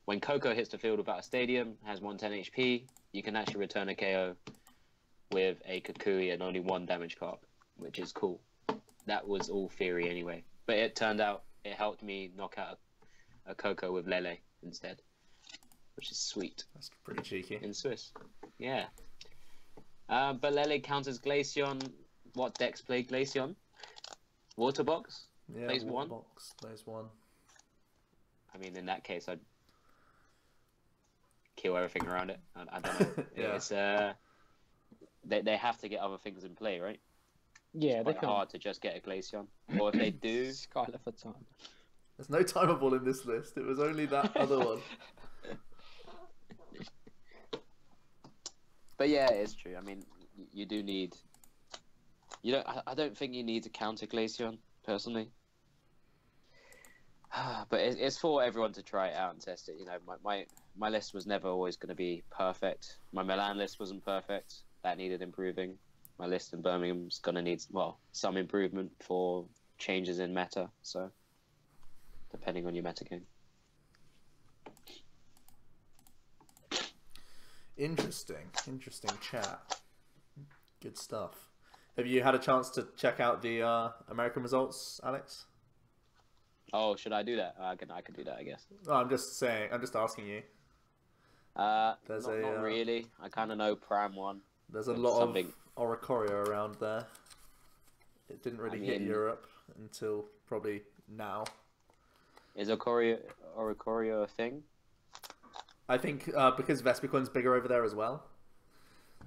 S3: when Coco hits the field without a stadium, has 110 HP, you can actually return a KO with a Kukui and only 1 damage card, which is cool. That was all theory anyway. But it turned out it helped me knock out a Coco with Lele instead, which is sweet.
S1: That's pretty cheeky.
S3: In Swiss. Yeah. But Lele counters Glaceon. What decks play Glaceon? Waterbox?
S1: Yeah,
S3: plays 1?
S1: Box plays 1.
S3: I mean, in that case, I'd kill everything around it. I don't know.
S1: Yeah.
S3: It's they have to get other things in play, right?
S2: Yeah, they
S3: Quite
S2: can.
S3: hard to just get a Glaceon. Or if they do...
S2: Skylar for time.
S1: There's no timeable in this list. It was only that other one.
S3: But yeah, it's true. I mean, you do need... I don't think you need to counter Glaceon, personally. But it's for everyone to try it out and test it. You know, my list was never always going to be perfect. My Milan list wasn't perfect. That needed improving. My list in Birmingham's going to need, well, some improvement for changes in meta. So, depending on your meta game.
S1: Interesting chat. Good stuff. Have you had a chance to check out the American results, Alex?
S3: Oh, should I do that? I can do that, I guess.
S1: Oh, I'm just asking you.
S3: Not really. I kind of know Pram won.
S1: There's a lot of Oricorio around there. It didn't really hit Europe until probably now.
S3: Is Oricorio a thing?
S1: I think because Vespiqun's bigger over there as well.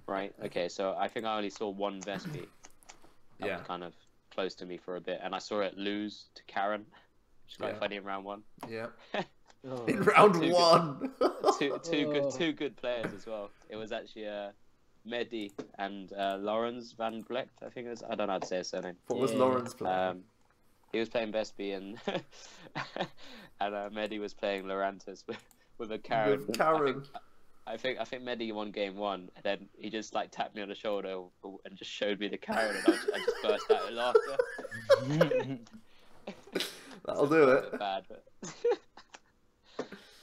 S3: Right, okay, so I think I only saw one Vespi. That
S1: Yeah.
S3: was kind of close to me for a bit, and I saw it lose to Karen, which is quite funny in round 1.
S1: Yeah.
S2: Oh.
S1: In round
S3: Two
S1: 1!
S3: Two good players as well. It was actually Mehdi and Lawrence Van Vlecht, I think it was. I don't know how to say his surname.
S1: What was Lawrence playing?
S3: He was playing Vespi, and and Mehdi was playing Lorantis with a Karen.
S1: With Karen.
S3: I think Medi won game 1, and then he just like tapped me on the shoulder and just showed me the carrot, and I just burst out in laughter.
S1: That'll do it.
S3: A bit bad, but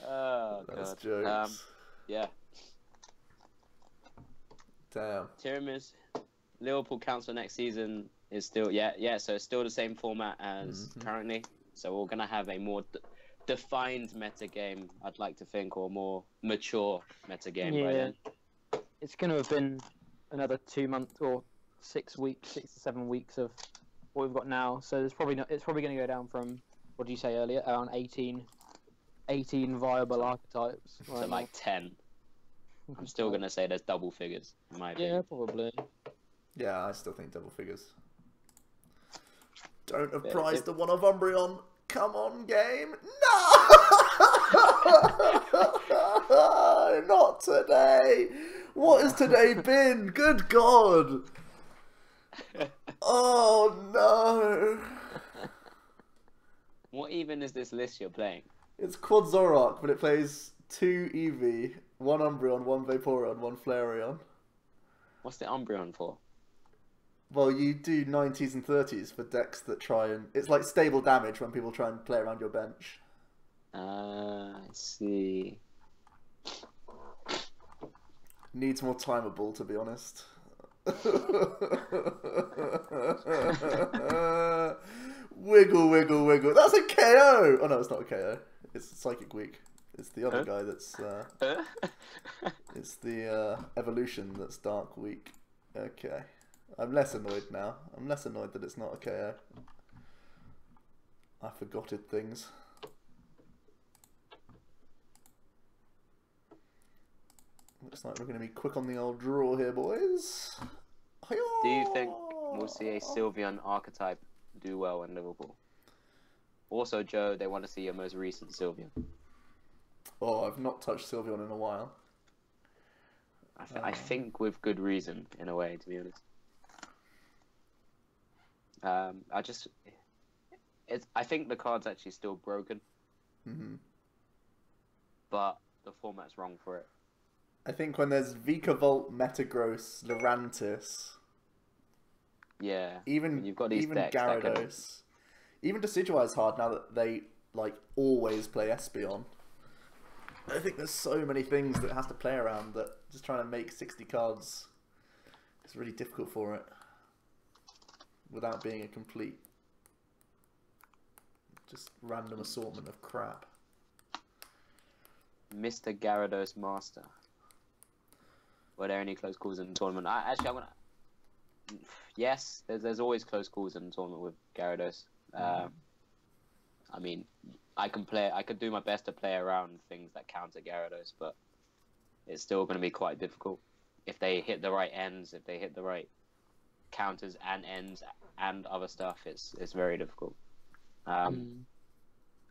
S3: oh
S1: That's
S3: god.
S1: jokes.
S3: Yeah.
S1: Damn.
S3: Tiramis, Liverpool Council next season is still so it's still the same format as currently. So we're gonna have a more defined meta game, I'd like to think, or more mature meta game by then.
S2: It's going to have been another 2 months or 6 weeks, 6 to 7 weeks of what we've got now. So it's probably going to go down from, what did you say earlier, around 18 viable archetypes.
S3: So like 10. I'm still going to say there's double figures, in my opinion.
S2: Yeah, probably.
S1: Yeah, I still think double figures. Don't have prize the one of Umbreon. Come on, game. No! Not today. What has today been? Good God. Oh, no.
S3: What even is this list you're playing?
S1: It's Quad Zoroark, but it plays 2 Eevee, 1 Umbreon, 1 Vaporeon, 1 Flareon.
S3: What's the Umbreon for?
S1: Well, you do 90s and 30s for decks that try and... It's like stable damage when people try and play around your bench.
S3: I see.
S1: Needs more timeable, to be honest. Wiggle, wiggle, wiggle. That's a KO! Oh, no, it's not a KO. It's Psychic Weak. It's the other guy that's... it's the evolution that's Dark Weak. Okay. I'm less annoyed now. I'm less annoyed that it's not a KO. I forgotted things. Looks like we're going to be quick on the old draw here, boys.
S3: Do you think we'll see a Sylveon archetype do well in Liverpool? Also, Joe, they want to see your most recent Sylveon.
S1: Oh, I've not touched Sylveon in a while.
S3: I think with good reason, in a way, to be honest. I think the card's actually still broken, but the format's wrong for it.
S1: I think when there's Vikavolt, Metagross, Lurantis, even
S3: you've got these
S1: even
S3: decks
S1: Gyarados, even Decidueye's hard now that they like always play Espeon. I think there's so many things that it has to play around that just trying to make 60 cards is really difficult for it without being a complete just random assortment of crap.
S3: Mr. Gyarados Master. Were there any close calls in the tournament? Yes, there's always close calls in the tournament with Gyarados. I mean, I could do my best to play around things that counter Gyarados, but it's still going to be quite difficult. If they hit the right ends, if they hit the right counters and ends and other stuff, it's very difficult.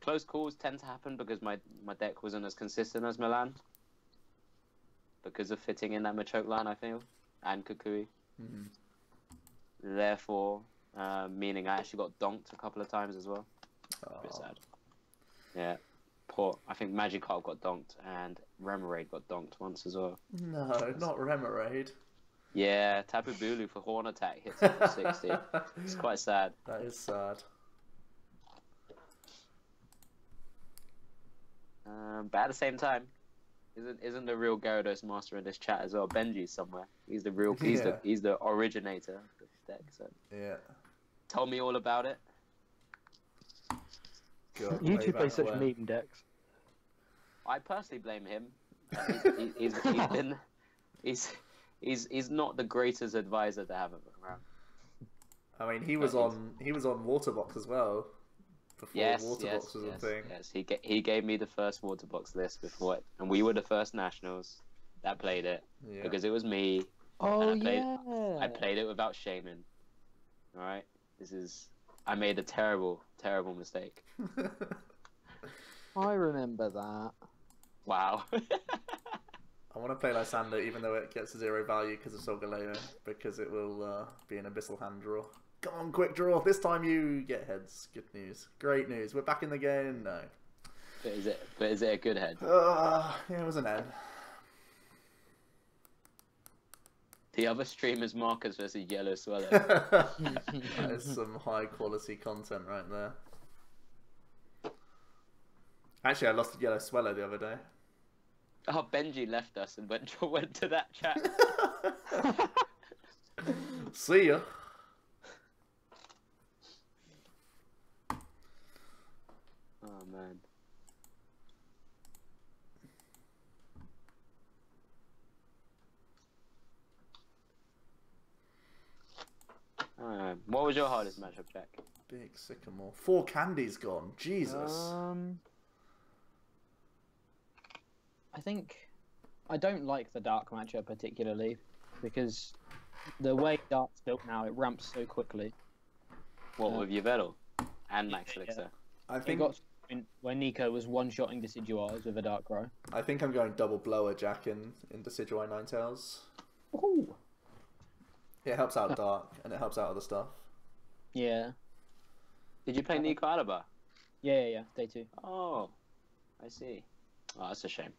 S3: Close calls tend to happen because my deck wasn't as consistent as Milan. Because of fitting in that Machoke line, I feel, and Kukui. Therefore, meaning I actually got donked a couple of times as well. A bit sad. Yeah, poor. I think Magikarp got donked and Remoraid got donked once as well.
S1: No, not Remoraid.
S3: Yeah, Tapu Bulu for Horn Attack hits him for 60. It's quite sad.
S1: That is sad.
S3: But at the same time, isn't the real Gyarados master in this chat as well? Benji's somewhere. He's the real. He's the originator of this deck. So
S1: yeah. Tell
S3: me all about it.
S1: God,
S2: you two play such meme decks.
S3: I personally blame him. He's not the greatest advisor to have around.
S1: I mean, he was on Waterbox as well. Before Waterbox was a thing.
S3: Yes, he gave me the first Waterbox list before it, and we were the first nationals that played it because it was me.
S2: Oh,
S3: I played it without shaming. All right, I made a terrible, terrible mistake.
S2: I remember that.
S3: Wow.
S1: I want to play Lysander even though it gets 0 value because of Solgaleo, because it will be an Abyssal hand draw. Come on, quick draw. This time you get heads. Good news. Great news. We're back in the game. No.
S3: But is it a good head?
S1: Yeah, it was an N.
S3: The other stream is Marcus versus Yellow Swallow.
S1: That is some high quality content right there. Actually, I lost a Yellow Swallow the other day.
S3: Oh, Benji left us and went to that chat.
S1: See ya.
S3: Oh man. What was your hardest matchup, Jack?
S1: Big Sycamore. 4 candies gone. Jesus.
S2: I think I don't like the Dark matchup particularly because the way Dark's built now, it ramps so quickly.
S3: What with Yveltal and Max
S2: yeah.
S3: Elixir?
S1: I
S2: It
S1: think
S2: got when Nico was one-shotting Decidueyes with a Darkrai.
S1: I think I'm going double blower Jack in Decidueye Ninetales.
S2: Ooh.
S1: It helps out Dark and it helps out other stuff.
S2: Yeah.
S3: Did you play Nico Alaba?
S2: Yeah. Day 2.
S3: Oh, I see. Oh, that's a shame.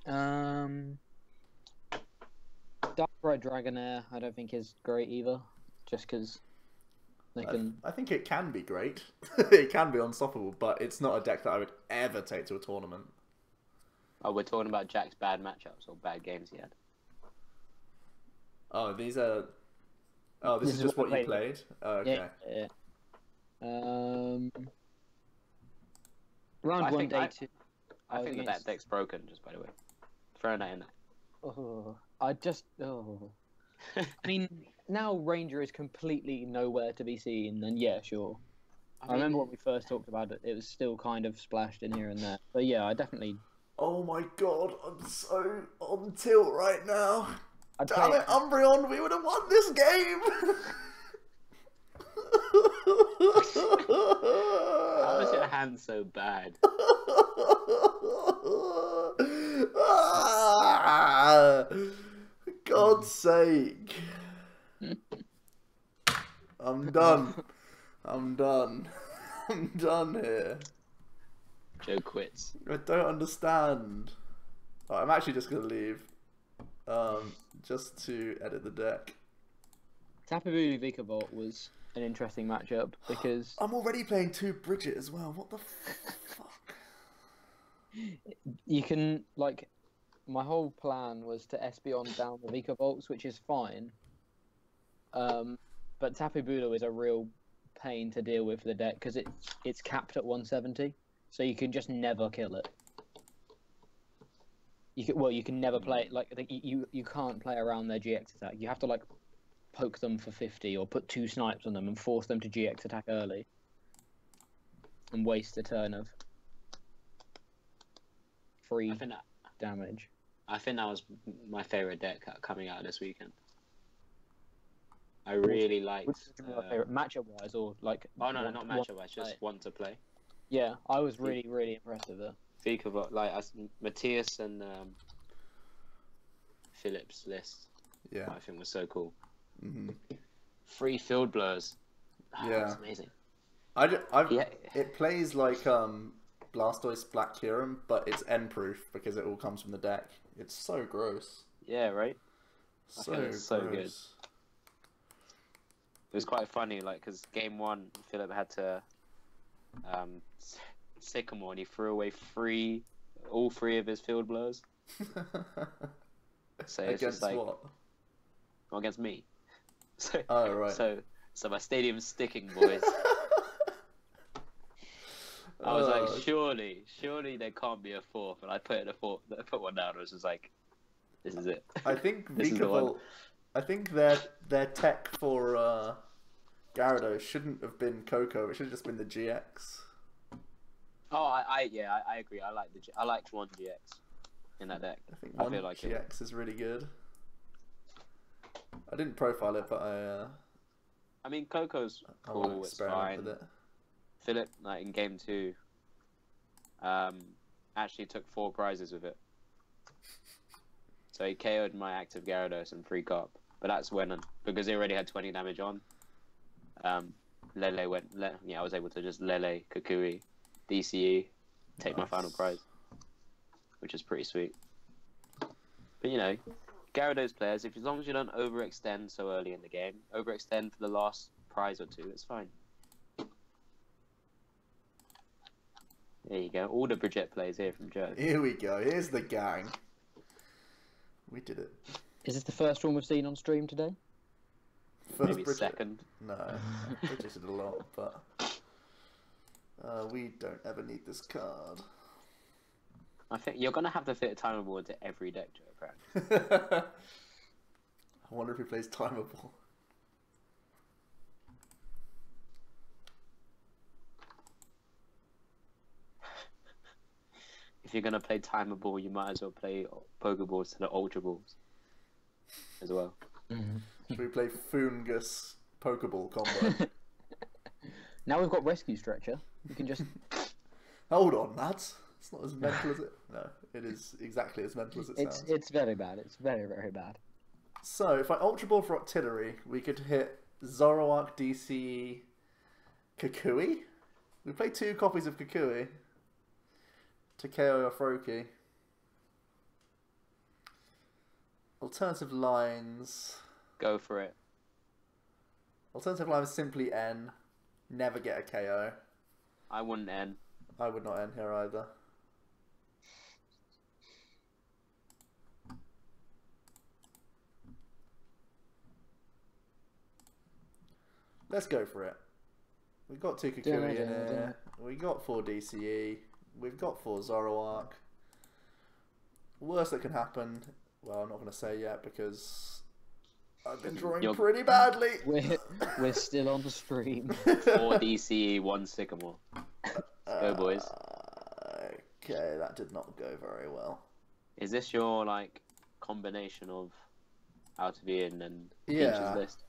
S2: Darkrai Dragonair, I don't think is great either, just because they can.
S1: I think it can be great. It can be unstoppable, but it's not a deck that I would ever take to a tournament.
S3: Oh, we're talking about Jack's bad matchups or bad games he had.
S1: Oh, these are. Oh, this is just what you played. Oh, okay.
S2: Yeah. Round 1, day 2.
S3: I think that deck's broken. Just by the way, throwing that in there.
S2: Oh, I mean, now Ranger is completely nowhere to be seen, then yeah, sure. I remember when we first talked about it, it was still kind of splashed in here and there. But yeah, I definitely...
S1: Oh my god, I'm so on tilt right now.
S2: I'd
S1: Damn
S2: play
S1: it, Umbreon, we would have won this game!
S3: How is your hand so bad?
S1: God's sake. I'm done. I'm done. I'm done here.
S3: Joe quits.
S1: I don't understand. Oh, I'm actually just going to leave. Just to edit the deck.
S2: Tapu Bulu Vikavolt was an interesting matchup because...
S1: I'm already playing 2 Bridget as well. What the fuck?
S2: You can, like... My whole plan was to Espeon down the Vikavolts, which is fine. But Tapu Bulu is a real pain to deal with for the deck because it's capped at 170, so you can just never kill it. You can never play it, you can't play around their GX attack. You have to like poke them for 50 or put 2 snipes on them and force them to GX attack early and waste a turn of free damage.
S3: I think that was my favorite deck coming out this weekend. I really liked.
S2: What's your favorite matchup wise, or like?
S3: Oh no, not matchup wise, just one to play.
S2: Yeah, I was really impressed with it.
S3: Think of like Matthias and Phillips list.
S1: Yeah,
S3: I think was so cool.
S1: Mm-hmm.
S3: 3 field blowers. Oh,
S1: yeah,
S3: that's amazing.
S1: It plays like Blastoise Black Kyurem, but it's end proof because it all comes from the deck. It's so gross.
S3: Yeah, right.
S1: So
S3: good. It was quite funny, like, because game 1, Philip had to Sycamore, and he threw away all 3 of his field blowers. So it's
S1: Against
S3: just like,
S1: what?
S3: well, against me. So,
S1: oh right.
S3: So my stadium's sticking, boys. I was like, surely there can't be a 4th, and I put one down. I was just like, this is it.
S1: I think
S3: This is the one.
S1: I think their tech for Gyarados shouldn't have been Coco. It should have just been the GX.
S3: Oh, I agree. I liked 1 GX in that deck.
S1: I think
S3: I
S1: 1
S3: feel like
S1: GX is really good. I didn't profile it, but
S3: I mean, Coco's
S1: I want to
S3: cool. It's
S1: experiment
S3: fine.
S1: with it.
S3: Philip, like in game 2, actually took 4 prizes with it. So he KO'd my active Gyarados and 3 Carp. But that's when, because he already had 20 damage on, Lele went, I was able to just Lele, Kukui, DCE, take my final prize. Which is pretty sweet. But you know, Gyarados players, as long as you don't overextend so early in the game, overextend for the last prize or two, it's fine. There you go. All the Bridget plays here from Joe.
S1: Here we go. Here's the gang. We did it.
S2: Is this the first one we've seen on stream today?
S1: First
S3: Maybe
S1: Bridget.
S3: second.
S1: No, Bridget did a lot, but we don't ever need this card.
S3: I think you're gonna have to fit a timeable into every deck, Joe. Apparently.
S1: I wonder if he plays timeable.
S3: If you're gonna play timeable, you might as well play Pokeballs to the Ultra Balls as well.
S1: Should we play Fungus Pokeball combo?
S2: Now we've got Rescue Stretcher. We can just...
S1: Hold on, lads. It's not as mental as it... No, it is exactly as mental as it sounds.
S2: It's very bad. It's very, very bad.
S1: So, if I Ultra Ball for Octillery, we could hit Zoroark, DCE, Kukui. We play 2 copies of Kukui to KO Froakie. Alternative lines.
S3: Go for it.
S1: Alternative line is simply N. Never get a KO.
S3: I wouldn't end.
S1: I would not N here either. Let's go for it. We've got 2 Kukui in here. We got 4 DCE. We've got 4 Zoroark. Worst that can happen. Well, I'm not going to say yet because I've been drawing pretty badly.
S2: We're still on the stream.
S3: 4 DCE, 1 Sycamore. Let's go, boys.
S1: Okay, that did not go very well.
S3: Is this your like combination of Out of Ian and Peach's list?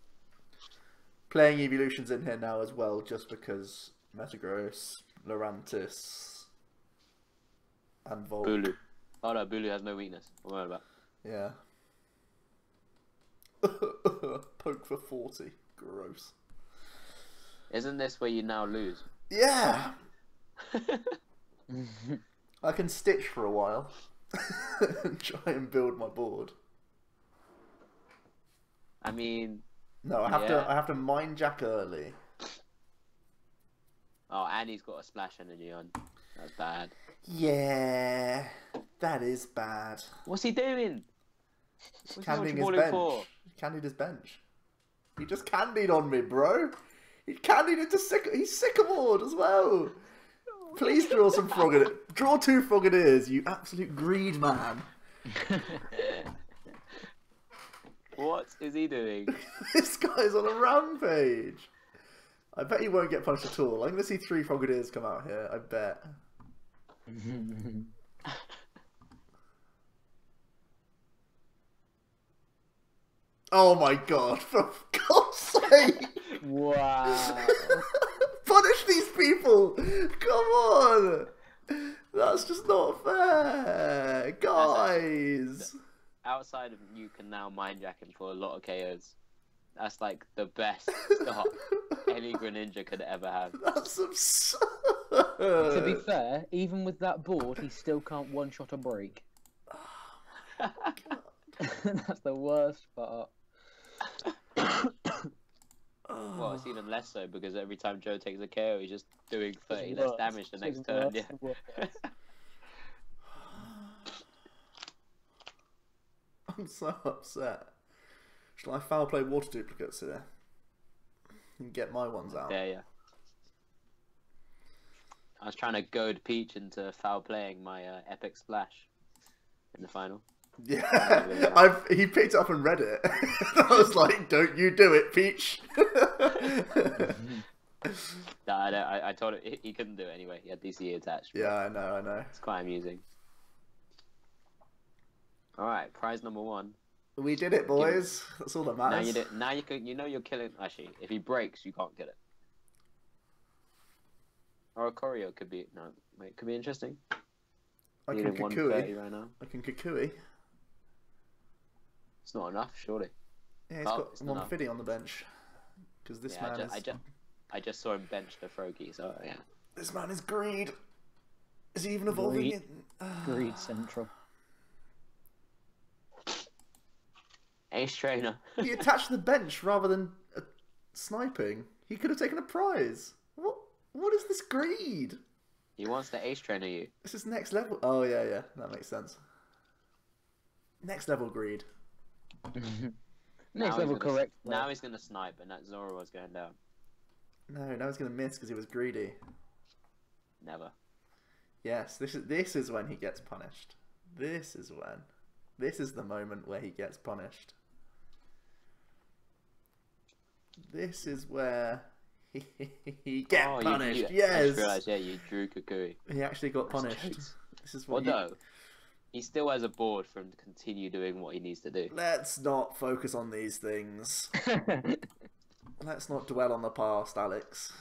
S1: Playing evolutions in here now as well, just because Metagross, Lurantis, and Volt.
S3: Bulu. Oh no, Bulu has no weakness. What am I about?
S1: Yeah. Poke for 40. Gross.
S3: Isn't this where you now lose?
S1: Yeah! I can stitch for a while and try and build my board.
S3: I mean,
S1: no, I have to Mind Jack early.
S3: Oh, and he's got a Splash Energy on. That's bad.
S1: Yeah, that is bad.
S3: What's he doing? What's
S1: Candying his bench.
S3: For?
S1: He candied his bench. He just candied on me, bro. He candied into he's Sycamored as well. Please draw some Frogadier. Draw 2 Frogadiers, you absolute greed man.
S3: What is he doing?
S1: This guy's on a rampage. I bet he won't get punished at all. I'm going to see 3 Frogadiers come out here, I bet. Oh my god, for God's sake!
S2: Wow.
S1: Punish these people! Come on! That's just not fair! Guys!
S3: Outside of you can now Mind Jack him for a lot of KOs. That's like the best start any Greninja could ever have.
S1: That's absurd!
S2: To be fair, even with that board, he still can't one-shot a break.
S1: Oh my god.
S2: That's the worst part.
S3: Well, it's even less so because every time Joe takes a KO, he's just doing 30 less damage the next turn. Yeah.
S1: I'm so upset. Shall I foul play water duplicates here? And get my ones out.
S3: Yeah. I was trying to goad Peach into foul playing my epic splash in the final.
S1: Yeah, he picked it up and read it. I was like, "Don't you do it, Peach."
S3: No, I told him he couldn't do it anyway. He had DCE attached.
S1: Yeah, I know.
S3: It's quite amusing. All right, prize number 1.
S1: We did it, boys. That's all that matters.
S3: Now you know you're killing. Actually, if he breaks, you can't get it. Or a Choreo could be could be interesting.
S1: I can
S3: Needing 130
S1: Kukui.
S3: right now.
S1: I can Kukui.
S3: It's not enough, surely.
S1: Yeah, he's got Monfidi on the bench. Because this man is...
S3: I just saw him bench the Froakie, so yeah.
S1: This man is greed. Is he even evolving it?
S2: Greed Central.
S3: Ace trainer.
S1: He attached the bench rather than sniping. He could have taken a prize. What is this greed?
S3: He wants to ace trainer you.
S1: This is next level. Oh, yeah. That makes sense. Next level greed.
S2: Next level correct.
S3: Now he's going to snipe, and that Zora was going down.
S1: No, now he's going to miss because he was greedy.
S3: Never.
S1: Yes, this is when he gets punished. This is the moment where he gets punished. This is where he gets punished. Yes.
S3: I just realised, you drew Kukui.
S1: He actually got punished. This is what.
S3: No, he still has a board for him to continue doing what he needs to do.
S1: Let's not focus on these things. Let's not dwell on the past, Alex.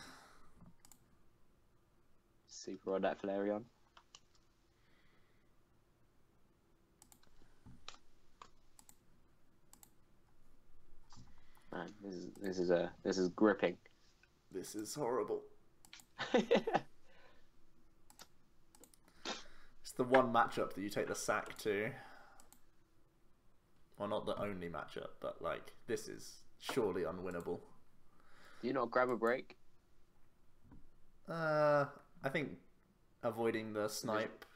S3: Super on that Flareon. Man, this is gripping.
S1: This is horrible. It's the one matchup that you take the sack to. Well, not the only matchup, but like this is surely unwinnable.
S3: Do you not grab a break?
S1: I think avoiding the snipe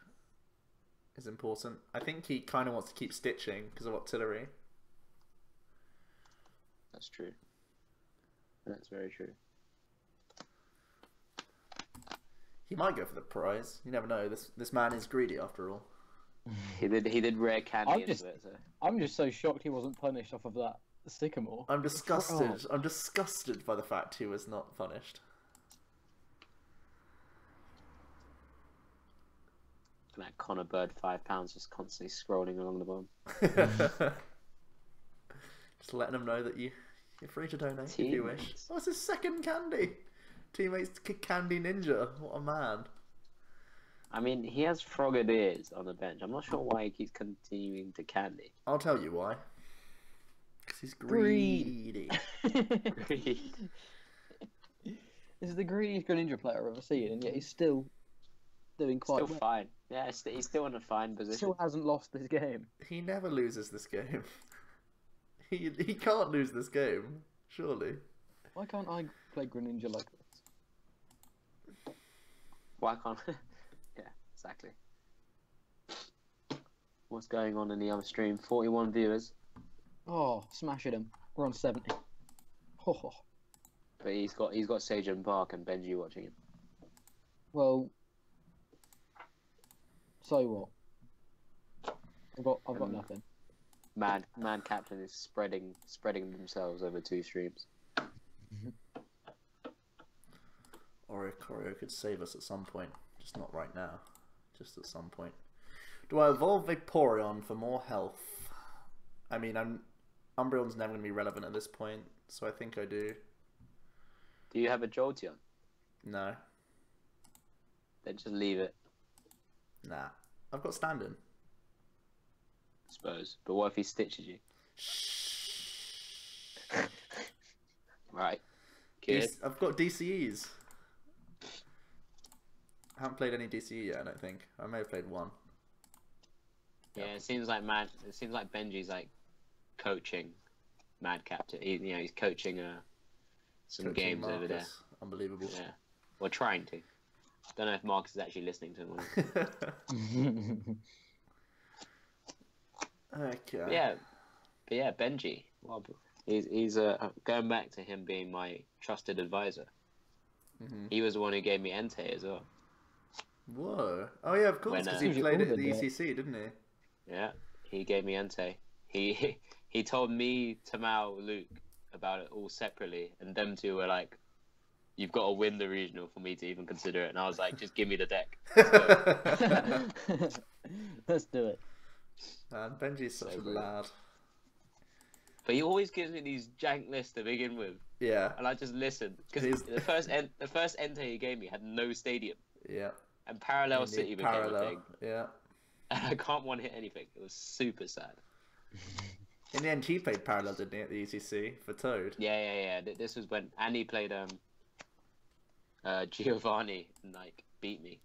S1: is important. I think he kind of wants to keep stitching because of artillery.
S3: That's true. That's very true.
S1: He might go for the prize. You never know. This man is greedy after all.
S3: He did rare candy into it. So.
S2: I'm just so shocked he wasn't punished off of that sycamore.
S1: I'm disgusted. I'm disgusted by the fact he was not punished.
S3: That Connor Bird £5 just constantly scrolling along the bottom.
S1: Just letting him know that you're free to donate if you wish. Oh, it's his second candy. Teammates Candy Ninja. What a man.
S3: I mean, he has Frogadiers on the bench. I'm not sure why he keeps continuing to candy.
S1: I'll tell you why. Because he's greedy.
S2: Greed. This is the greediest Greninja player I've ever seen, and yet he's still doing quite well.
S3: Fine. Yeah, he's still in a fine position.
S2: Still hasn't lost this game.
S1: He never loses this game. He can't lose this game, surely.
S2: Why can't I play Greninja like this?
S3: Why can't... Yeah, exactly. What's going on in the other stream? 41 viewers.
S2: Oh, smashing him. We're on 70. Oh.
S3: But he's got Sage and Bark and Benji watching him.
S2: Well, so what? I've got nothing.
S3: Mad Captain is spreading themselves over 2 streams.
S1: Choreo could save us at some point, just not right now. Just at some point. Do I evolve Vaporeon for more health? I mean, Umbreon's never going to be relevant at this point, so I think I do.
S3: Do you have a Jolteon?
S1: No.
S3: Then just leave it.
S1: Nah. I've got Stand-in.
S3: Suppose. But what if he stitches you? Right. Good.
S1: I've got DCEs. I haven't played any DCE yet, I don't think. I may have played one.
S3: Yeah, it seems like Benji's like coaching Mad Captain. He's coaching some games
S1: Marcus.
S3: over there.
S1: Unbelievable.
S3: Yeah. Or trying to. Don't know if Marcus is actually listening to him.
S1: Okay.
S3: But yeah, Benji. Well, he's going back to him being my trusted advisor.
S1: Mm-hmm.
S3: He was the one who gave me Entei as well.
S1: Whoa. Oh yeah, of course, because he played it at the ECC, didn't he?
S3: Yeah, he gave me Entei. He told me, Tamao, Luke about it all separately, and them two were like, "You've got to win the regional for me to even consider it." And I was like, "Just give me the deck."
S2: Let's do it.
S1: Man, Benji's such a lad.
S3: But he always gives me these jank lists to begin with.
S1: Yeah.
S3: And I just listen because the first Entei he gave me had no stadium.
S1: Yeah.
S3: And Parallel City became a thing.
S1: Yeah.
S3: And I can't one hit anything. It was super sad.
S1: In the end, he played Parallel, didn't he, at the ECC for Toad?
S3: Yeah. This was when Annie played Giovanni and like beat me.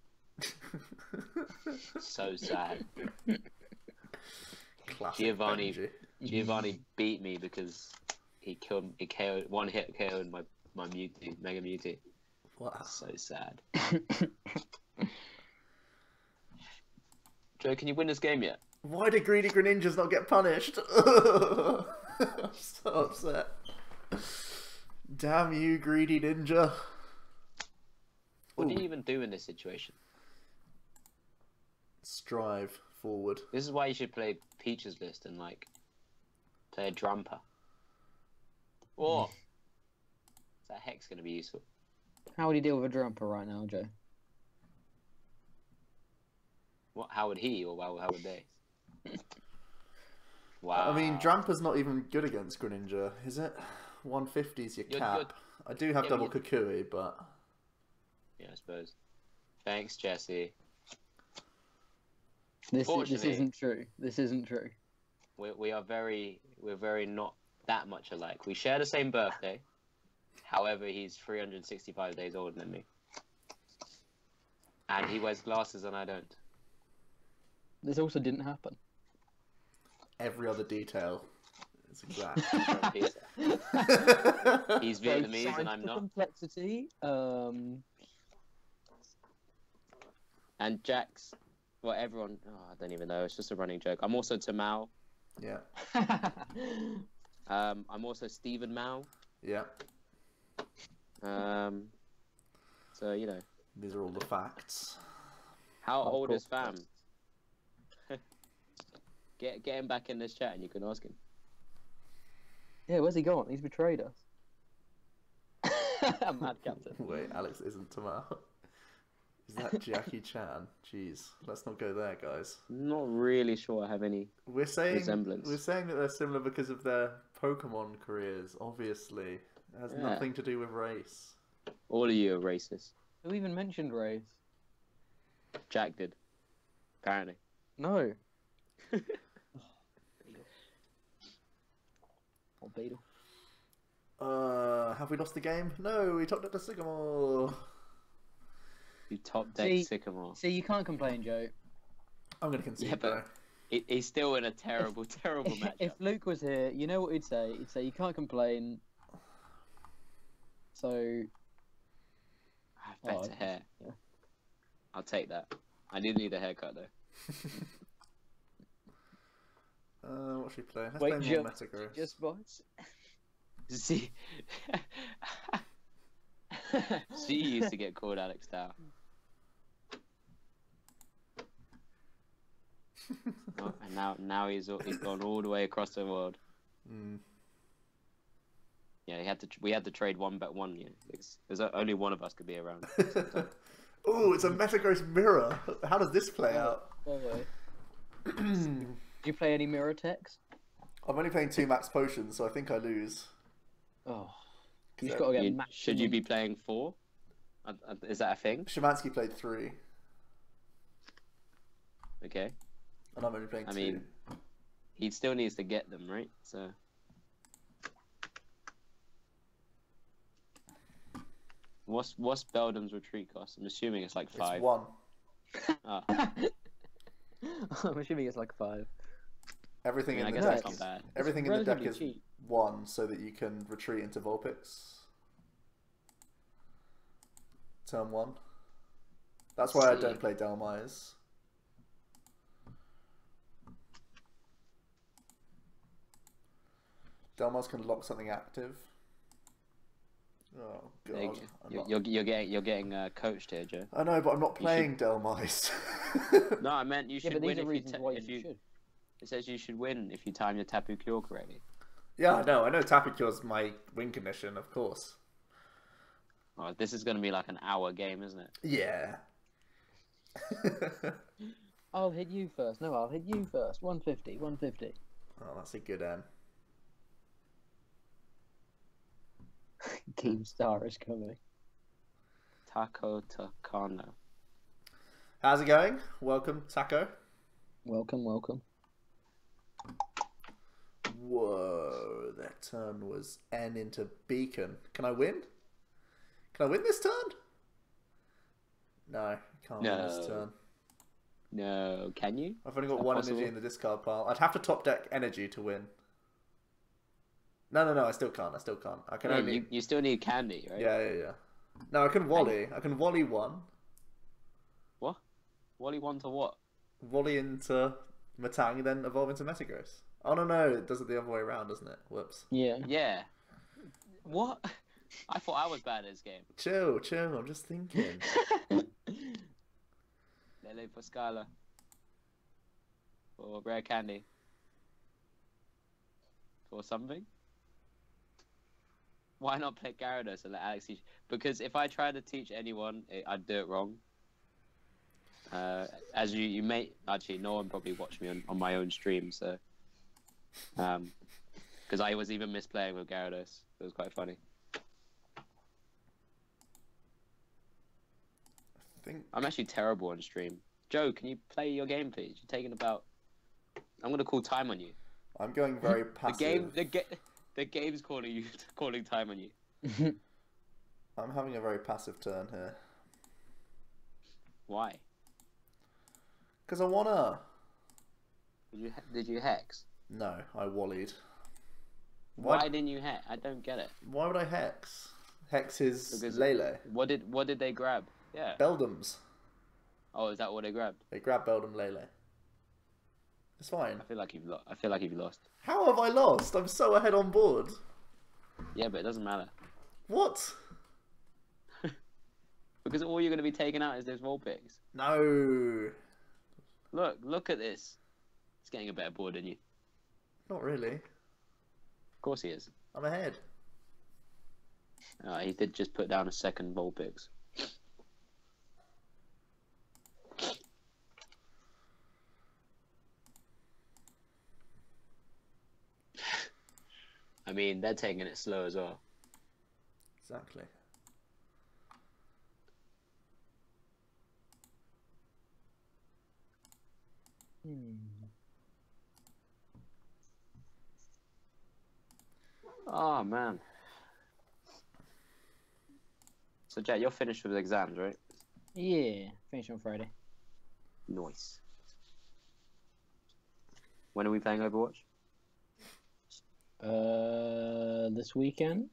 S3: So sad.
S1: Classic
S3: Giovanni.
S1: Benji.
S3: Giovanni beat me because he killed, he KO'd, one hit KO'd my Mewtwo, Mega Mewtwo.
S1: Wow.
S3: So sad. Joe, can you win this game yet?
S1: Why did Greedy Greninjas not get punished? I'm so upset. Damn you, Greedy Ninja.
S3: What do you even do in this situation?
S1: Strive forward.
S3: This is why you should play Peach's list and like play a Drumper. Or that Hex going to be useful?
S2: How would you deal with a Drumper right now, Joe?
S3: What? How would he, or how would they? Wow.
S1: I mean, Dramper's not even good against Greninja, is it? 150's your cap. I do have double Kukui, but...
S3: Yeah, I suppose. Thanks, Jesse.
S2: This isn't true. This isn't true.
S3: We're very not that much alike. We share the same birthday. However, he's 365 days older than me. And he wears glasses and I don't.
S2: This also didn't happen.
S1: Every other detail is exact.
S3: He's Vietnamese and I'm not.
S2: Complexity.
S3: And Jax, well, everyone. Oh, I don't even know. It's just a running joke. I'm also Tamao.
S1: Yeah.
S3: I'm also Stephen Mao.
S1: Yeah.
S3: So you know.
S1: These are all the facts.
S3: How old is Fam? Get him back in this chat and you can ask him.
S2: Yeah, where's he gone? He's betrayed us. Mad Captain.
S1: Wait, Alex isn't Tamao. Is that Jackie Chan? Jeez, let's not go there, guys.
S3: Not really sure I have any resemblance.
S1: We're saying that they're similar because of their Pokemon careers, obviously. It has nothing to do with race.
S3: All of you are racist.
S2: Who even mentioned race?
S3: Jack did. Apparently.
S2: No. Or Beetle.
S1: Have we lost the game? No, we topped up the Sycamore.
S3: You top deck Sycamore.
S2: See, you can't complain, Joe.
S1: I'm going to concede,
S3: yeah, but he's still in a terrible, terrible matchup.
S2: If Luke was here, you know what he'd say? He'd say, you can't complain. So...
S3: I have better hair.
S2: Yeah.
S3: I'll take that. I do need a haircut, though.
S1: What should we play? Let's play more Metagross.
S2: Just boys.
S3: See... She used to get called Alex Dao. Oh, and now he's gone all the way across the world.
S1: Mm.
S3: Yeah, we had to trade one. Yeah, there's only one of us could be around.
S1: Oh, it's a Metagross mirror. How does this play out?
S2: Do you play any mirror text?
S1: I'm only playing 2 max potions, so I think I lose.
S2: Oh, you just got to get maximum.
S3: Should you be playing 4? Is that a thing?
S1: Shemansky played 3.
S3: Okay.
S1: And I'm only playing 2.
S3: I mean, he still needs to get them, right? So. What's Beldam's retreat cost? I'm assuming it's like 5.
S1: It's 1.
S3: Oh.
S2: I'm assuming it's like 5.
S1: Everything in the deck is bad. Everything in the deck is cheap. 1, so that you can retreat into Vulpix. Turn 1. That's why I don't play Delmires. Delmires can lock something active. Oh god!
S3: You're getting coached here, Joe.
S1: I know, but I'm not playing Delmires.
S3: No, I meant you should win if you.
S2: Should.
S3: It says you should win if you time your Tapu Cure correctly.
S1: Yeah, I know Tapu Cure's my win condition, of course.
S3: Oh, this is going to be like an hour game, isn't it?
S1: Yeah.
S2: I'll hit you first. No, I'll hit you first. 150, 150.
S1: Oh, that's a good M.
S2: Keemstar is coming.
S3: Taco Takano.
S1: How's it going? Welcome, Taco.
S2: Welcome, welcome.
S1: Whoa, that turn was N into Beacon. Can I win? Can I win this turn? No, I can't win this turn.
S3: No, can you?
S1: I've only got 1 energy in the discard pile. I'd have to top deck energy to win. No, I still can't. I can
S3: Yeah,
S1: only...
S3: you still need candy, right?
S1: Yeah. No, I can volley. I can volley one.
S3: What? Volley one to what?
S1: Volley into Matang, then evolve into Metagross. Oh, no, it does it the other way around, doesn't it? Whoops.
S2: Yeah.
S3: Yeah. What? I thought I was bad at this game.
S1: Chill, I'm just thinking.
S3: Lele for Skylar. For rare candy. For something? Why not play Gyarados and let Alex teach? Because if I try to teach anyone, I'd do it wrong. As you may... Actually, no one probably watched me on my own stream, so... Because I was even misplaying with Gyarados. It was quite funny. I'm actually terrible on stream. Joe, can you play your game, please? You're taking about... I'm going to call time on you.
S1: I'm going very passive.
S3: The game's calling time on you.
S1: I'm having a very passive turn here.
S3: Why?
S1: Because I wanna.
S3: Did you hex?
S1: No, I wallied.
S3: Why didn't you hex? I don't get it.
S1: Why would I hex? Hex is
S3: Because
S1: Lele.
S3: What did they grab? Yeah.
S1: Beldums.
S3: Oh, is that what they grabbed?
S1: They grabbed Beldum Lele. It's fine.
S3: I feel like you've lost.
S1: How have I lost? I'm so ahead on board.
S3: Yeah, but it doesn't matter.
S1: What?
S3: Because all you're going to be taking out is those Vulpix.
S1: No.
S3: Look at this. He's getting a better board than you.
S1: Not really.
S3: Of course he is.
S1: I'm ahead.
S3: He did just put down a second Vulpix. I mean, they're taking it slow as well.
S1: Exactly.
S3: Oh, man. So, Jack, you're finished with exams, right?
S2: Yeah, finish on Friday.
S3: Nice. When are we playing Overwatch?
S2: This weekend.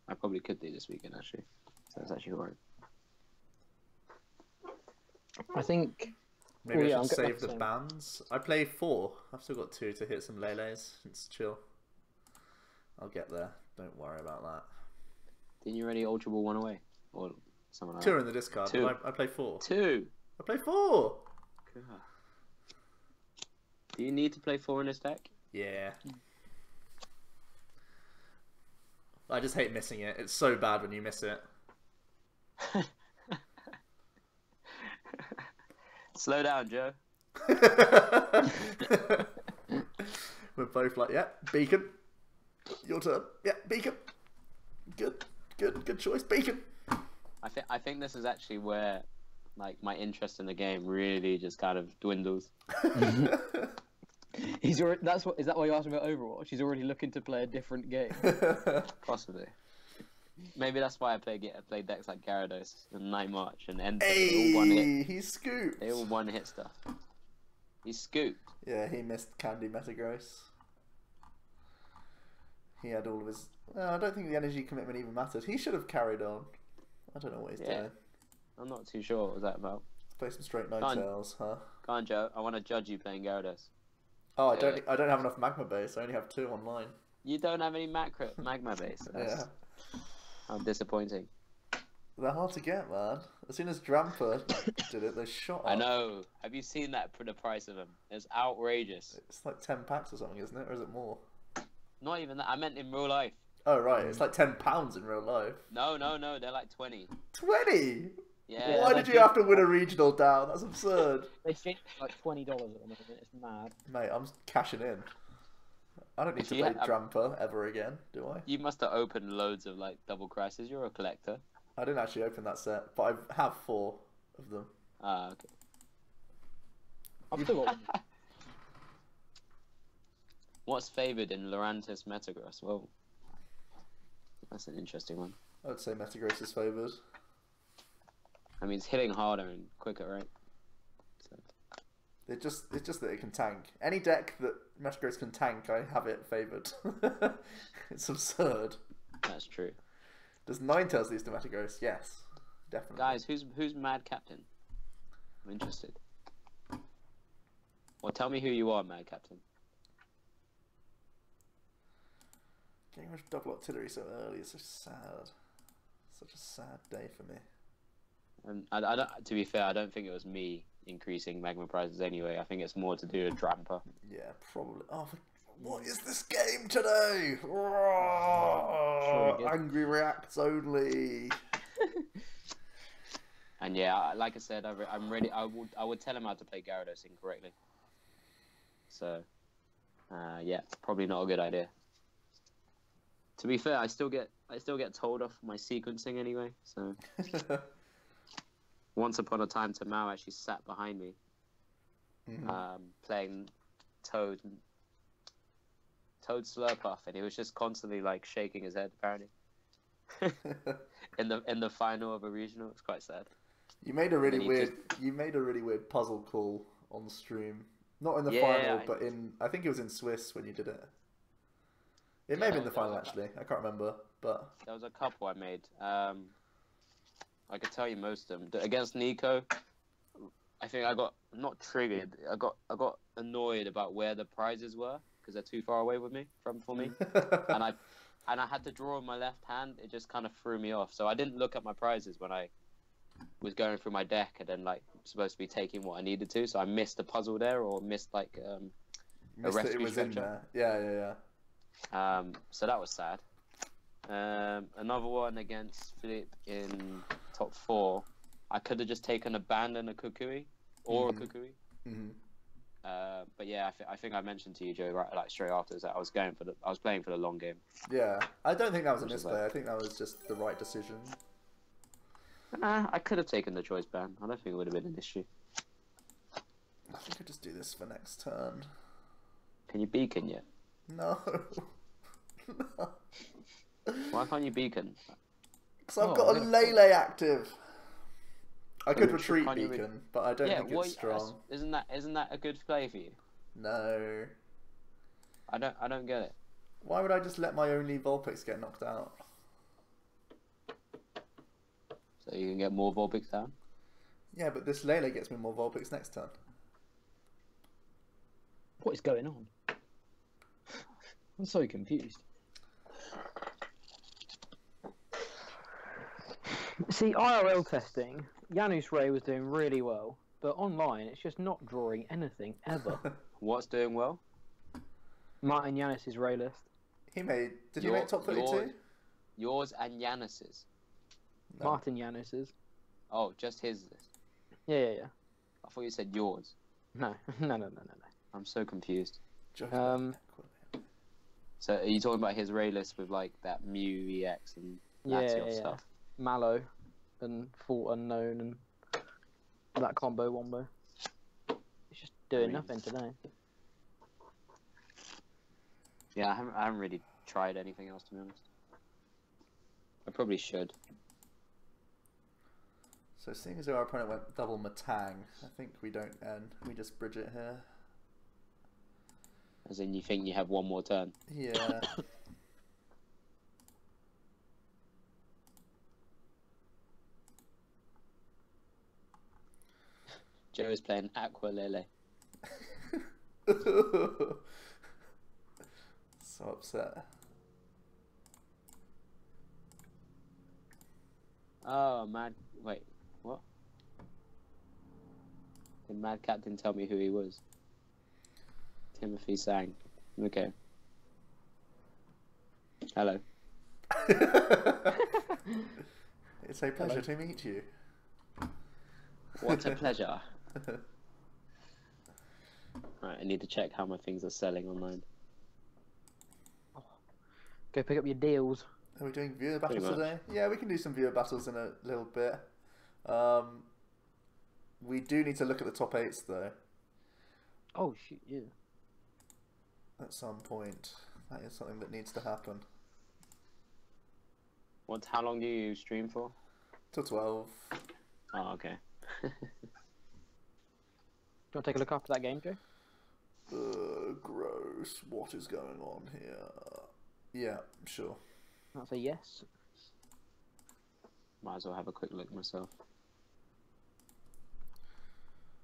S3: I probably could do this weekend, actually. So that's actually alright.
S2: I think.
S1: Maybe
S2: yeah,
S1: I should
S2: I'm
S1: save the
S2: same.
S1: bans. I play 4. I've still got 2 to hit some Leles. It's chill. I'll get there. Don't worry about that.
S3: Didn't you already Ultra Ball 1 away? Or something like
S1: 2
S3: that?
S1: are in the discard.
S3: 2.
S1: But I play 4.
S3: 2?
S1: I play 4!
S3: God. Do you need to play 4 in this deck?
S1: Yeah. I just hate missing it. It's so bad when you miss it.
S3: Slow down, Joe.
S1: We're both like, yeah, Beacon. Your turn. Yeah, Beacon. Good choice, Beacon.
S3: I think this is actually where, like, my interest in the game really just kind of dwindles.
S2: He's already. Is that why you asked me about Overwatch? He's already looking to play a different game.
S3: Possibly. Maybe that's why I play decks like Gyarados and Night March and End.
S1: Hey, he scooped.
S3: They all one hit stuff. He scooped.
S1: Yeah, he missed Candy Metagross. He had all of his... Well, I don't think the energy commitment even mattered. He should have carried on. I don't know what he's doing.
S3: I'm not too sure what was that about.
S1: Play some straight Ninetales, huh?
S3: Go on, Joe. I want to judge you playing Gyarados.
S1: Oh, I don't have enough magma base. I only have 2 online.
S3: You don't have any magma base.
S1: Yeah.
S3: How disappointing.
S1: They're hard to get, man. As soon as Dramper did it, they shot up.
S3: I know. Have you seen that for the price of them? It's outrageous.
S1: It's like 10 packs or something, isn't it? Or is it more?
S3: Not even that. I meant in real life.
S1: Oh, right. It's like £10 in real life.
S3: No. They're like 20.
S1: 20?
S3: Yeah.
S1: Why did you have to win a regional down? That's absurd.
S2: They think like $20 at the moment. It's mad.
S1: Mate, I'm cashing in. I don't need to play Dramper ever again, do I?
S3: You must have opened loads of like double crises. You're a collector.
S1: I didn't actually open that set, but I have 4 of them.
S3: Ah, okay.
S2: I've still got one.
S3: What's favoured in Lurantis Metagross? Well, that's an interesting one.
S1: I would say Metagross is favoured.
S3: I mean, it's hitting harder and quicker, right? So.
S1: It's just that it can tank. Any deck that Metagross can tank, I have it favoured. It's absurd.
S3: That's true.
S1: Does Ninetales lose to Metagross? Yes, definitely.
S3: Guys, who's Mad Captain? I'm interested. Well, tell me who you are, Mad Captain.
S1: Getting rid of double artillery so early is so sad. Such a sad day for me.
S3: And to be fair, I don't think it was me increasing magma prizes anyway. I think it's more to do with Dramper.
S1: Yeah, probably. Oh, what is this game today? Oh,
S2: Sure,
S1: angry reacts only.
S3: And yeah, like I said, I'm ready. I would tell him how to play Gyarados incorrectly. So, yeah, probably not a good idea. To be fair, I still get told off my sequencing anyway. So, once upon a time, Tamao actually sat behind me, playing Toad Slurpuff, and he was just constantly like shaking his head. Apparently, in the final of a regional, it's quite sad.
S1: You made a really weird puzzle call on stream. Not in the
S3: Yeah,
S1: final, but I think it was in Swiss when you did it. It may have been the final actually. I can't remember, but
S3: there was a couple I made. I could tell you most of them. Against Nico, I think I got not triggered. I got annoyed about where the prizes were because they're too far away for me. and I had to draw with my left hand. It just kind of threw me off. So I didn't look at my prizes when I was going through my deck and then like supposed to be taking what I needed to. So I missed a puzzle there or missed like a rescue
S1: it was in
S3: structure.
S1: there. Yeah.
S3: So that was sad. Another one against Philip in top 4. I could have just taken a Band and a Kukui, or a Kukui. But yeah, I think I mentioned to you, Joe, right, like straight after that I was playing for the long game.
S1: Yeah, I don't think that was a misplay. I think that was just the right decision.
S3: I could have taken the choice Band. I don't think it would have been an issue.
S1: I think I'll just do this for next turn.
S3: Can you beacon yet?
S1: No. No.
S3: Why can't you beacon?
S1: Because I've got a Lele active. I could retreat beacon, but I don't think it's strong.
S3: Isn't that a good play for you?
S1: No.
S3: I don't get it.
S1: Why would I just let my only Vulpix get knocked out?
S3: So you can get more Vulpix down?
S1: Yeah, but this Lele gets me more Vulpix next turn.
S2: What is going on? I'm so confused. See, IRL testing, Janus Ray was doing really well, but online it's just not drawing anything ever.
S3: What's doing well?
S2: Martin Janus' Ray list.
S1: Did he make top 32?
S3: Yours and Janus's.
S1: No.
S2: Martin Janus's.
S3: Oh, just his list.
S2: Yeah.
S3: I thought you said yours.
S2: No.
S3: I'm so confused. So are you talking about his Ray list with like that Mew EX and Latios stuff?
S2: Mallow and Fault Unknown and that combo wombo. It's just doing nothing today.
S3: Yeah, I haven't really tried anything else, to be honest. I probably should.
S1: So seeing as our opponent went double Matang, I think we don't end. We just bridge it here.
S3: As in, you think you have one more turn?
S1: Yeah.
S3: Joe is playing Aqualele.
S1: So upset.
S3: Oh, wait, what? The Mad Captain tell me who he was. Timothy Sang. Okay. Hello.
S1: It's a pleasure to meet you.
S3: What a pleasure. Right, I need to check how my things are selling online.
S2: Go pick up your deals.
S1: Are we doing viewer battles
S3: Pretty
S1: today? Yeah, we can do some viewer battles in a little bit. We do need to look at the top 8s though.
S2: Oh shoot, yeah.
S1: At some point. That is something that needs to happen.
S3: How long do you stream for?
S1: Till 12.
S3: Oh, okay.
S2: Do you want to take a look after that game, Joe?
S1: Gross. gross. What is going on here? Yeah, sure.
S2: That's a yes.
S3: Might as well have a quick look myself.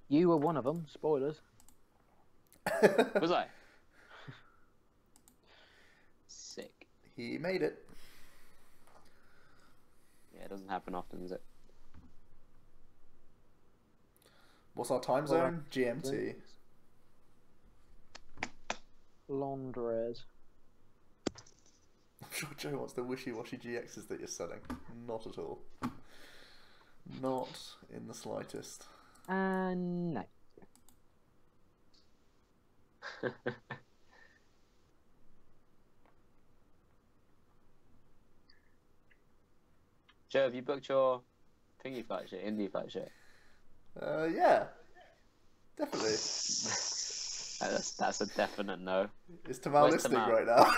S2: You were one of them. Spoilers.
S3: Was I? Sick.
S1: He made it.
S3: Yeah, it doesn't happen often, does it?
S1: What's our time zone? GMT.
S2: Londres.
S1: I'm sure Joe wants the wishy-washy GXs that you're selling. Not at all. Not in the slightest.
S2: No.
S3: Joe, have you booked your thingy flight shit, indie flight shit?
S1: Yeah. Definitely.
S3: That's a definite no.
S1: Is Tamal
S3: Where's
S1: listening
S3: Tamal?
S1: right now?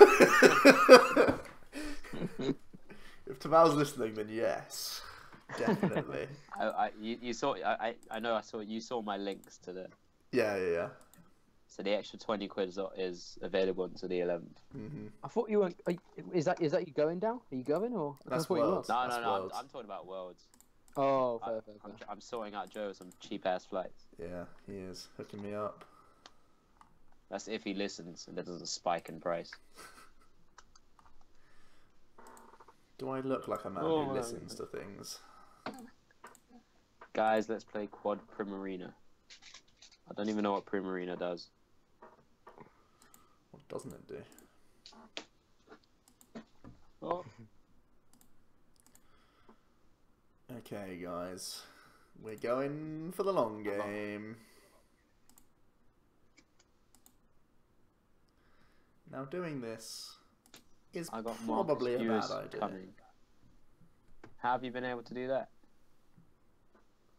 S1: If Tamal's listening, then yes. Definitely.
S3: You saw I know you saw my links to the.
S1: Yeah.
S3: So the extra 20 quid is available until the 11th.
S1: Mm-hmm.
S2: I thought you weren't. Is that you going down? Are you going or?
S1: That's
S2: I thought you
S1: Worlds.
S2: were.
S3: No,
S1: That's Worlds.
S3: I'm talking about Worlds.
S2: Oh, fair.
S3: I'm sorting out Joe some cheap ass flights.
S1: Yeah, he is hooking me up.
S3: That's if he listens and there doesn't spike in price.
S1: Do I look like a man
S3: Oh,
S1: who listens to things?
S3: Guys, let's play Quad Primarina. I don't even know what Primarina does.
S1: What doesn't it do?
S3: Oh.
S1: Okay, guys. We're going for the long game. Now doing this is
S3: I got
S1: probably a
S3: Marcus
S1: bad
S3: Hughes
S1: idea.
S3: coming. How have you been able to do that?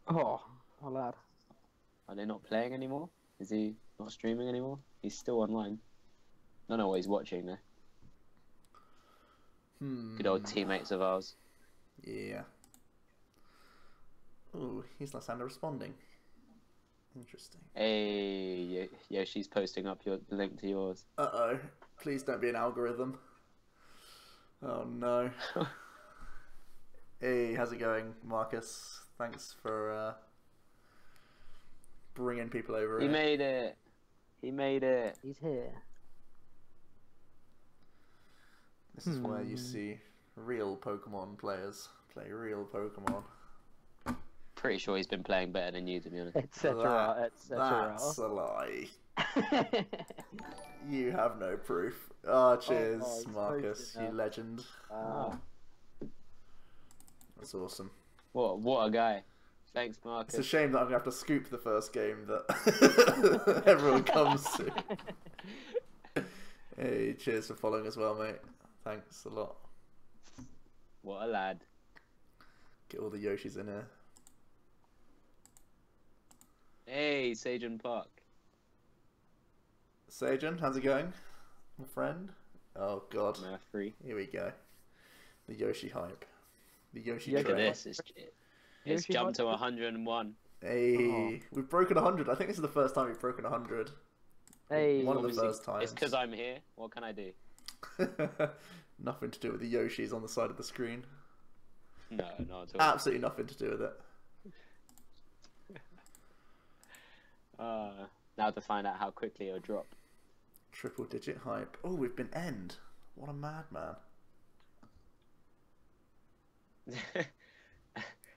S2: Oh, my lad.
S3: Are they not playing anymore? Is he not streaming anymore? He's still online. Don't know what he's watching though. Good old teammates of ours.
S1: Yeah. Ooh, he's not sounding responding. Interesting.
S3: Hey, Yoshi's posting up the link to yours.
S1: Uh-oh. Please don't be an algorithm. Oh, no. Hey, how's it going, Marcus? Thanks for bringing people over.
S3: He made it. He made it.
S2: He's here.
S1: This is where you see real Pokemon players play real Pokemon.
S3: Pretty sure he's been playing better than you, to be honest.
S2: Etc. Etc.
S1: That's a lie. You have no proof. Oh, cheers,
S2: he's
S1: Marcus,
S2: posted
S1: you
S2: now.
S1: legend.
S3: Oh.
S1: That's awesome.
S3: What a guy. Thanks,
S1: It's
S3: Marcus.
S1: a shame that I'm going to have to scoop the first game that everyone comes to. Hey, cheers for following as well, mate. Thanks a lot.
S3: What a lad.
S1: Get all the Yoshis in here.
S3: Hey, Sajan Park.
S1: Sajan, how's it going, my friend? Oh, God.
S3: Murphy.
S1: Here we go. The Yoshi hype. The Yoshi
S3: Look at
S1: train.
S3: this. It's
S2: Yoshi
S3: jumped to
S2: hype?
S3: 101.
S1: Hey, we've broken 100. I think this is the first time we've broken 100.
S2: Hey.
S1: One of the
S3: Obviously,
S1: first times.
S3: It's because I'm here. What can I do?
S1: Nothing to do with the Yoshis on the side of the screen.
S3: No, not at all.
S1: Absolutely nothing to do with it.
S3: Now to find out how quickly it'll drop.
S1: Triple digit hype. Oh, we've been end. What a madman.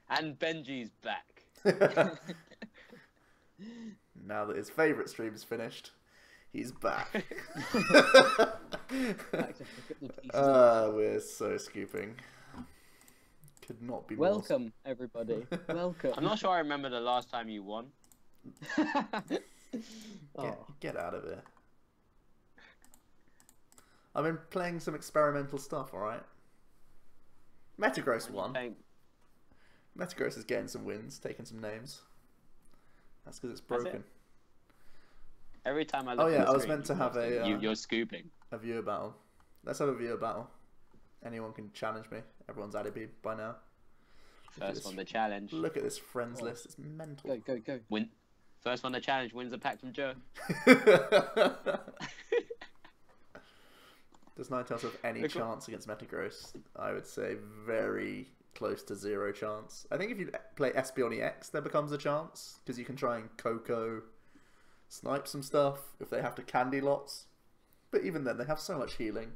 S3: And Benji's back.
S1: Now that his favourite stream is finished, he's back. We're so scooping. Could not be more.
S2: Welcome, everybody. Welcome.
S3: I'm not sure I remember the last time you won.
S1: Get out of here. I've been playing some experimental stuff, alright? Metagross won. Metagross is getting some wins, taking some names. That's because it's broken.
S3: Every time I look
S1: Oh yeah,
S3: at the
S1: I was
S3: screen,
S1: meant to have
S3: you're scooping.
S1: a viewer battle. Let's have a viewer battle. Anyone can challenge me. Everyone's added me by now.
S3: First one, the challenge.
S1: Look at this friends list. It's mental.
S2: Go.
S3: Win. First one, the challenge wins a pack from Joe.
S1: Does Ninetales have any chance against Metagross? I would say very close to 0 chance. I think if you play Espeon EX, there becomes a chance, because you can try and Coco snipe some stuff if they have to candy lots. But even then, they have so much healing.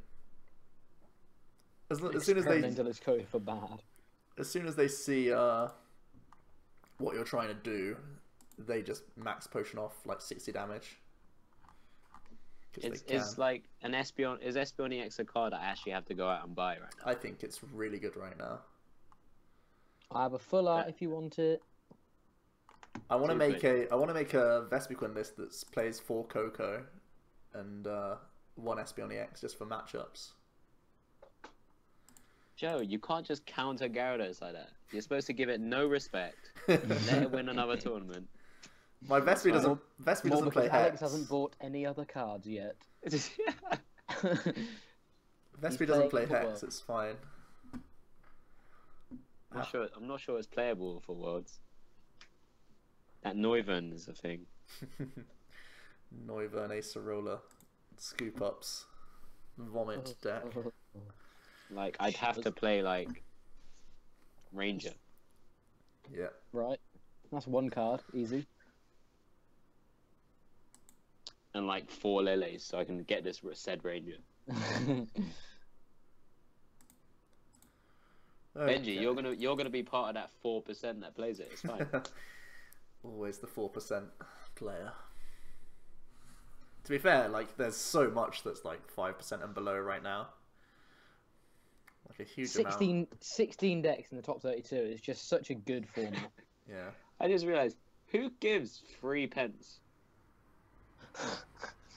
S1: As soon as they
S2: for bad.
S1: As soon as they see what you're trying to do, they just max potion off like 60 damage.
S3: It's like an Espeon. Is Espeon EX a card I actually have to go out and buy right now?
S1: I think it's really good right now.
S2: I have a full art if you want it.
S1: I want to make a Vespiquen list that plays 4 Coco and 1 Espeon EX just for matchups.
S3: Joe, you can't just counter Gyarados like that. You're supposed to give it no respect. Let it win another tournament.
S1: My Vespi doesn't play Hex.
S2: Alex hasn't bought any other cards yet.
S1: Vespi doesn't play Hex, it's fine.
S3: I'm not sure it's playable for Worlds. That Noivern is a thing.
S1: Noivern, Acerola, Scoop Ups, Vomit deck.
S3: Like, I'd have to play, like, Ranger.
S1: Yeah.
S2: Right. That's 1 card. Easy.
S3: And, like, 4 Lele's, so I can get this said Ranger.
S1: Okay.
S3: Benji, you're gonna be part of that 4% that plays it. It's fine.
S1: Always the 4% player. To be fair, like, there's so much that's, like, 5% and below right now. Like a huge amount.
S2: 16 decks in the top 32 is just such a good format.
S1: Yeah.
S3: I just realised, who gives 3 pence?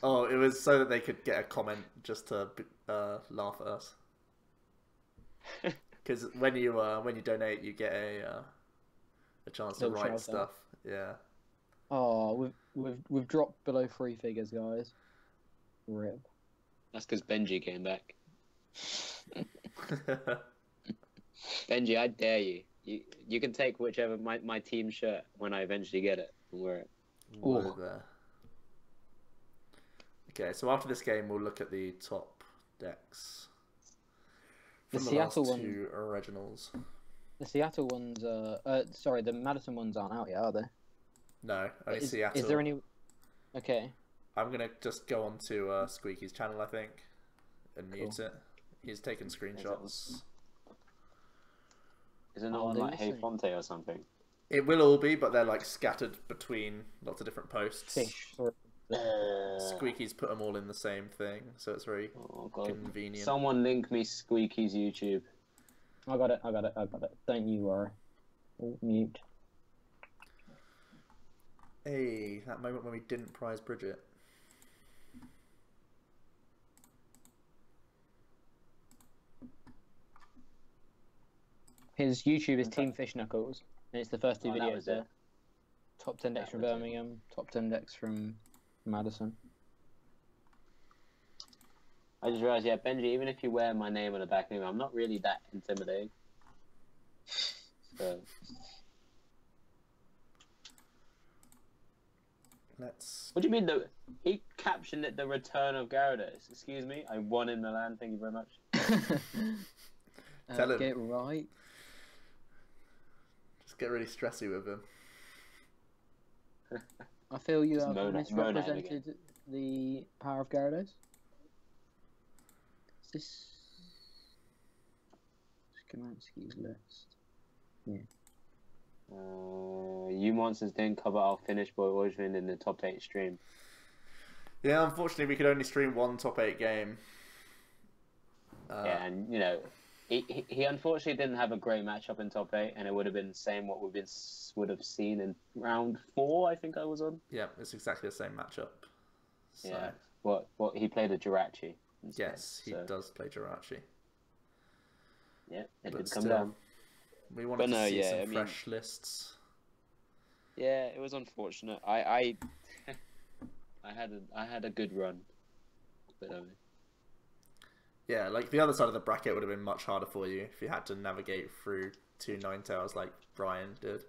S1: Oh, it was so that they could get a comment just to laugh at us. Because when you donate, you get a chance to write stuff. Yeah.
S2: Oh, we've dropped below 3 figures, guys. Rip.
S3: That's because Benji came back. Benji, I dare you. You can take whichever my team shirt when I eventually get it and wear it.
S1: There. Okay, so after this game, we'll look at the top decks from the
S2: Seattle
S1: last 2 originals.
S2: The Seattle ones, sorry, the Madison ones aren't out yet, are they?
S1: No, only Seattle.
S2: Is there any? Okay.
S1: I'm gonna just go on to Squeaky's channel, I think, and mute it. He's taking screenshots.
S3: Is it not on like Hey Fonte or something?
S1: It will all be, but they're like scattered between lots of different posts.
S2: Fish.
S1: Squeaky's put them all in the same thing, so it's very convenient.
S3: Someone link me Squeaky's YouTube.
S2: I got it. Don't you worry. Mute.
S1: Hey, that moment when we didn't prize Bridget.
S2: His YouTube is Team Fish Knuckles, and it's the first 2 videos there.
S3: It.
S2: Top 10 decks from Birmingham, top 10 decks from Madison.
S3: I just realised, yeah, Benji, even if you wear my name on the back of it, I'm not really that intimidating. So... What do you mean, he captioned it the return of Gyarados? Excuse me, I won in Milan, thank you very much.
S1: Tell him.
S2: Get it right.
S1: Just get really stressy with him.
S2: I feel you have misrepresented the power of Gyarados. Is this Skamansky's list? Yeah.
S3: You monsters didn't cover our Finnish boy Origin in the top 8 stream.
S1: Yeah, unfortunately we could only stream 1 top 8 game.
S3: Yeah, and you know, he unfortunately didn't have a great matchup in top 8, and it would have been the same what would have seen in round 4. I think I was on.
S1: Yeah, it's exactly the same matchup. So.
S3: Yeah. What he played a Jirachi.
S1: Yes, he does play Jirachi.
S3: Yeah, it did come down.
S1: We wanted to see some fresh lists.
S3: Yeah, it was unfortunate. I had a good run, but
S1: yeah, like the other side of the bracket would have been much harder for you if you had to navigate through 2 Ninetales like Brian did.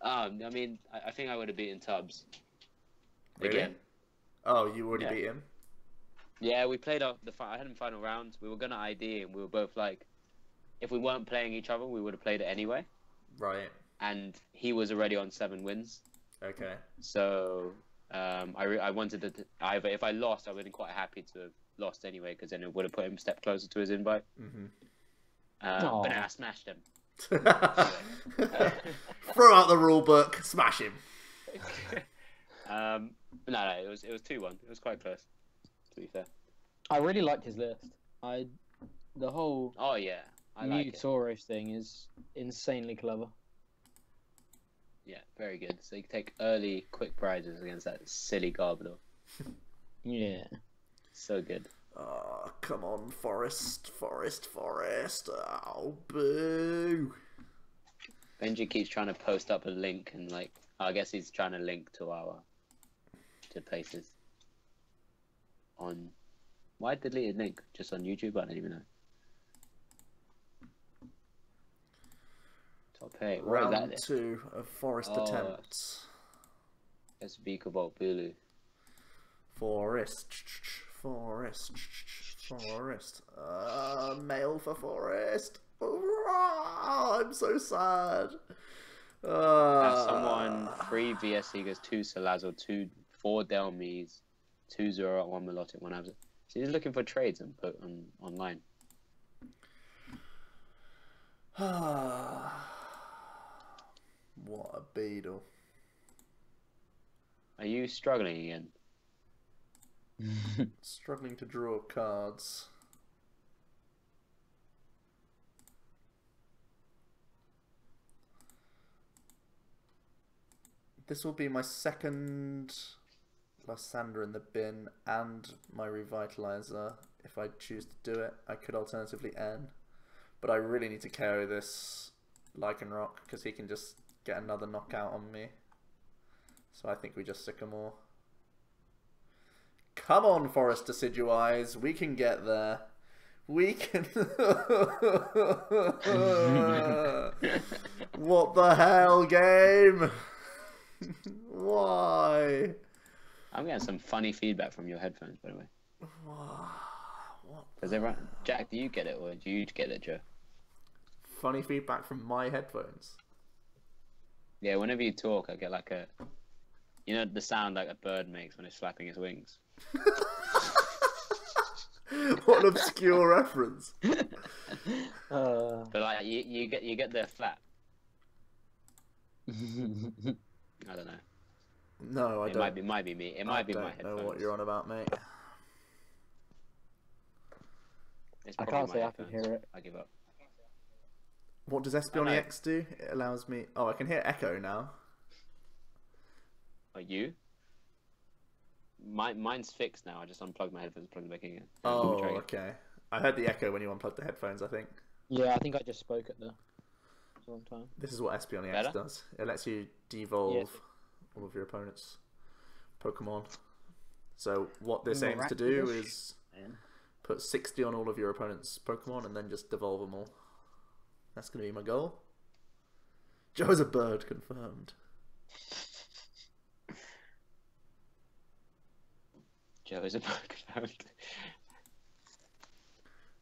S3: I mean, I think I would have beaten Tubbs.
S1: Really?
S3: Again.
S1: Oh, you already beat him?
S3: Yeah, we played I had him final round. We were gonna ID, and we were both like, if we weren't playing each other, we would have played it anyway.
S1: Right.
S3: And he was already on 7 wins.
S1: Okay.
S3: So I wanted to either, if I lost, I would have been quite happy to have lost anyway, because then it would have put him a step closer to his invite.
S1: Mm-hmm.
S3: But then I smashed him.
S1: Throw out the rule book, smash him.
S3: No, it was 2-1. It was quite close, to be fair.
S2: I really liked his list. The whole
S3: Oh yeah, I
S2: new
S3: like it.
S2: Tauros thing is insanely clever.
S3: Yeah, very good. So you can take early, quick prizes against that silly Garbodor.
S2: Yeah.
S3: So good.
S1: Oh, come on, Forest. Oh, boo.
S3: Benji keeps trying to post up a link, and like, I guess he's trying to link to places on. Why deleted link? Just on YouTube? I don't even know. Top 8. Where is
S1: Round
S3: that?
S1: 2 of Forest attempts.
S3: Let's be Cobalt Bulu.
S1: Forest. Mail for Forest. Oh, I'm so sad.
S3: Have someone 3 VSC goes 2 Salazzle, 4 Delmies, 2 Zoro, 1 Melodic, 1 Absent. So he's looking for trades and put online.
S1: What a beetle.
S3: Are you struggling again?
S1: Struggling to draw cards. This will be my second Lysandra in the bin and my Revitalizer. If I choose to do it, I could alternatively N. But I really need to KO this Lycanroc because he can just get another knockout on me. So I think we just Sycamore. Come on, Forest Decidueyes, we can get there. We can... What the hell, game? Why?
S3: I'm getting some funny feedback from your headphones, by the way.
S1: What?
S3: Does everyone... Jack, do you get it, or do you get it, Joe?
S1: Funny feedback from my headphones?
S3: Yeah, whenever you talk, I get like a... You know the sound like a bird makes when it's flapping its wings?
S1: What an obscure reference.
S3: But like, you get the flap. I don't know.
S1: No, I don't.
S3: Might be me. It might be my headphones.
S1: I don't know what you're on about, mate.
S3: It's
S2: I
S3: probably
S2: can't
S3: my
S2: say I can
S3: headphones.
S2: hear it.
S3: I give up.
S1: What does Espeon EX do? It allows me... Oh, I can hear Echo now.
S3: Are you? Mine's fixed now. I just unplugged my headphones, plugged them back in again.
S1: Oh, okay. I heard the echo when you unplugged the headphones, I think.
S2: Yeah, I think I just spoke at the wrong time.
S1: This is what Espeon EX
S3: Better?
S1: does. It lets you devolve all of your opponent's Pokemon. So what this aims to do is put 60 on all of your opponent's Pokemon and then just devolve them all. That's going to be my goal. Joe's a bird, confirmed.
S3: Joe is a confirmed.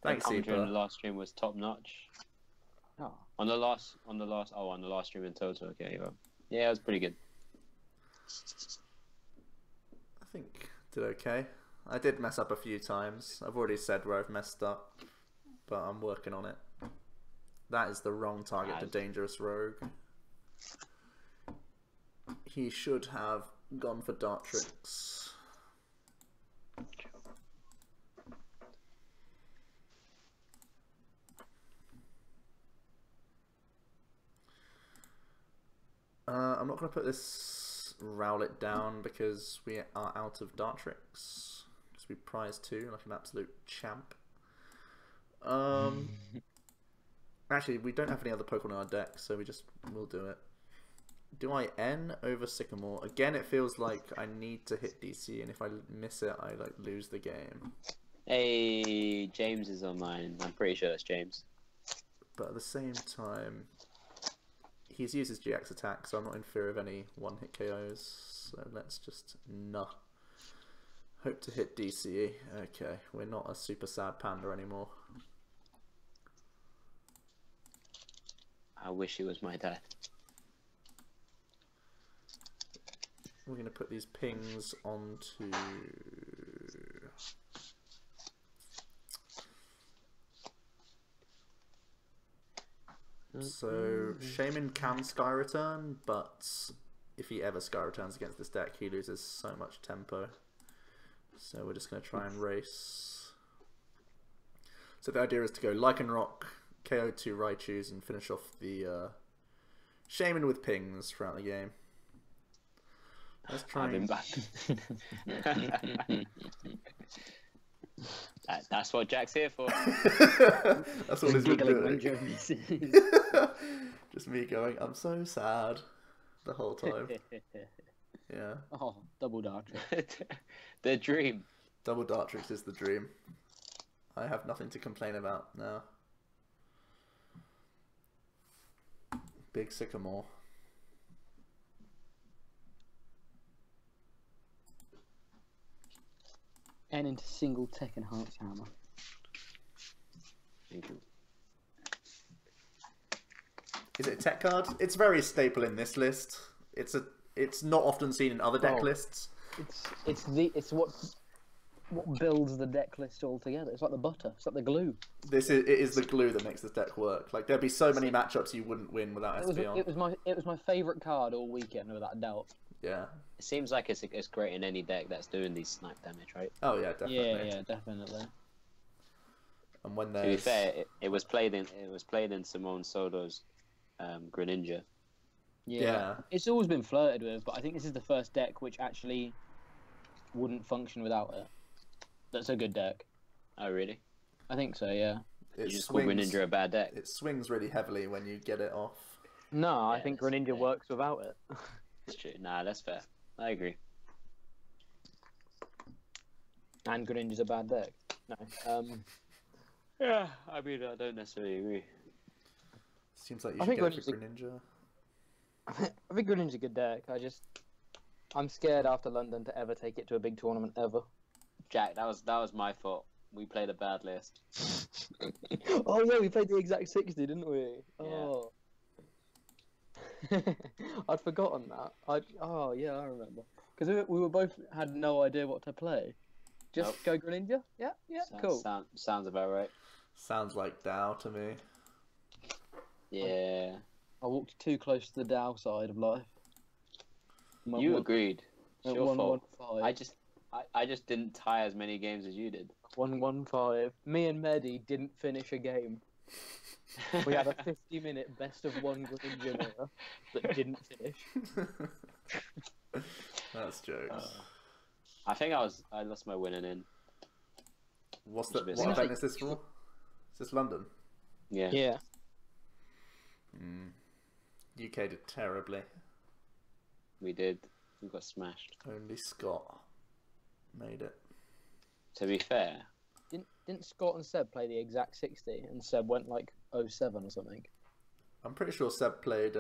S1: Thanks,
S3: commentary on
S1: Epa.
S3: the last stream was top notch.
S2: Oh.
S3: On the last stream in total. Okay, well, yeah, it was pretty good.
S1: I think did okay. I did mess up a few times. I've already said where I've messed up, but I'm working on it. That is the wrong target to Dangerous Rogue. He should have gone for Dartrix. I'm not going to put this Rowlet down because we are out of Dartrix. Because we prize 2 like an absolute champ. Actually, we don't have any other Pokemon in our deck, so we'll do it. Do I N over Sycamore? Again, it feels like I need to hit DC, and if I miss it, I like lose the game.
S3: Hey, James is online. I'm pretty sure that's James.
S1: But at the same time, he's used his GX attack, so I'm not in fear of any one-hit KOs. So let's just Hope to hit DCE. Okay, we're not a super sad panda anymore.
S3: I wish he was my dad.
S1: We're going to put these pings onto... So, Shaman can Sky Return, but if he ever Sky Returns against this deck, he loses so much tempo. So we're just going to try and race. So the idea is to go Lycanroc, KO 2 Raichus, and finish off the Shaman with pings throughout the game. Let's try
S3: I've been back. That's what Jack's here for.
S1: That's all he's been doing. Just me going, I'm so sad the whole time. Yeah.
S2: Oh, double Dartrix.
S3: The dream.
S1: Double Dartrix is the dream. I have nothing to complain about now. Big Sycamore.
S2: And into single tech enhanced hammer.
S3: Thank you.
S1: Is it a tech card? It's very staple in this list. It's not often seen in other deck lists.
S2: It's what builds the deck list all together. It's like the butter. It's like the glue.
S1: It is the glue that makes this deck work. Like there'd be so many matchups you wouldn't win without SB on.
S2: It was my favourite card all weekend, without a doubt.
S1: Yeah.
S3: It seems like it's great in any deck that's doing these snipe damage, right?
S1: Oh yeah, definitely.
S2: Yeah, definitely.
S1: And when
S3: To
S1: there's...
S3: be fair, it was played in Simone Soto's Greninja.
S1: Yeah.
S2: It's always been flirted with, but I think this is the first deck which actually wouldn't function without it. That's a good deck.
S3: Oh really?
S2: I think so, yeah.
S3: You just call Greninja a bad deck.
S1: It swings really heavily when you get it off.
S2: No, I
S3: Yeah,
S2: think
S3: that's
S2: Greninja
S3: fair.
S2: works without it.
S3: It's true. Nah, that's fair. I agree.
S2: And Greninja's a bad deck. No.
S3: Yeah, I mean, I don't necessarily agree.
S1: Seems like you
S2: I
S1: should
S2: think
S1: go for
S2: Greninja's
S1: Greninja.
S2: I think Greninja's a good deck. I'm scared after London to ever take it to a big tournament ever.
S3: Jack, that was my fault. We played a bad list.
S2: Oh yeah, we played the exact 60, didn't we?
S3: Yeah.
S2: Oh. I'd forgotten that. Oh yeah, I remember. Because we were both had no idea what to play. Just go Greninja? Yeah, cool.
S3: Sounds about right.
S1: Sounds like Dao to me.
S3: Yeah.
S2: I walked too close to the Dow side of life.
S3: You agreed. It's your fault.
S2: 115.
S3: I just didn't tie as many games as you did.
S2: 115. Me and Mehdi didn't finish a game. We had a 50-minute best of one Greninja mirror that didn't finish.
S1: That's jokes.
S3: I think I lost my winning in.
S1: What
S3: Which is
S1: event is this for? Is this London?
S3: Yeah.
S2: Yeah.
S1: UK did terribly.
S3: We did. We got smashed.
S1: Only Scott made it.
S3: To be fair,
S2: Didn't Scott and Seb play the exact 60 and Seb went like 07 or something?
S1: I'm pretty sure Seb played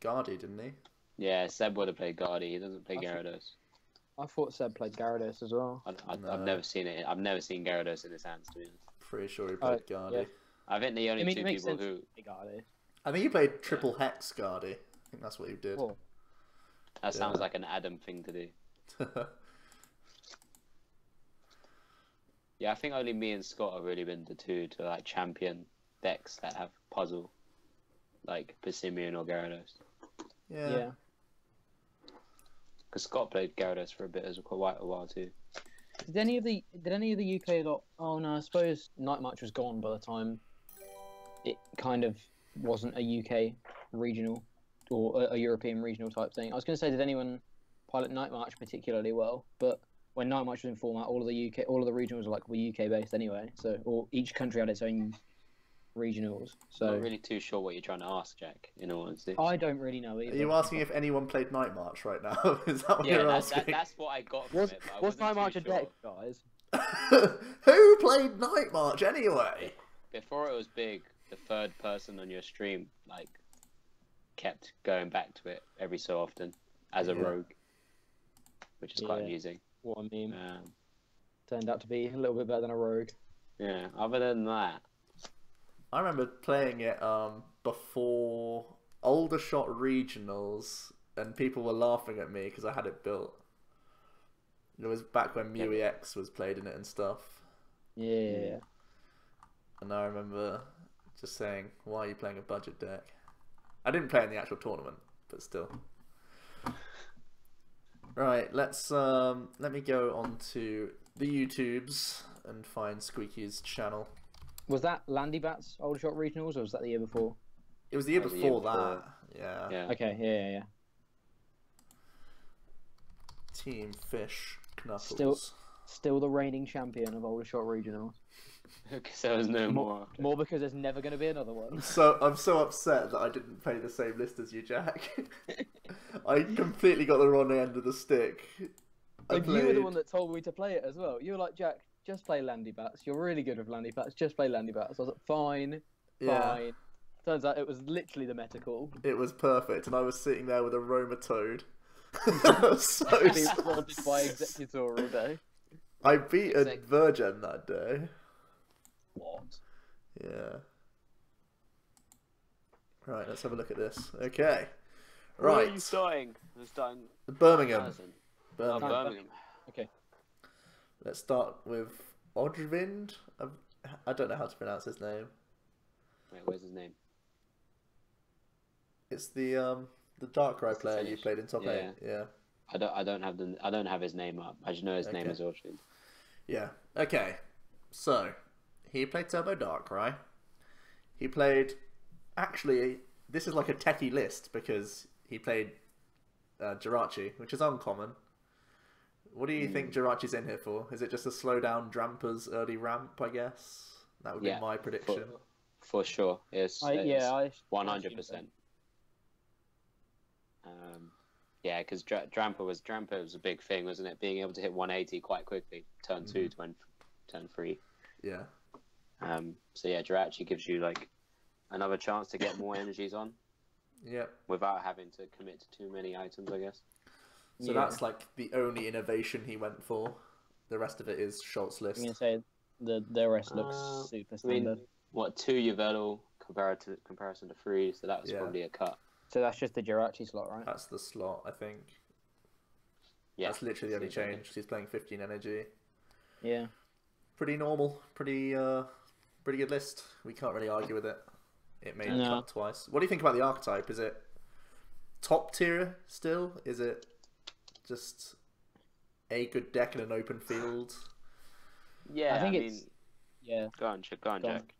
S1: Guardy, didn't he?
S3: yeah, Seb would have played Guardy. He doesn't play Gyarados.
S2: I thought Seb played Gyarados as well.
S3: I've never seen it. I've never seen Gyarados in his hands, to be honest.
S1: Pretty sure he played Guardy.
S2: yeah.
S3: I think the only two
S2: it makes
S3: people
S2: sense
S3: who...
S2: to play Gyarados.
S1: I think he played triple hex Guardy. I think that's what he did.
S2: Oh.
S3: That sounds like an Adam thing to do. Yeah, I think only me and Scott have really been the two to like champion decks that have puzzle, like Passimian or Gyarados.
S1: Yeah.
S3: Because Scott played Gyarados for a bit as quite a while too.
S2: Did any of the UK lot? Oh no, I suppose Night March was gone by the time it kind of wasn't a UK regional or a European regional type thing. I was going to say, did anyone pilot Night March particularly well? But when Night March was in format, all of the regionals were UK based anyway. So, or each country had its own regionals. So
S3: I'm not really too sure what you're trying to ask, Jack. In all honesty,
S2: I don't really know either.
S1: Are you asking if anyone played Night March right now? Is that what you're asking?
S3: that's what I got from it. But I
S2: Was
S3: wasn't
S2: Night
S3: too
S2: March a
S3: sure.
S2: deck, guys?
S1: Who played Night March anyway?
S3: Before it was big, the third person on your stream kept going back to it every so often as a rogue, which is quite amusing.
S2: What a meme.
S3: Um,
S2: Turned out to be a little bit better than a rogue.
S3: yeah. Other than that,
S1: I remember playing it before Aldershot Regionals, and people were laughing at me because I had it built. It was back when MuEX was played in it and stuff.
S2: Yeah.
S1: And I remember just saying, "Why are you playing a budget deck?" I didn't play in the actual tournament, but still. Right, let me go on to the YouTubes and find Squeaky's channel.
S2: Was that Landy Bats Aldershot Regionals, or was that the year before?
S1: It was the year
S3: That was the
S1: before
S3: year before.
S1: that. Yeah.
S3: yeah.
S2: Okay, yeah.
S1: Team Fish Knuckles.
S2: Still the reigning champion of Aldershot Regionals.
S3: Because there was no more.
S2: More because there's never going to be another one.
S1: So I'm so upset that I didn't play the same list as you, Jack. I completely got the wrong end of the stick. I
S2: Like, you were the one that told me to play it as well. You were like, Jack, just play Landy Bats. You're really good with Landy Bats. Just play Landy Bats. I was like, fine.
S1: Yeah.
S2: Turns out it was literally the meta call.
S1: It was perfect, and I was sitting there with a Roma Toad. So
S2: Being
S1: sad.
S2: prodded by Executor all day.
S1: I beat a Virgin that day.
S2: What?
S1: Yeah. Right, let's have a look at this. Okay.
S3: Where are
S1: Right.
S3: you starting? I'm starting
S1: Birmingham.
S3: Madison.
S1: Birmingham.
S3: Oh, Birmingham.
S2: Okay.
S1: Let's start with Odrvind. I don't know how to pronounce his name.
S3: Wait, where's his name?
S1: It's the Darkrai
S3: It's the
S1: player you
S3: Finnish.
S1: played in top
S3: Yeah.
S1: 8. Yeah.
S3: I don't have his name up. I just know his name
S1: Okay.
S3: is Orchard.
S1: Yeah. Okay. So, he played Turbo Darkrai. He played... Actually, this is like a techie list because he played Jirachi, which is uncommon. What do you think Jirachi's in here for? Is it just to slow down Drampa's early ramp, I guess? That would be my prediction.
S3: For sure. It's
S2: I
S3: 100%. Yeah, because Drampa was a big thing, wasn't it? Being able to hit 180 quite quickly, turn 2 to turn 3.
S1: Yeah.
S3: So yeah, Jirachi gives you like another chance to get more energies on
S1: Yep.
S3: without having to commit to too many items, I guess.
S1: So that's like the only innovation he went for. The rest of it is Schultz list.
S2: I'm going to say the rest looks super
S3: I mean,
S2: standard.
S3: what, 2 Yveltal comparison to 3, so that was
S1: Yeah.
S3: probably a cut.
S2: So that's just the Jirachi slot, right?
S1: That's the slot, I think.
S3: Yeah,
S1: That's literally the only
S3: seems like it.
S1: change. He's playing 15 energy.
S2: Yeah.
S1: Pretty normal. Pretty good list. We can't really argue with it. It made
S2: No.
S1: cut twice. What do you think about the archetype? Is it top tier still? Is it just a good deck in an open field?
S3: Yeah,
S2: I think it's... Yeah.
S3: Go on,
S2: Go on.
S3: Jack.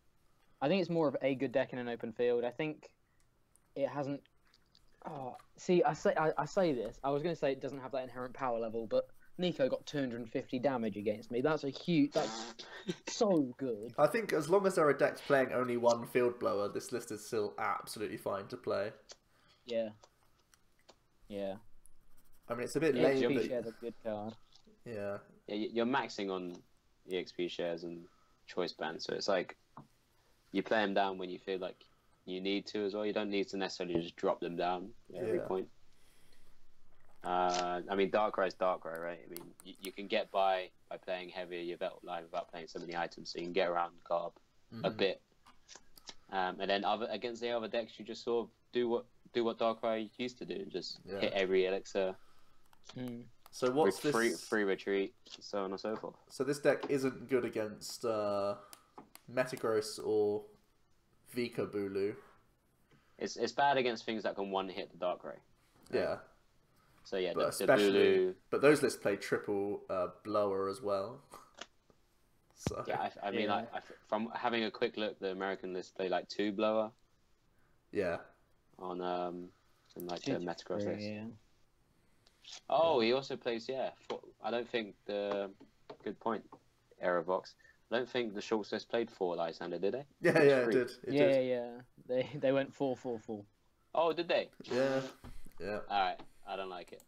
S2: I think it's more of a good deck in an open field. I think it hasn't... Oh, see, I say this. I was going to say it doesn't have that inherent power level, but Nico got 250 damage against me. That's a huge... That's so good.
S1: I think as long as there are decks playing only one field blower, this list is still absolutely fine to play.
S2: Yeah. Yeah.
S1: I mean, it's a bit
S2: Yeah,
S1: lame.
S2: XP share's a good card.
S1: Yeah.
S3: Yeah, you're maxing on EXP shares and choice bands, so it's like you play them down when you feel like you need to as well. You don't need to necessarily just drop them down at every point. I mean, Darkrai is Darkrai, right? I mean, you can get by playing heavier Yveltal Live without playing so many items, so you can get around Garb a bit. And then against the other decks, you just sort of do what Darkrai used to do, just hit every elixir.
S1: So what's this?
S3: Free retreat, so on and so forth.
S1: So this deck isn't good against Metagross or Vika Bulu.
S3: It's bad against things that can one hit the Darkrai.
S1: Yeah.
S3: So yeah,
S1: But
S3: the Bulu.
S1: but those lists play triple blower as well. So
S3: Yeah, I mean, I from having a quick look, the American list play like 2 blower
S1: yeah.
S3: on in like the Metagross list.
S2: Yeah.
S3: Oh, he also plays I don't think good point, Aerovox. I don't think the Schultz list played 4 Lysander, did they?
S1: Yeah, it did. It did.
S2: Yeah. They went 4-4-4.
S3: Oh, did they?
S1: Yeah. Yeah.
S3: Alright, I don't like it.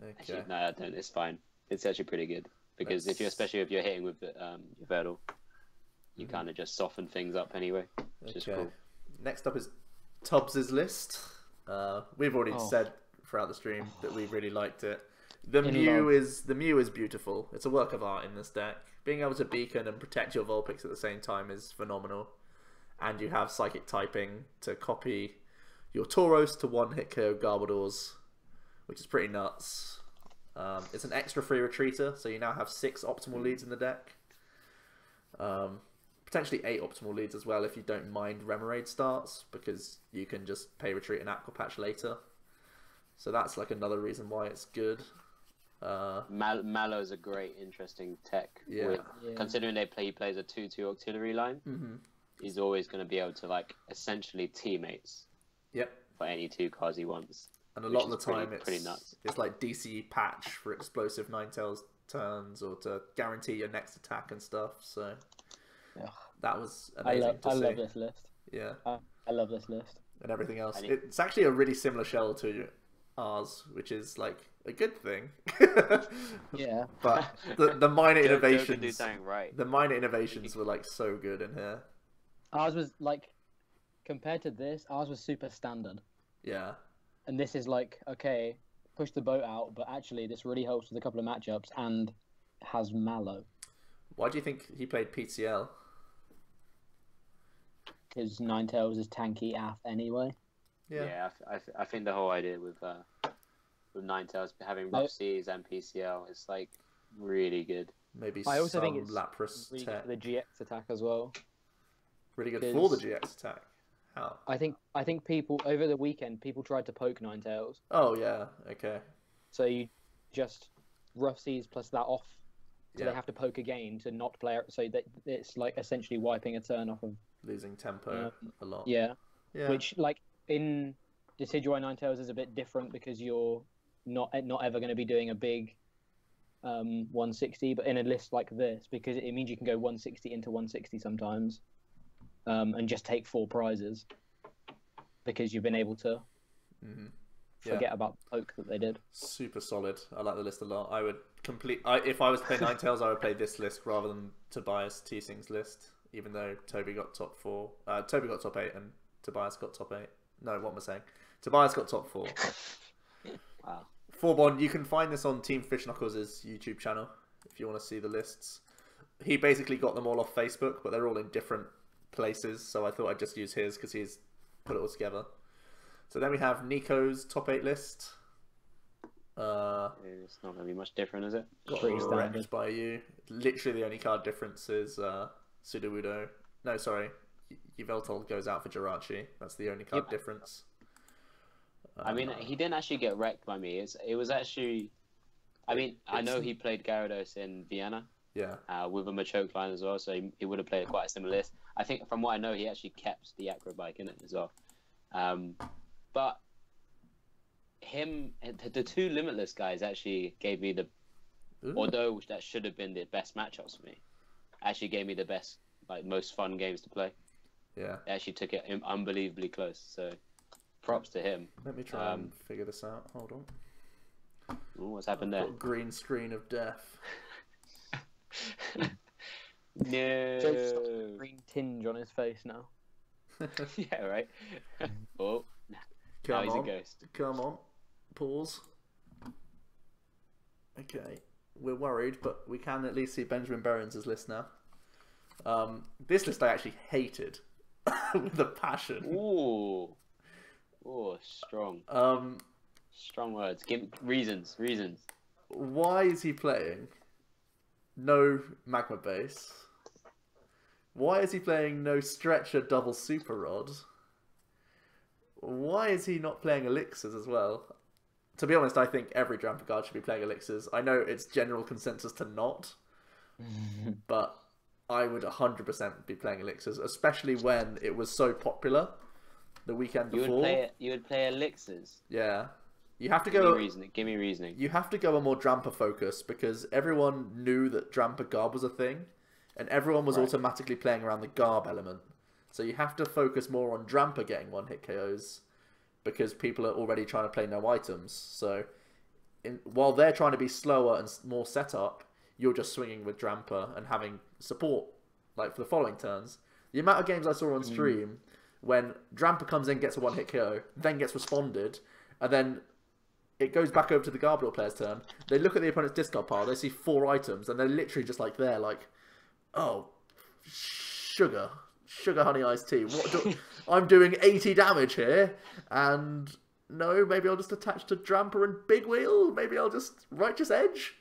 S1: Okay.
S3: Actually, no, I don't. It's fine. It's actually pretty good because especially if you're hitting with the Yveltal, you kind of just soften things up anyway, which is cool.
S1: Next up is Tubbs's list. We've already said throughout the stream that we really liked it. The
S2: In
S1: Mew
S2: love.
S1: is beautiful. It's a work of art in this deck. Being able to beacon and protect your Vulpix at the same time is phenomenal. And you have Psychic typing to copy your Tauros to one-hit KO Garbodors, which is pretty nuts. It's an extra free retreater, so you now have 6 optimal leads in the deck. Potentially 8 optimal leads as well if you don't mind Remoraid starts, because you can just pay retreat and Aqua Patch later. So that's like another reason why it's good.
S3: Mallow's a great, interesting tech.
S1: Yeah.
S3: Considering he plays a 2/2 auxiliary line, he's always going to be able to like essentially teammates.
S1: Yep.
S3: For any 2 cards he wants.
S1: And a lot of the time
S3: pretty nuts.
S1: It's like DC patch for explosive Ninetales turns or to guarantee your next attack and stuff. So that was amazing to see.
S2: I love this list.
S1: Yeah.
S2: I love this list.
S1: And everything else. It's actually a really similar shell to ours, which is like a good thing.
S2: Yeah.
S1: But the minor innovations,
S3: do something right.
S1: the minor innovations were like so good in here.
S2: Ours was like, compared to this, ours was super standard.
S1: Yeah.
S2: And this is like, okay, push the boat out, but actually this really helps with a couple of matchups and has Mallow.
S1: Why do you think he played PTL?
S2: Because Ninetales is tanky AF anyway.
S3: Yeah, I think the whole idea with Ninetales having rough seas and PCL is like really good.
S1: Maybe
S2: I also
S1: some
S2: think it's
S1: Lapras
S2: really
S1: tech.
S2: good for the GX attack as well.
S1: Really good for the GX attack. How?
S2: I think people over the weekend people tried to poke Ninetales.
S1: Oh yeah, okay.
S2: So you just rough seas plus that off, so
S1: Yeah.
S2: they have to poke again to not play. So that it's like essentially wiping a turn off of
S1: Losing tempo a lot.
S2: yeah.
S1: Yeah.
S2: Which like in Decidueye Ninetales is a bit different because you're not ever going to be doing a big 160, but in a list like this, because it means you can go 160 into 160 sometimes. And just take 4 prizes because you've been able to forget about the poke that they did.
S1: Super solid. I like the list a lot. I would if I was playing Ninetales, I would play this list rather than Tobias Teasing's list, even though Toby got top 4. Toby got top 8 and Tobias got top 8. No, what am I saying? Tobias got top 4.
S3: Wow.
S1: Forbon, you can find this on Team Fish Knuckles' YouTube channel if you want to see the lists. He basically got them all off Facebook, but they're all in different places, so I thought I'd just use his because he's put it all together. So then we have Nico's top 8 list.
S3: It's not going to be much different, is it?
S1: Got
S2: Pretty
S1: wrecked
S2: standard.
S1: by you. Literally the only card difference is Sudowoodo. No, sorry. Yveltal goes out for Jirachi. That's the only card difference.
S3: I mean, he didn't actually get wrecked by me. It was actually... I mean, I know he played Gyarados in Vienna.
S1: Yeah.
S3: With a Machoke line as well, so he would have played quite a similar list. I think, from what I know, he actually kept the Acrobike in it as well. But the 2 Limitless guys actually gave me although that should have been the best matchups for me, actually gave me the best, like, most fun games to play.
S1: Yeah.
S3: They actually took it unbelievably close, so props to him.
S1: Let me try and figure this out. Hold on.
S3: Ooh, what's happened there?
S1: Green screen of death.
S2: Joe's got
S3: No.
S2: a green tinge on his face now.
S3: Yeah, right. Oh, now
S1: Come
S3: he's
S1: on.
S3: a ghost.
S1: Come on. Pause. Okay. We're worried, but we can at least see Benjamin Berens' list now. This list I actually hated with a passion.
S3: Ooh. Oh, strong. Strong words. Give reasons.
S1: Why is he playing no Magma Base? Why is he playing no Stretcher Double Super Rod? Why is he not playing Elixirs as well? To be honest, I think every Drampa guard should be playing Elixirs. I know it's general consensus to not, but I would 100% be playing Elixirs, especially when it was so popular the weekend before.
S3: You would play Elixirs.
S1: Yeah. You have to
S3: Give
S1: go.
S3: me reasoning.
S1: You have to go a more Drampa focus because everyone knew that Drampa Garb was a thing, and everyone was automatically playing around the Garb element. So you have to focus more on Drampa getting one-hit KOs because people are already trying to play no items. So while they're trying to be slower and more setup, you're just swinging with Drampa and having support like for the following turns. The amount of games I saw on stream when Drampa comes in, gets a one-hit KO, then gets responded, and then it goes back over to the Garbodor player's turn. They look at the opponent's discard pile. They see 4 items, and they're literally just like there, like, oh, sugar, honey iced tea. I'm doing 80 damage here, and no, maybe I'll just attach to Dramper and Big Wheel. Maybe I'll just Righteous Edge,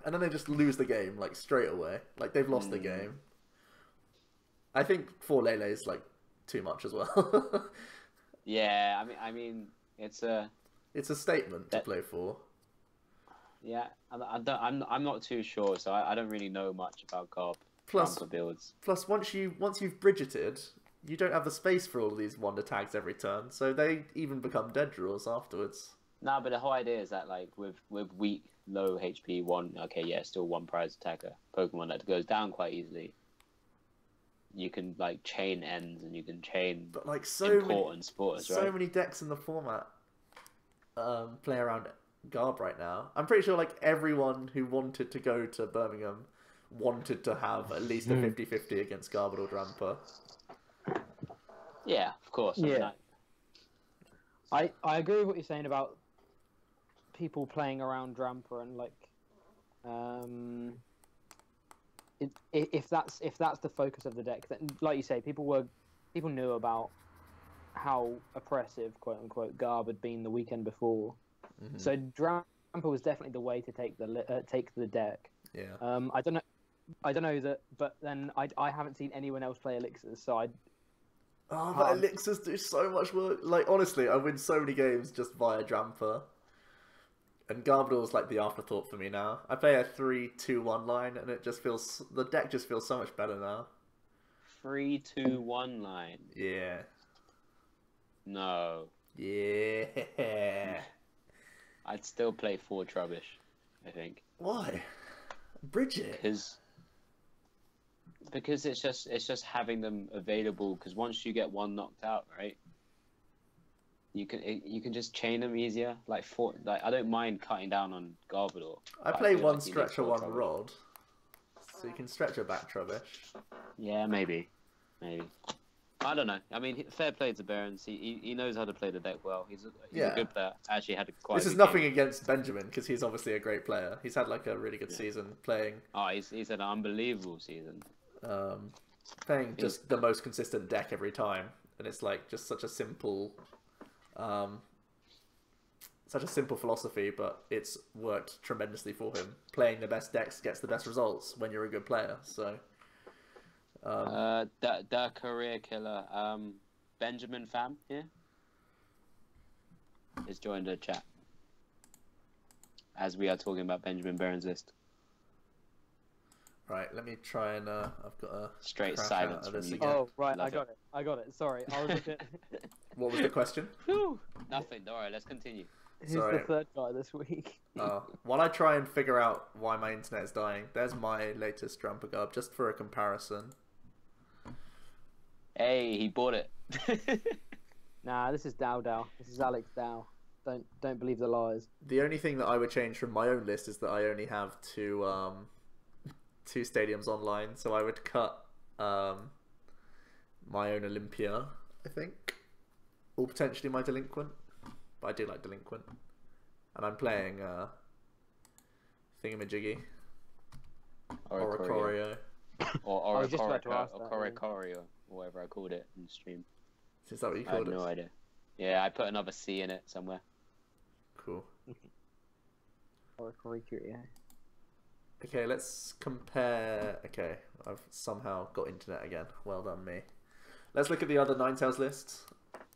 S1: and then they just lose the game like straight away. Like they've lost the game. I think 4 Lele is like too much as well.
S3: Yeah, I mean, it's a
S1: statement to play 4.
S3: Yeah, I'm not too sure, so I don't really know much about Garb.
S1: Plus
S3: builds.
S1: Plus, once you've Bridgeted, you don't have the space for all of these wonder tags every turn, so they even become dead draws afterwards.
S3: No, but the whole idea is that like with weak, low HP still 1 prize attacker Pokemon that goes down quite easily. You can like chain ends and you can chain important sports, right?
S1: So many decks in the format play around Garb right now. I'm pretty sure like everyone who wanted to go to Birmingham wanted to have at least a 50-50 against Garbodor or Dramper.
S3: Yeah, of course.
S2: Yeah. I agree with what you're saying about people playing around Dramper and like if that's the focus of the deck, then like you say, people knew about how oppressive, quote unquote, Garb had been the weekend before. Mm-hmm. So Dramper was definitely the way to take the deck.
S1: Yeah.
S2: I don't know that, but then I haven't seen anyone else play Elixirs, so
S1: but Elixirs do so much work. Like, honestly, I win so many games just via Dramper. And Garbodor's like the afterthought for me now. I play a 3-2-1 line, and the deck just feels so much better now.
S3: 3-2-1 line?
S1: Yeah.
S3: No.
S1: Yeah.
S3: I'd still play 4 Trubbish, I think.
S1: Why? Bridget?
S3: Because it's just having them available. Because once you get one knocked out, right, you can just chain them easier. Like I don't mind cutting down on Garbodor.
S1: I play 1 stretcher, 1 rod, so you can stretch a back Trubbish.
S3: Yeah, maybe. I don't know. I mean, fair play to Barons. He knows how to play the deck well. He's a good player. Actually, had quite.
S1: This is nothing against Benjamin because he's obviously a great player. He's had like a really good season playing.
S3: Oh, he's had an unbelievable season.
S1: Playing just the most consistent deck every time, and it's like just such a simple philosophy, but it's worked tremendously for him. Playing the best decks gets the best results when you're a good player. So.
S3: The career killer, Benjamin Fam here has joined the chat as we are talking about Benjamin Barron's list.
S1: Right, let me try and I've got a
S3: straight silence from you.
S1: Again.
S2: Oh right, I got it. Sorry, I was a bit.
S1: What was the question?
S3: Nothing. All right, let's continue.
S2: Who's the 3rd guy this week?
S1: While I try and figure out why my internet is dying, there's my latest Dramper Garb just for a comparison.
S3: Hey, he bought it.
S2: Nah, this is Dao. This is Alex Dao. Don't believe the lies.
S1: The only thing that I would change from my own list is that I only have 2 stadiums online, so I would cut my own Olympia, I think, or potentially my Delinquent. But I do like Delinquent, and I'm playing Thingamajiggy or Oricorio.
S3: Or Oricorio, or whatever I called it in the stream.
S1: Is that what you called it?
S3: I have no idea. Yeah, I put another C in it somewhere.
S1: Cool.
S2: Oricorio.
S1: Okay, let's compare. Okay, I've somehow got internet again. Well done, me. Let's look at the other Ninetales list.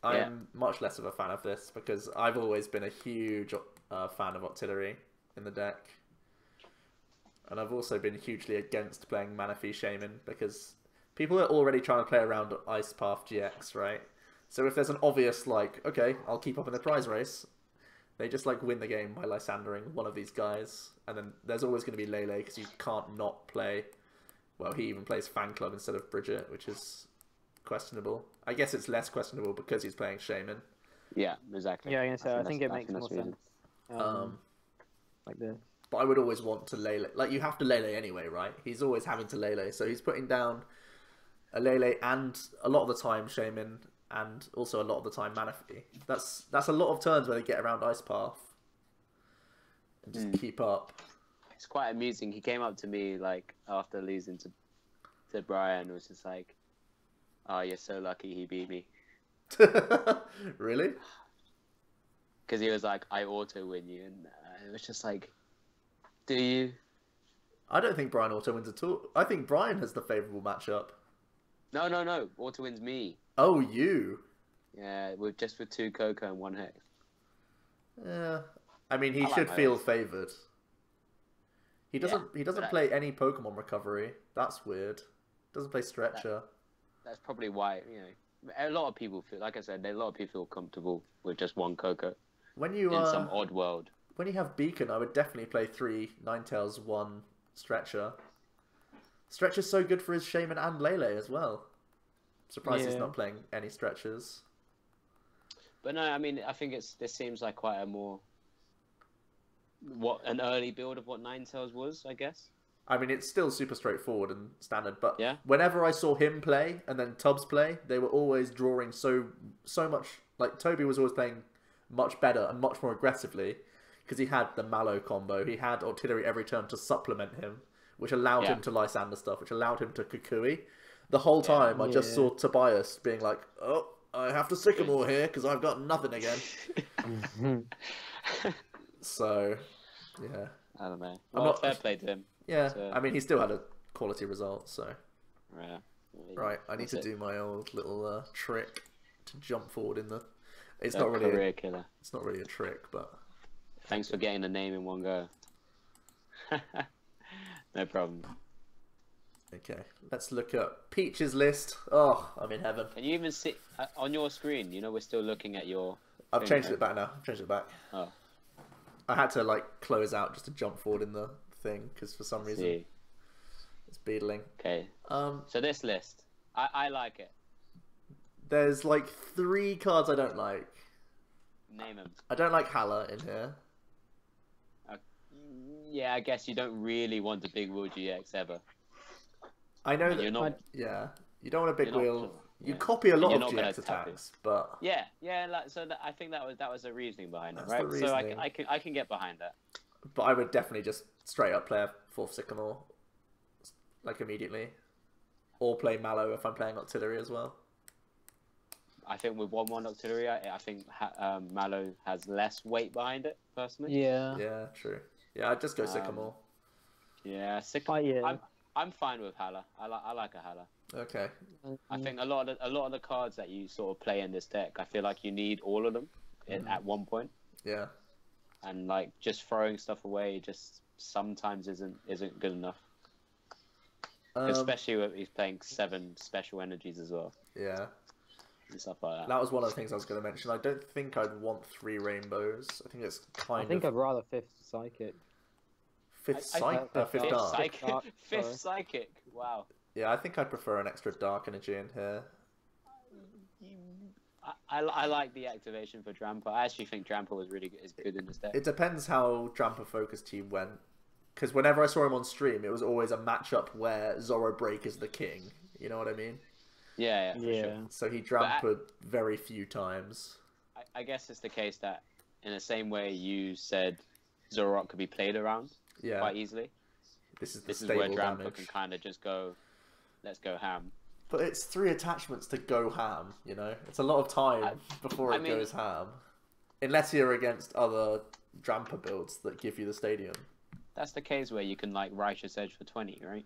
S1: I'm much less of a fan of this because I've always been a huge fan of Octillery in the deck. And I've also been hugely against playing Manaphy Shaman because people are already trying to play around Ice Path GX, right? So if there's an obvious, like, okay, I'll keep up in the prize race, they just, like, win the game by Lysandering one of these guys. And then there's always going to be Lele because you can't not play... Well, he even plays Fan Club instead of Bridget, which is questionable. I guess it's less questionable because he's playing Shaman.
S3: Yeah, exactly.
S2: Yeah, I think it makes more sense. Like this.
S1: But I would always want to Lele. Like, you have to Lele anyway, right? He's always having to Lele. So he's putting down a Lele and a lot of the time Shaman and also a lot of the time Manaphy. That's a lot of turns where they get around Ice Path. and just keep up.
S3: It's quite amusing. He came up to me like after losing to Brian, and was just like, "Oh, you're so lucky he beat me."
S1: Really?
S3: Because he was like, "I auto win you," and it was just like, "Do you?"
S1: I don't think Brian auto wins at all. I think Brian has the favourable matchup.
S3: No. Auto wins me.
S1: Oh, you?
S3: Yeah, with 2 Coco and 1 Hex.
S1: Yeah. I mean, he
S3: I like
S1: should
S3: my
S1: feel
S3: odds.
S1: favoured. He doesn't play any Pokemon recovery. That's weird. Doesn't play Stretcher.
S3: That's probably why, you know, a lot of people feel, like I said, a lot of people feel comfortable with just 1 Coco
S1: When you
S3: in some odd world.
S1: when you have Beacon, I would definitely play 3 Ninetales, 1 Stretcher. Stretcher's so good for his Shaman and Lele as well. Surprised he's not playing any Stretchers.
S3: But no, I mean, I think this seems like quite a more an early build of what Ninetales was, I guess.
S1: I mean, it's still super straightforward and standard, but
S3: Yeah.
S1: whenever I saw him play and then Tubbs play, they were always drawing so much. Like, Toby was always playing much better and much more aggressively because he had the Mallow combo. He had Artillery every turn to supplement him, which allowed him to Lysander stuff, which allowed him to Kukui. The whole time, I just saw Tobias being like, "Oh, I have to Sycamore here because I've got nothing again." So, yeah.
S3: I don't know.
S1: I'm
S3: Well,
S1: not-
S3: fair play to him.
S1: Yeah,
S3: So-
S1: I mean, he still had a quality result, so...
S3: Yeah.
S1: Right, I need
S3: That's
S1: to
S3: it.
S1: do my old little trick to jump forward in the... It's
S3: A
S1: not really
S3: career killer.
S1: it's not really a trick, but...
S3: Thanks for getting the name in one go. No problem.
S1: Okay, let's look at Peach's list. Oh, I'm in heaven.
S3: Can you even see on your screen? You know, we're still looking at your.
S1: I've
S3: thing,
S1: changed
S3: right?
S1: it back now. I've changed it back.
S3: Oh,
S1: I had to, like, close out just to jump forward in the thing, because for some reason
S3: see.
S1: it's beetling.
S3: Okay.
S1: Um,
S3: So this list, I like it.
S1: There's, like, 3 cards I don't like.
S3: Name them.
S1: I don't like Hala in here.
S3: Yeah, I guess you don't really want a big wheel GX ever.
S1: I know
S3: And
S1: that...
S3: you're not.
S1: Yeah, you don't want a big
S3: You're not-
S1: wheel... You
S3: yeah.
S1: copy a lot
S3: You're
S1: of
S3: not gonna
S1: GX
S3: tap it.
S1: attacks, but...
S3: Yeah. Like, so I think that was the reasoning behind it,
S1: That's
S3: right?
S1: the
S3: So
S1: reasoning.
S3: I can get behind that.
S1: But I would definitely just straight up play a 4th Sycamore, like, immediately. Or play Mallow if I'm playing Artillery as well.
S3: I think with 1/1 Octillery, I think Mallow has less weight behind it, personally.
S2: Yeah.
S1: Yeah, true. Yeah, I'd just go Sycamore.
S3: Yeah,
S2: yeah.
S3: I'm fine with Hala. I like a Hala.
S1: Okay.
S3: I think a lot of the cards that you sort of play in this deck, I feel like you need all of them at one point,
S1: Yeah.
S3: and like just throwing stuff away just sometimes isn't good enough. Especially when he's playing 7 special energies as well
S1: Yeah.
S3: and stuff like that.
S1: That was one of the things I was going to mention. I don't think I'd want 3 rainbows. I think it's kind
S2: I think
S1: of...
S2: I'd rather 5th Psychic.
S1: Fifth
S3: I-
S1: Dark.
S3: Fifth
S2: Dark.
S3: psychic.
S2: Dark,
S3: Fifth
S2: sorry.
S3: psychic. Wow.
S1: Yeah, I think I'd prefer an extra Dark Energy in here.
S3: I like the activation for Drampa. I actually think Drampa was really good in this deck.
S1: It depends how Drampa Focus Team went. Because whenever I saw him on stream, it was always a matchup where Zoro Break is the king. You know what I mean?
S3: Yeah, for sure.
S1: So he Drampa very few times.
S3: I guess it's the case that in the same way you said Zoroark could be played around
S1: Yeah.
S3: quite easily.
S1: This is the
S3: This is
S1: stable
S3: where Drampa
S1: damage.
S3: can kind of just go, let's go ham.
S1: But it's 3 attachments to go ham, you know? It's a lot of time before
S3: I
S1: it
S3: mean-
S1: goes ham. Unless you're against other Drampa builds that give you the stadium.
S3: That's the case where you can like Righteous Edge for 20, right?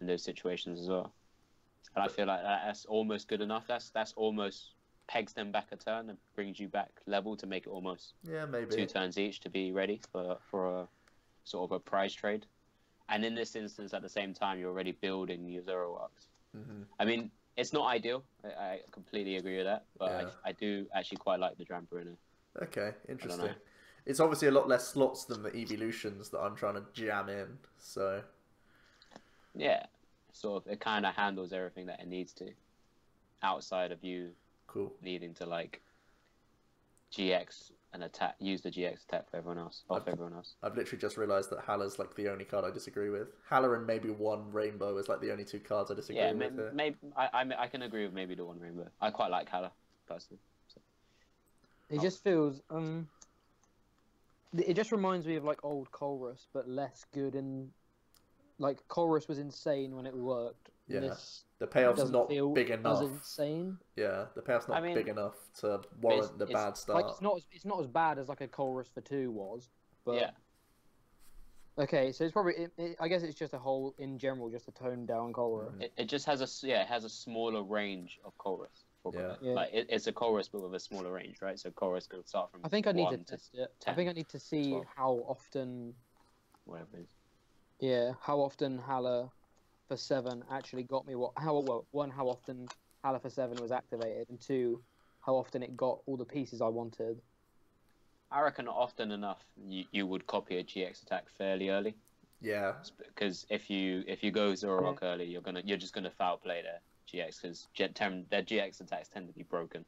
S3: In those situations as well. And I feel like that's almost good enough. That's almost pegs them back a turn and brings you back level to make it almost
S1: Yeah, maybe.
S3: 2 turns each to be ready for a sort of a prize trade. And in this instance, at the same time, you're already building your Zoroarks.
S1: Mm-hmm.
S3: I mean, it's not ideal. I completely agree with that, but
S1: Yeah.
S3: I do actually quite like the Drampa in it.
S1: Okay, interesting.
S3: know.
S1: It's obviously a lot less slots than the evolutions that I'm trying to jam in, so...
S3: Yeah, sort of. It kind of handles everything that it needs to, outside of you
S1: Cool.
S3: needing to like GX and attack, use the GX attack for everyone else, everyone else.
S1: I've literally just realised that Hala's like the only card I disagree with. Hala and maybe 1 Rainbow is like the only 2 cards I disagree
S3: Yeah,
S1: with here.
S3: maybe I can agree with maybe the 1 Rainbow. I quite like Hala personally. So.
S2: He just feels It just reminds me of like old Colrus, but less good. And like Colrus was insane when it worked.
S1: Yeah.
S2: This
S1: The payoff's
S2: doesn't
S1: not
S2: feel
S1: big
S2: as
S1: enough.
S2: insane.
S1: Yeah, the payoff's not
S3: I mean,
S1: big enough to warrant the
S3: it's-
S1: bad start.
S2: Like it's not as bad as like a Colrus for 2 was. But
S3: Yeah.
S2: okay, so it's probably I guess it's just a whole in general just a toned down Colrus.
S3: It just has it has a smaller range of chorus.
S1: Yeah.
S3: Like it's a chorus but with a smaller range, right? So chorus could start from.
S2: I think I need to
S3: 1
S2: test it.
S3: 10,
S2: I think I need to see
S3: 12.
S2: how often.
S3: whatever it is.
S2: Yeah, how often Hala for 7 actually got me how often Hala for 7 was activated, and 2, how often it got all the pieces I wanted.
S3: I reckon often enough you would copy a GX attack fairly early.
S1: Yeah.
S3: Because if you go Zoroark early, you're just gonna foul play their GX because their GX attacks tend to be broken.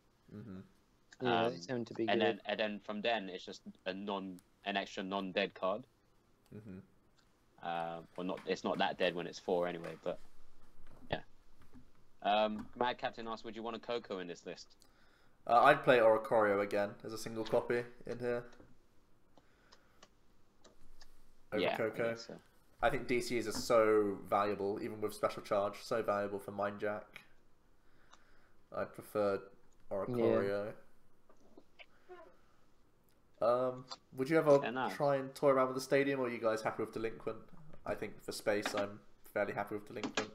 S2: Yeah, they tend to be
S3: and
S2: good.
S3: then from then it's just an extra non-dead card. Well, not it's not that dead when it's 4 anyway, but yeah. Mad Captain asked, would you want a Coco in this list?
S1: I'd play Oricorio again as a single copy in here. Over Coco.
S3: So.
S1: I think DCs are so valuable, even with special charge, so valuable for Mind Jack. I prefer Oricorio. Would you ever try and toy around with the stadium, or are you guys happy with Delinquent? I think for space, I'm fairly happy with Delinquent.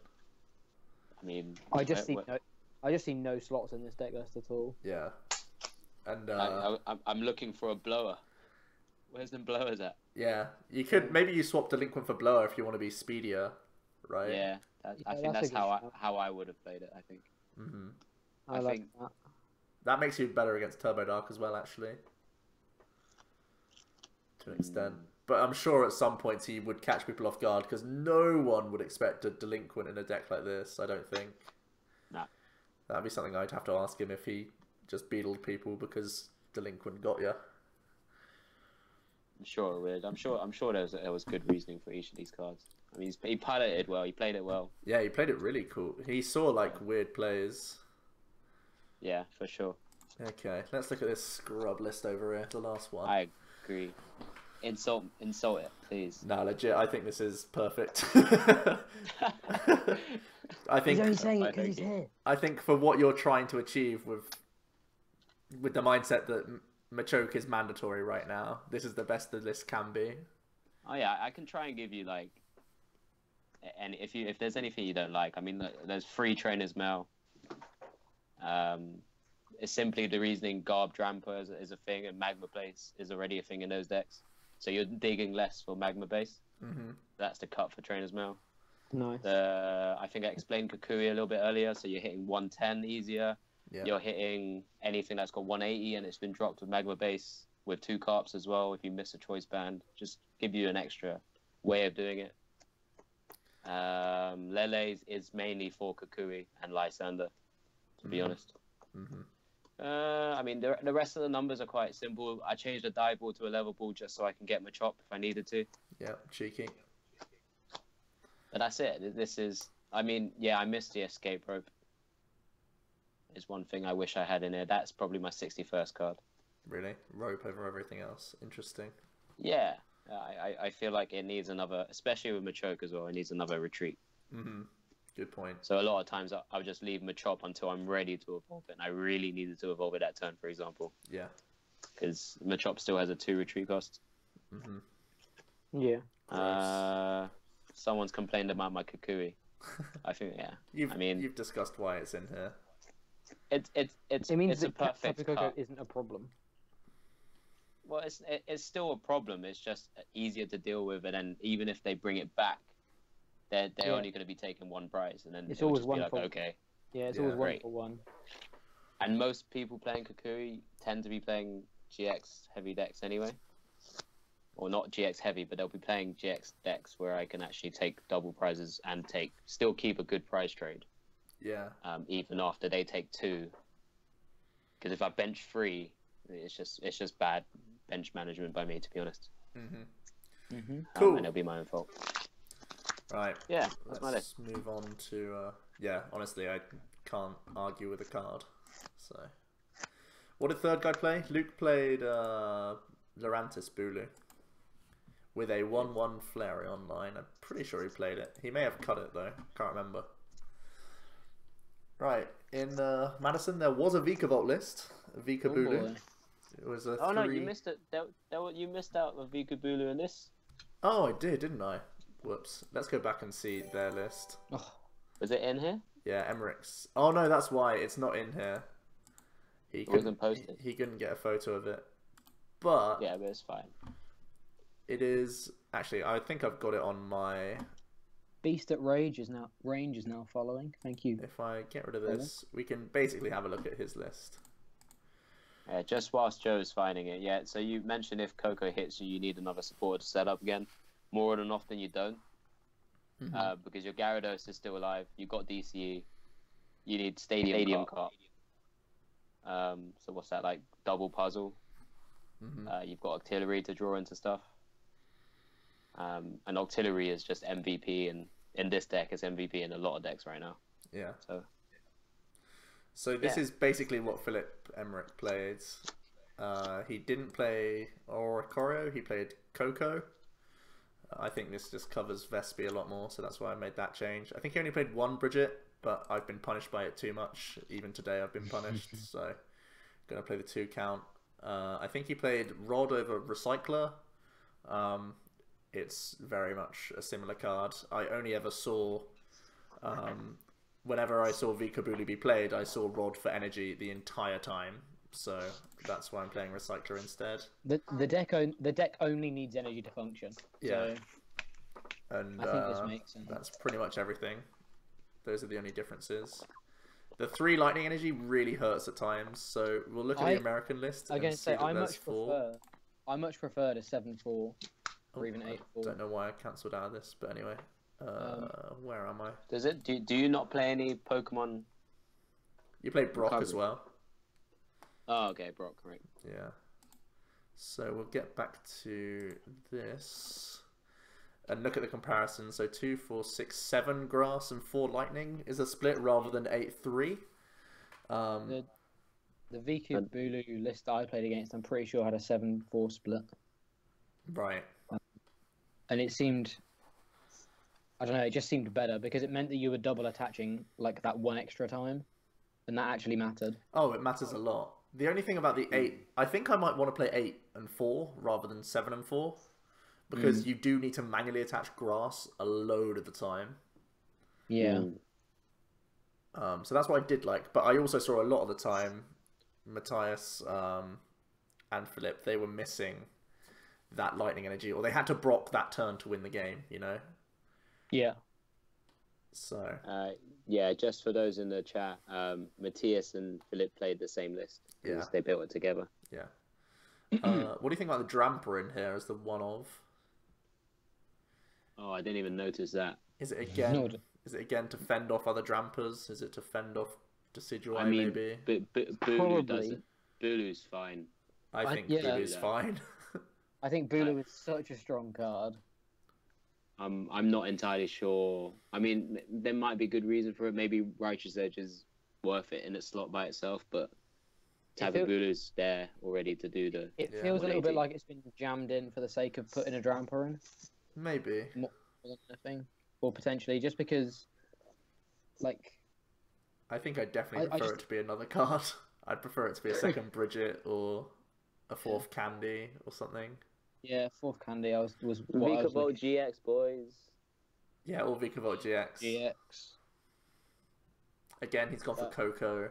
S3: I mean,
S2: I just see no slots in this deck list at all.
S1: Yeah, and
S3: I'm looking for a blower. Where's the blowers at?
S1: Yeah, you could maybe you swap Delinquent for Blower if you want to be speedier, right?
S3: Yeah, I think that's how I would have played it. I think.
S2: I think
S1: that makes you better against Turbo Dark as well, actually, to an extent. But I'm sure at some points he would catch people off guard because no one would expect a Delinquent in a deck like this. I don't think.
S3: Nah.
S1: That'd be something I'd have to ask him if he just beetled people because Delinquent got you.
S3: I'm sure it would. I'm sure there was good reasoning for each of these cards. I mean, he piloted well. He played it well.
S1: Yeah, he played it really cool. He saw like weird plays.
S3: Yeah, for sure.
S1: Okay, let's look at this scrub list over here. The last one.
S3: I agree. Insult it, please.
S1: No, legit. I think this is perfect. I think
S2: he's only saying it because he's here.
S1: I think for what you're trying to achieve with the mindset that Machoke is mandatory right now, this is the best the list can be.
S3: Oh yeah, I can try and give you like, and if there's anything you don't like, I mean, there's free trainers mail. It's simply the reasoning Garb Dramper is a thing, and Magma Base is already a thing in those decks. So you're digging less for Magma Base. That's the cut for trainers mail.
S2: Nice.
S3: I think I explained Kukui a little bit earlier. So you're hitting 110 easier.
S1: Yeah.
S3: You're hitting anything that's got 180 and it's been dropped with Magma Base with 2 carps as well. If you miss a choice band, just give you an extra way of doing it. Lele's is mainly for Kukui and Lysander, to be honest. I mean, the rest of the numbers are quite simple. I changed the die ball to a level ball just so I can get my chop if I needed to.
S1: Yeah, cheeky.
S3: But that's it. This is, I mean, yeah, I missed the escape rope. Is one thing I wish I had in there. That's probably my 61st card.
S1: Really? Rope over everything else. Interesting.
S3: Yeah. I feel like it needs another, especially with Machoke as well, it needs another retreat.
S1: Good point.
S3: So a lot of times I would just leave Machop until I'm ready to evolve it. And I really needed to evolve it that turn, for example.
S1: Yeah.
S3: Because Machop still has a 2 retreat cost.
S2: Yeah.
S3: Someone's complained about my Kukui. I think, yeah.
S1: You've discussed why it's in here.
S3: It
S2: means
S3: it's a
S2: that
S3: perfect
S2: Tapu Koko
S3: cut.
S2: isn't a problem.
S3: Well, it's still a problem. It's just easier to deal with, and then even if they bring it back, they're only going to be taking 1 prize, and then
S2: It's
S3: it'll
S2: always
S3: just
S2: one
S3: be like,
S2: for
S3: okay.
S2: Yeah, it's always 1
S3: Great.
S2: for 1.
S3: And most people playing Kukui tend to be playing GX heavy decks anyway. Or not GX heavy, but they'll be playing GX decks where I can actually take double prizes and still keep a good prize trade.
S1: Yeah.
S3: Even after they take 2. Because if I bench 3, it's just bad bench management by me, to be honest.
S1: Cool.
S3: And it'll be my own fault.
S1: Right.
S3: Yeah, that's my
S1: Let's
S3: list.
S1: move on to yeah, honestly I can't argue with a card. So what did third guy play? Luke played Lurantis Bulu with a 1/1 Flareon line. I'm pretty sure he played it. He may have cut it though. Can't remember. Right, in Madison there was a Vikavolt list. A Vikabulu. It was a.
S3: Oh no, you missed it. You missed out on Vikabulu in this.
S1: Oh, I did, didn't I? Whoops. Let's go back and see their list.
S2: Oh,
S3: Was it in here?
S1: Yeah, Emmerich's. Oh no, that's why it's not in here. He
S3: wasn't posted.
S1: He couldn't get a photo of it. But
S3: Yeah, but it's fine.
S1: it is actually. I think I've got it on my.
S2: Beast at Range is now following. Thank you.
S1: If I get rid of this, we can basically have a look at his list.
S3: Yeah, just whilst Joe's finding it. Yeah, so you mentioned if Coco hits you, you need another supporter to set up again. More than often you don't. Because your Gyarados is still alive. You got DCE. You need Stadium Cart. So what's that, like double puzzle? You've got Artillery to draw into stuff. And Artillery is just MVP, and in this deck it's MVP in a lot of decks right now.
S1: Yeah.
S3: So
S1: this is basically what Philip Emmerich played. He didn't play Oricorio, he played Coco. I think this just covers Vespi a lot more, so that's why I made that change. I think he only played one Bridget, but I've been punished by it too much. Even today I've been punished, so going to play the 2 count. I think he played Rod over Recycler. It's very much a similar card. I only ever saw... whenever I saw Vikabulu be played, I saw Rod for energy the entire time. So that's why I'm playing Recycler instead.
S2: The deck only needs energy to function.
S1: Yeah.
S2: So
S1: And
S2: I think this makes sense.
S1: that's pretty much everything. Those are the only differences. The 3 lightning energy really hurts at times, so we'll look at the American list.
S2: I
S1: and see that there's 4.
S2: I much prefer the 7-4 or even 8-4.
S1: Don't know why I cancelled out of this, but anyway. Where am I?
S3: does it? Do you not play any Pokemon?
S1: You play Brock
S3: Recovery.
S1: as well.
S3: Oh, okay, Brock, right.
S1: Yeah. So we'll get back to this and look at the comparison. So 2, 4, 6, 7 grass and 4 lightning is a split rather than 8-3.
S2: The Vikabulu list I played against, I'm pretty sure had a 7-4 split.
S1: Right.
S2: And it seemed, I don't know, it just seemed better because it meant that you were double attaching like that 1 extra time, and that actually mattered.
S1: Oh, it matters a lot. The only thing about the 8, I think I might want to play 8 and 4 rather than 7 and 4, because you do need to manually attach grass a load of the time.
S2: Yeah.
S1: So that's what I did like, but I also saw a lot of the time Matthias and Philip, they were missing that lightning energy, or they had to Brock that turn to win the game, you know?
S2: Yeah.
S1: So
S3: Yeah, just for those in the chat, Matthias and Philip played the same list.
S1: Yeah.
S3: They built it together.
S1: Yeah. What do you think about the Dramper in here as the one of?
S3: Oh, I didn't even notice that.
S1: Is it again? Is it again to fend off other Drampers? Is it to fend off Decidueye maybe?
S3: Bulu
S2: Probably.
S3: doesn't. Bulu's fine.
S1: I think
S2: yeah.
S1: Bulu's fine.
S2: I think Bulu is such a strong card.
S3: I'm not entirely sure. I mean, there might be good reason for it. Maybe Righteous Edge is worth it in its slot by itself, but Bulu's there already to do the.
S2: It feels a little bit like it's been jammed in for the sake of putting a Dramper in.
S1: Maybe.
S2: More than anything. Or potentially just because, like...
S1: I think I'd definitely prefer it to be another card. I'd prefer it to be a second Bridget or a 4th Candy or something.
S2: Yeah, 4th Candy was what
S3: Vikavolt GX, boys.
S1: Yeah, or Vikavolt GX.
S2: GX.
S1: Again, he's gone for Coco.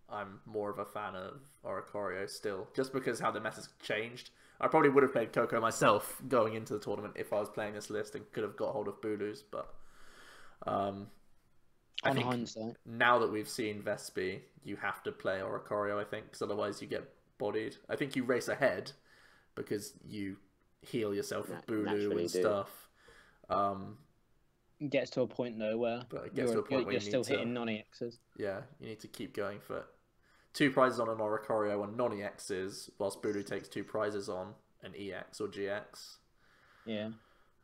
S1: I'm more of a fan of Oricorio still, just because how the meta's changed. I probably would have played Coco myself going into the tournament if I was playing this list and could have got hold of Bulu's, but I think
S2: hindsight,
S1: now that we've seen Vespi, you have to play Oricorio, I think, because otherwise you get bodied. I think you race ahead because you heal yourself with Bulu and stuff.
S2: It gets to a point though where you're still hitting non-EXs.
S1: Yeah, you need to keep going for 2 prizes on an Oricorio on non-EXs, whilst Bulu takes 2 prizes on an EX or GX.
S2: Yeah.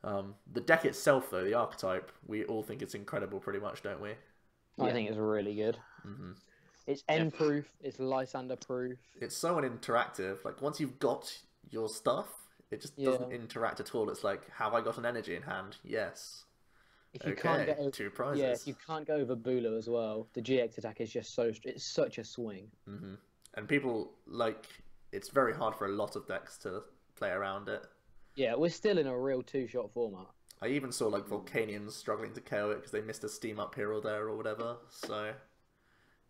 S1: The deck itself, though, the archetype, we all think it's incredible pretty much, don't we?
S2: I think it's really good.
S1: Mm-hmm.
S2: It's N-proof, it's Lysander-proof.
S1: It's so uninteractive. Like, once you've got your stuff. It just doesn't interact at all. It's like, have I got an energy in hand? Yes.
S2: If you can't get over,
S1: 2 prizes.
S2: yeah, if you can't go over Bulu as well, the GX attack is just it's such a swing.
S1: And people, like, it's very hard for a lot of decks to play around it.
S2: Yeah, we're still in a real 2-shot format.
S1: I even saw, like, Volcanians struggling to KO it because they missed a steam up here or there or whatever, so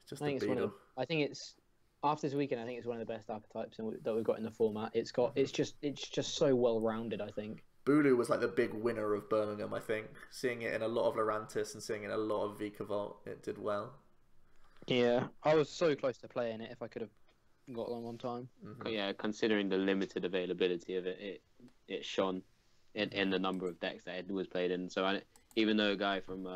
S1: it's just a beetle.
S2: I think it's, after this weekend, I think it's one of the best archetypes that we've got in the format. It's just so well-rounded, I think.
S1: Bulu was like the big winner of Birmingham, I think. Seeing it in a lot of Lurantis and seeing it in a lot of Vika Vault, it did well.
S2: Yeah, I was so close to playing it if I could have got them on time.
S3: Yeah, considering the limited availability of it, it shone in the number of decks that it was played in. So even though a guy from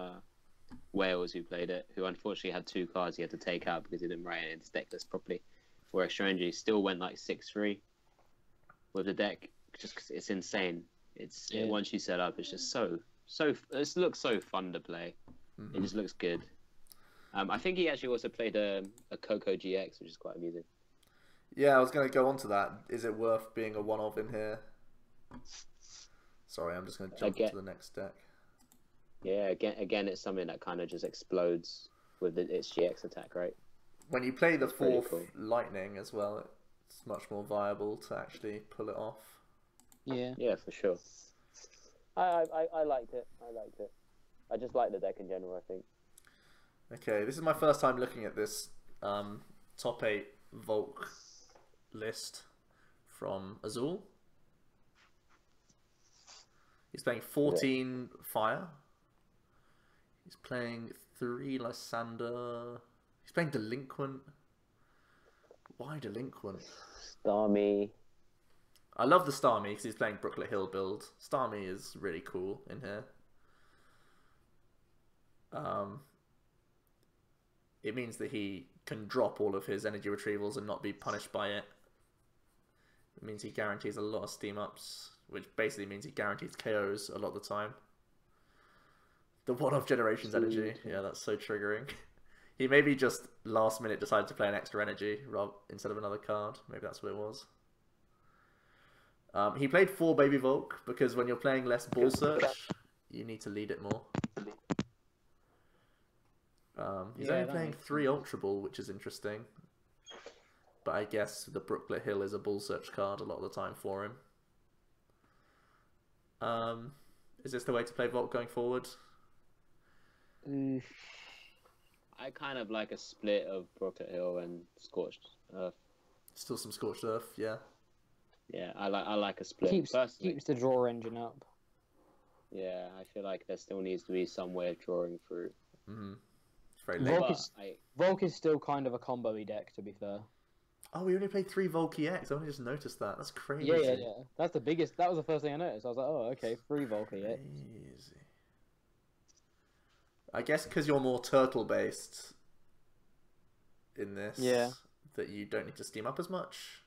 S3: Wales who played it, who unfortunately had 2 cards he had to take out because he didn't write it in his deck list properly for extra energy, still went like 6-3 with the deck. Just 'cause it's insane. Once you set up, it's just so it looks so fun to play. It just looks good. I think he actually also played a Coco GX, which is quite amusing.
S1: Yeah, I was going to go on to that. Is it worth being a one-of in here? Sorry, I'm just going to jump to the next deck.
S3: Yeah, again, it's something that kind of just explodes with its GX attack, right?
S1: When you play the 4th Lightning as well, it's much more viable to actually pull it off.
S3: Yeah, for sure. I liked it. I just like the deck in general, I think.
S1: Okay, this is my first time looking at this top 8 Volk list from Azul. He's playing 14 Fire. He's playing 3 Lysander. He's playing Delinquent. Why Delinquent?
S3: Starmie.
S1: I love the Starmie because he's playing Brooklet Hill build. Starmie is really cool in here. It means that he can drop all of his energy retrievals and not be punished by it. It means he guarantees a lot of steam ups, which basically means he guarantees KOs a lot of the time. The one-off generations energy, yeah, that's so triggering. He maybe just last minute decided to play an extra energy instead of another card. Maybe that's what it was. He played 4 Baby Volk because when you're playing less ball search, you need to lead it more. He's only playing 3 Ultra Ball, which is interesting. But I guess the Brooklet Hill is a ball search card a lot of the time for him. Is this the way to play Volk going forward?
S3: I kind of like a split of Brooklet Hill and Scorched Earth.
S1: Still some Scorched Earth, yeah.
S3: Yeah, I like a split.
S2: Keeps the draw engine up.
S3: Yeah, I feel like there still needs to be some way of drawing through.
S1: It's very late.
S2: Volk is still kind of a combo-y deck, to be fair.
S1: Oh, we only played 3 Volk EX. I only just noticed that. That's crazy.
S2: Yeah. That's the biggest. That was the first thing I noticed. I was like, oh, okay, 3 Volk EX.
S1: Crazy. I guess because you're more turtle-based in this, that you don't need to steam up as much.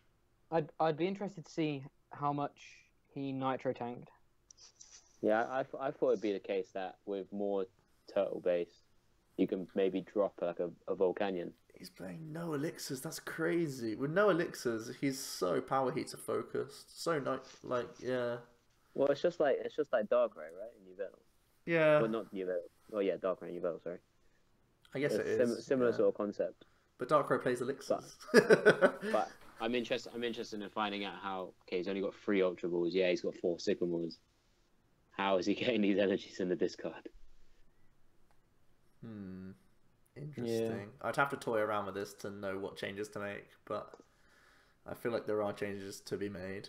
S2: I'd be interested to see how much he nitro tanked.
S3: Yeah, I thought it'd be the case that with more turtle base, you can maybe drop like a Volcanion.
S1: He's playing no elixirs. That's crazy. With no elixirs, he's so power heater focused. So yeah.
S3: Well, it's just like Darkrai, right? In New Veil.
S1: Yeah.
S3: Well, not New Veil. Oh yeah, Darkrai and New Veil. Sorry.
S1: I guess it's it is
S3: similar sort of concept.
S1: But Darkrai plays elixirs.
S3: But I'm interested in finding out how. Okay, he's only got 3 Ultra Balls. Yeah, he's got 4 Sycamores. How is he getting these energies in the discard?
S1: Interesting. Yeah. I'd have to toy around with this to know what changes to make, but I feel like there are changes to be made.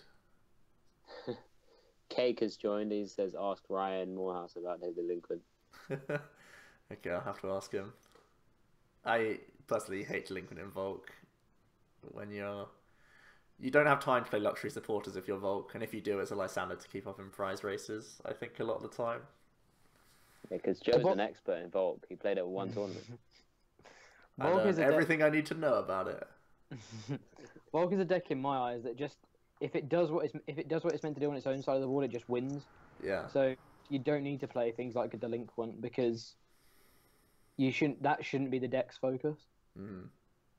S3: Cake has joined. He says, ask Ryan Morehouse about his delinquent.
S1: Okay, I'll have to ask him. I personally hate delinquent in Volk. When you don't have time to play luxury supporters if you're Volk, and if you do, it's a Lysander to keep up in prize races, I think, a lot of the time.
S3: Because Joe's an expert in Volk. He played it at 1 tournament.
S1: Volk is everything I need to know about it.
S2: Volk is a deck in my eyes that just if it does what it's meant to do on its own side of the board, it just wins.
S1: Yeah.
S2: So you don't need to play things like a delinquent because that shouldn't be the deck's focus.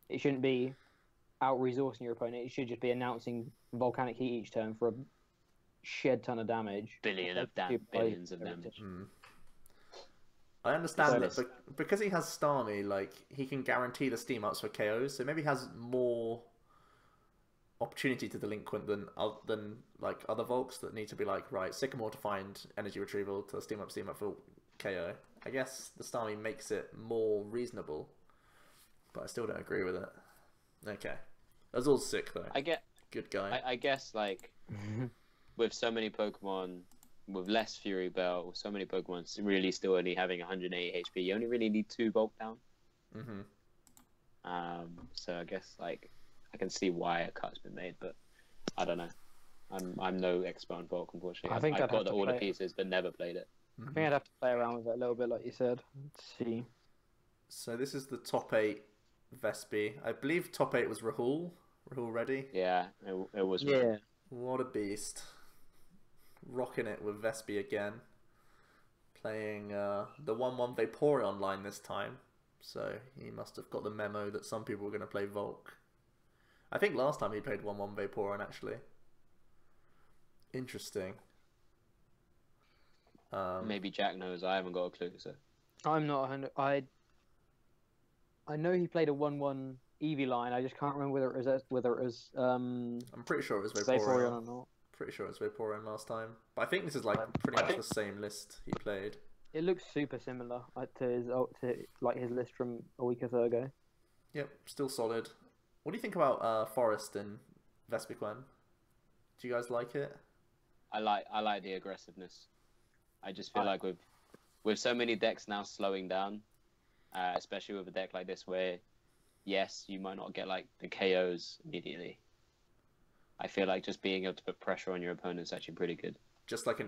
S2: It shouldn't be out-resourcing your opponent. It should just be announcing Volcanic Heat each turn for a shed ton of damage.
S3: Billions of damage.
S1: I understand that because he has Starmie, like, he can guarantee the steam ups for KOs, so maybe he has more opportunity to delinquent than like other Volks that need to be like, right, Sycamore to find energy retrieval to steam up for KO. I guess the Starmie makes it more reasonable, but I still don't agree with it. Okay. That's all sick though. Good guy.
S3: I guess like with so many Pokemon with less Fury Belt, with so many Pokemon really still only having 180 HP, you only really need 2 bulk down. So I guess like I can see why a cut's been made, but I don't know. I'm no expert on bulk, unfortunately. I've got all the pieces, but never played it.
S2: I think I'd have to play around with it a little bit, like you said. Let's see.
S1: So this is the top 8 Vespi. I believe top 8 was Rahul. Rahul Reddy.
S3: Yeah, it was.
S2: Yeah.
S1: What a beast. Rocking it with Vespi again. Playing the 1-1 Vaporeon line this time. So he must have got the memo that some people were going to play Volk. I think last time he played 1-1 Vaporeon actually. Interesting.
S3: Maybe Jack knows. I haven't got a clue. So
S2: I'm not 100. I know he played a 1-1 Eevee line. I just can't remember whether it was.
S1: I'm pretty sure it was
S2: Vaporeon or not.
S1: Pretty sure it was Vaporeon last time. But I think this is like pretty much the same list he played.
S2: It looks super similar to his list from a week or so ago.
S1: Yep, still solid. What do you think about Forest and Vespiquen? Do you guys like it?
S3: I like the aggressiveness. I just feel like with so many decks now slowing down, especially with a deck like this where, yes, you might not get like the KOs immediately. I feel like just being able to put pressure on your opponent is actually pretty good.
S1: Just like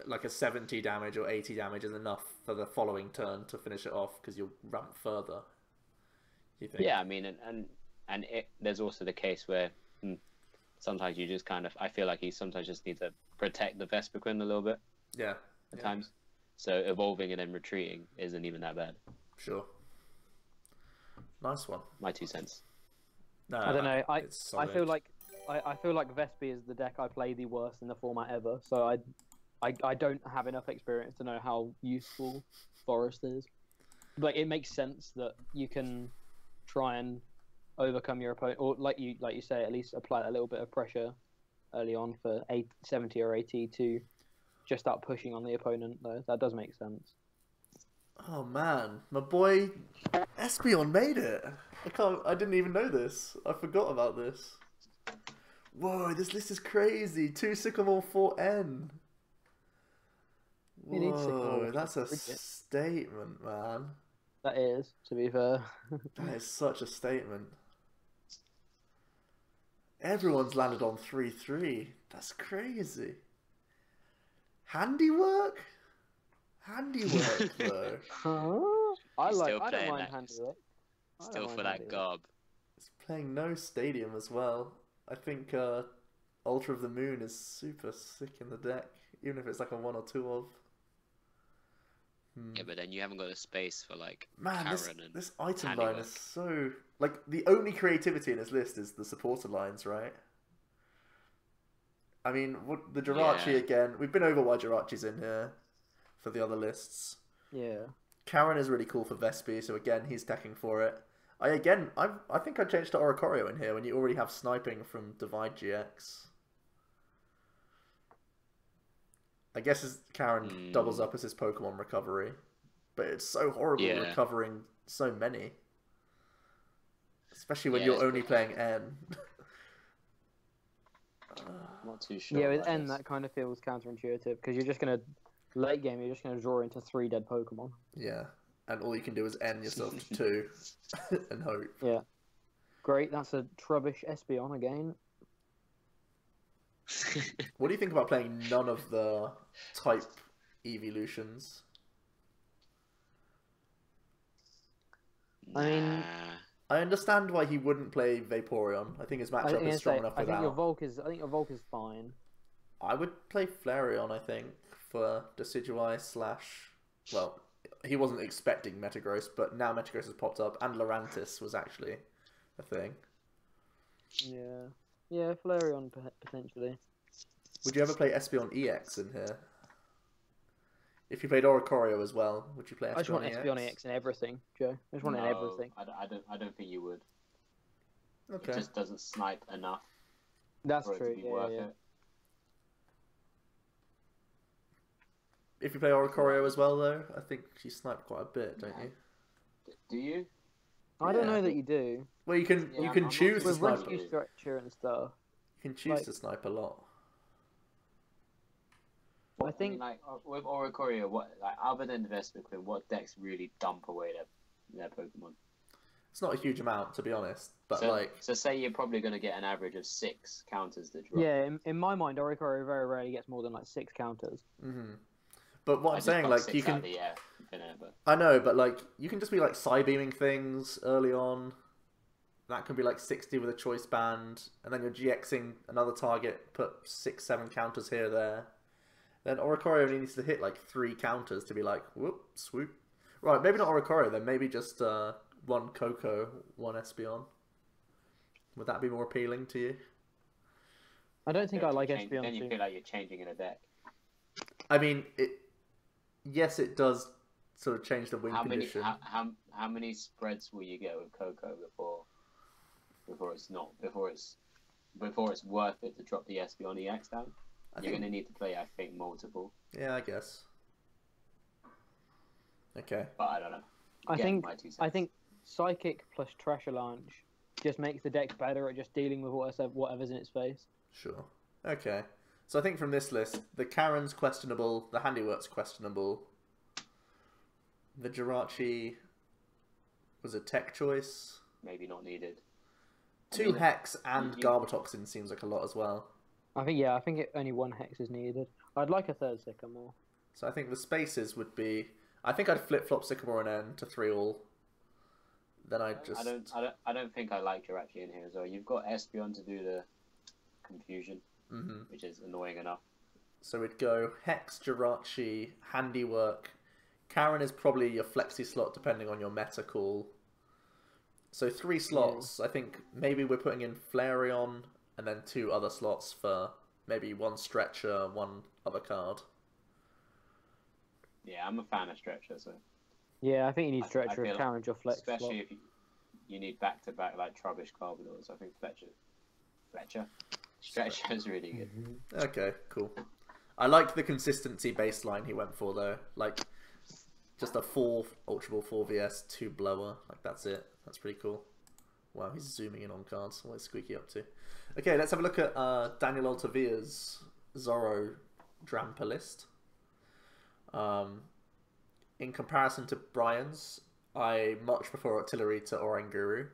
S1: like a 70 damage or 80 damage is enough for the following turn to finish it off because you'll ramp further. You think?
S3: Yeah, I mean, there's also the case where sometimes you just kind of, I feel like you sometimes just need to protect the Vespiquen a little bit.
S1: Yeah.
S3: At times. So evolving and then retreating isn't even that bad.
S1: Sure. Nice one.
S3: My 2 cents.
S1: No,
S2: I don't know. I feel like Vespi is the deck I play the worst in the format ever. So I don't have enough experience to know how useful Forest is. But it makes sense that you can try and overcome your opponent, or like you say, at least apply a little bit of pressure early on for 70 or 80 to just start pushing on the opponent. Though that does make sense.
S1: Oh man, my boy Espeon made it. I didn't even know this. I forgot about this. Whoa, this list is crazy. 2 Sycamore 4N. Whoa, that's a statement, man.
S2: That is, to be fair.
S1: That is such a statement. Everyone's landed on 3-3. That's crazy. Handiwork? Handiwork, though.
S2: I don't
S3: Still
S2: mind
S3: playing that.
S2: handiwork.
S3: Still for that garb.
S1: It's playing no stadium as well. I think Ultra of the Moon is super sick in the deck, even if it's like a 1 or 2 of.
S3: Yeah, but then you haven't got the space for like
S1: Man,
S3: Karen
S1: this item
S3: Handiwork.
S1: line is so... Like, the only creativity in this list is the supporter lines, right? I mean, the Jirachi again. We've been over why Jirachi's in here for the other lists.
S2: Yeah.
S1: Karen is really cool for Vespi, so again, he's decking for it. I think I changed to Oricorio in here when you already have sniping from Divide GX. I guess Karen doubles up as his Pokemon recovery, but it's so horrible recovering so many. Especially when you're only playing N.
S3: Not too sure.
S2: Yeah, with N, that kind of feels counterintuitive, because you're just going to, late game, you're just going to draw into 3 dead Pokemon.
S1: Yeah, and all you can do is N yourself to 2 and hope.
S2: Yeah. Great, that's a Trubbish Espeon again.
S1: What do you think about playing none of the type evolutions?
S2: I mean,
S1: I understand why he wouldn't play Vaporeon. I think his matchup is strong enough without.
S2: I think your Volk is fine.
S1: I would play Flareon, I think, for Decidueye / well, he wasn't expecting Metagross, but now Metagross has popped up, and Lurantis was actually a thing.
S2: Yeah. Yeah, Flareon potentially.
S1: Would you ever play Espeon EX in here? If you played Oricorio as well, would you play Espeon
S2: I just want
S1: EX?
S2: Espeon EX in everything, Joe. I just want it in everything.
S3: I don't think you would.
S1: Okay.
S3: It just doesn't snipe enough
S2: That's
S3: for it
S2: true.
S3: to be worth
S2: Yeah.
S3: it.
S1: If you play Oricorio as well, though, I think you snipe quite a bit, don't you?
S3: Do you?
S2: I don't
S1: Yeah.
S2: know that you do.
S1: Well, you can
S3: Yeah,
S1: you
S3: I'm
S1: can
S3: not
S1: choose to
S2: With
S1: snipe.
S2: rescue structure and stuff.
S1: You can choose
S2: like-
S1: to snipe a lot.
S2: I think-
S3: like with Oricorio, what like other than Vespiquen, what decks really dump away their Pokemon?
S1: It's not a huge amount, to be honest, but
S3: So say you're probably going to get an average of 6 counters that drop.
S2: Yeah, in my mind, Oricorio very rarely gets more than like 6 counters.
S1: But what I'm saying, like, you
S3: Out
S1: can.
S3: of the air, but
S1: I know, but like, you can just be like Psybeaming things early on. That can be like 60 with a choice band, and then you're GXing another target, put 6, 7 counters here or there. Then Oricorio only needs to hit like 3 counters to be like, whoop, swoop. Right, maybe not Oricorio then, maybe just 1 Coco, 1 Espeon. Would that be more appealing to you?
S2: I don't think I like Espeon
S3: Then you
S2: too.
S3: feel like you're changing in a deck.
S1: I mean, yes, it does sort of change the win condition.
S3: How many spreads will you get with Coco before it's worth it to drop the Espeon EX down? You're going to need to play, I think, multiple.
S1: Yeah, I guess. Okay.
S3: But I don't know.
S2: I think Psychic plus Trash Launch just makes the deck better at just dealing with whatever's in its face.
S1: Sure. Okay. So I think from this list, the Karen's questionable, the Handiwork's questionable, the Jirachi was a tech choice.
S3: Maybe not needed.
S1: 2 Hex and Garbotoxin seems like a lot as well.
S2: I think only 1 Hex is needed. I'd like a 3rd Sycamore.
S1: So I think the spaces would be. I think I'd flip flop Sycamore and N to 3-all. Then I'd just.
S3: I don't think I like Jirachi in here as well. You've got Espeon to do the confusion, which is annoying enough.
S1: So we'd go Hex, Jirachi, Handiwork. Karen is probably your flexi slot depending on your meta call. So 3 slots. I think maybe we're putting in Flareon and then 2 other slots for maybe 1 Stretcher, 1 other card.
S3: Yeah, I'm a fan of Stretcher, so.
S2: Yeah, I think you need Stretcher if Karen's your flex
S3: especially
S2: slot.
S3: if you need back-to-back like Trubbish Garbodors. I think Stretcher is really good.
S1: Okay, cool. I like the consistency baseline he went for though. Like just a 4 Ultra Ball, 4 VS, 2 Blower. Like that's it. That's pretty cool. Wow, he's zooming in on cards. What is Squeaky up to? Okay, let's have a look at Daniel Altavia's Zorro Drampa list. In comparison to Brian's, I much prefer Artillery to Oranguru.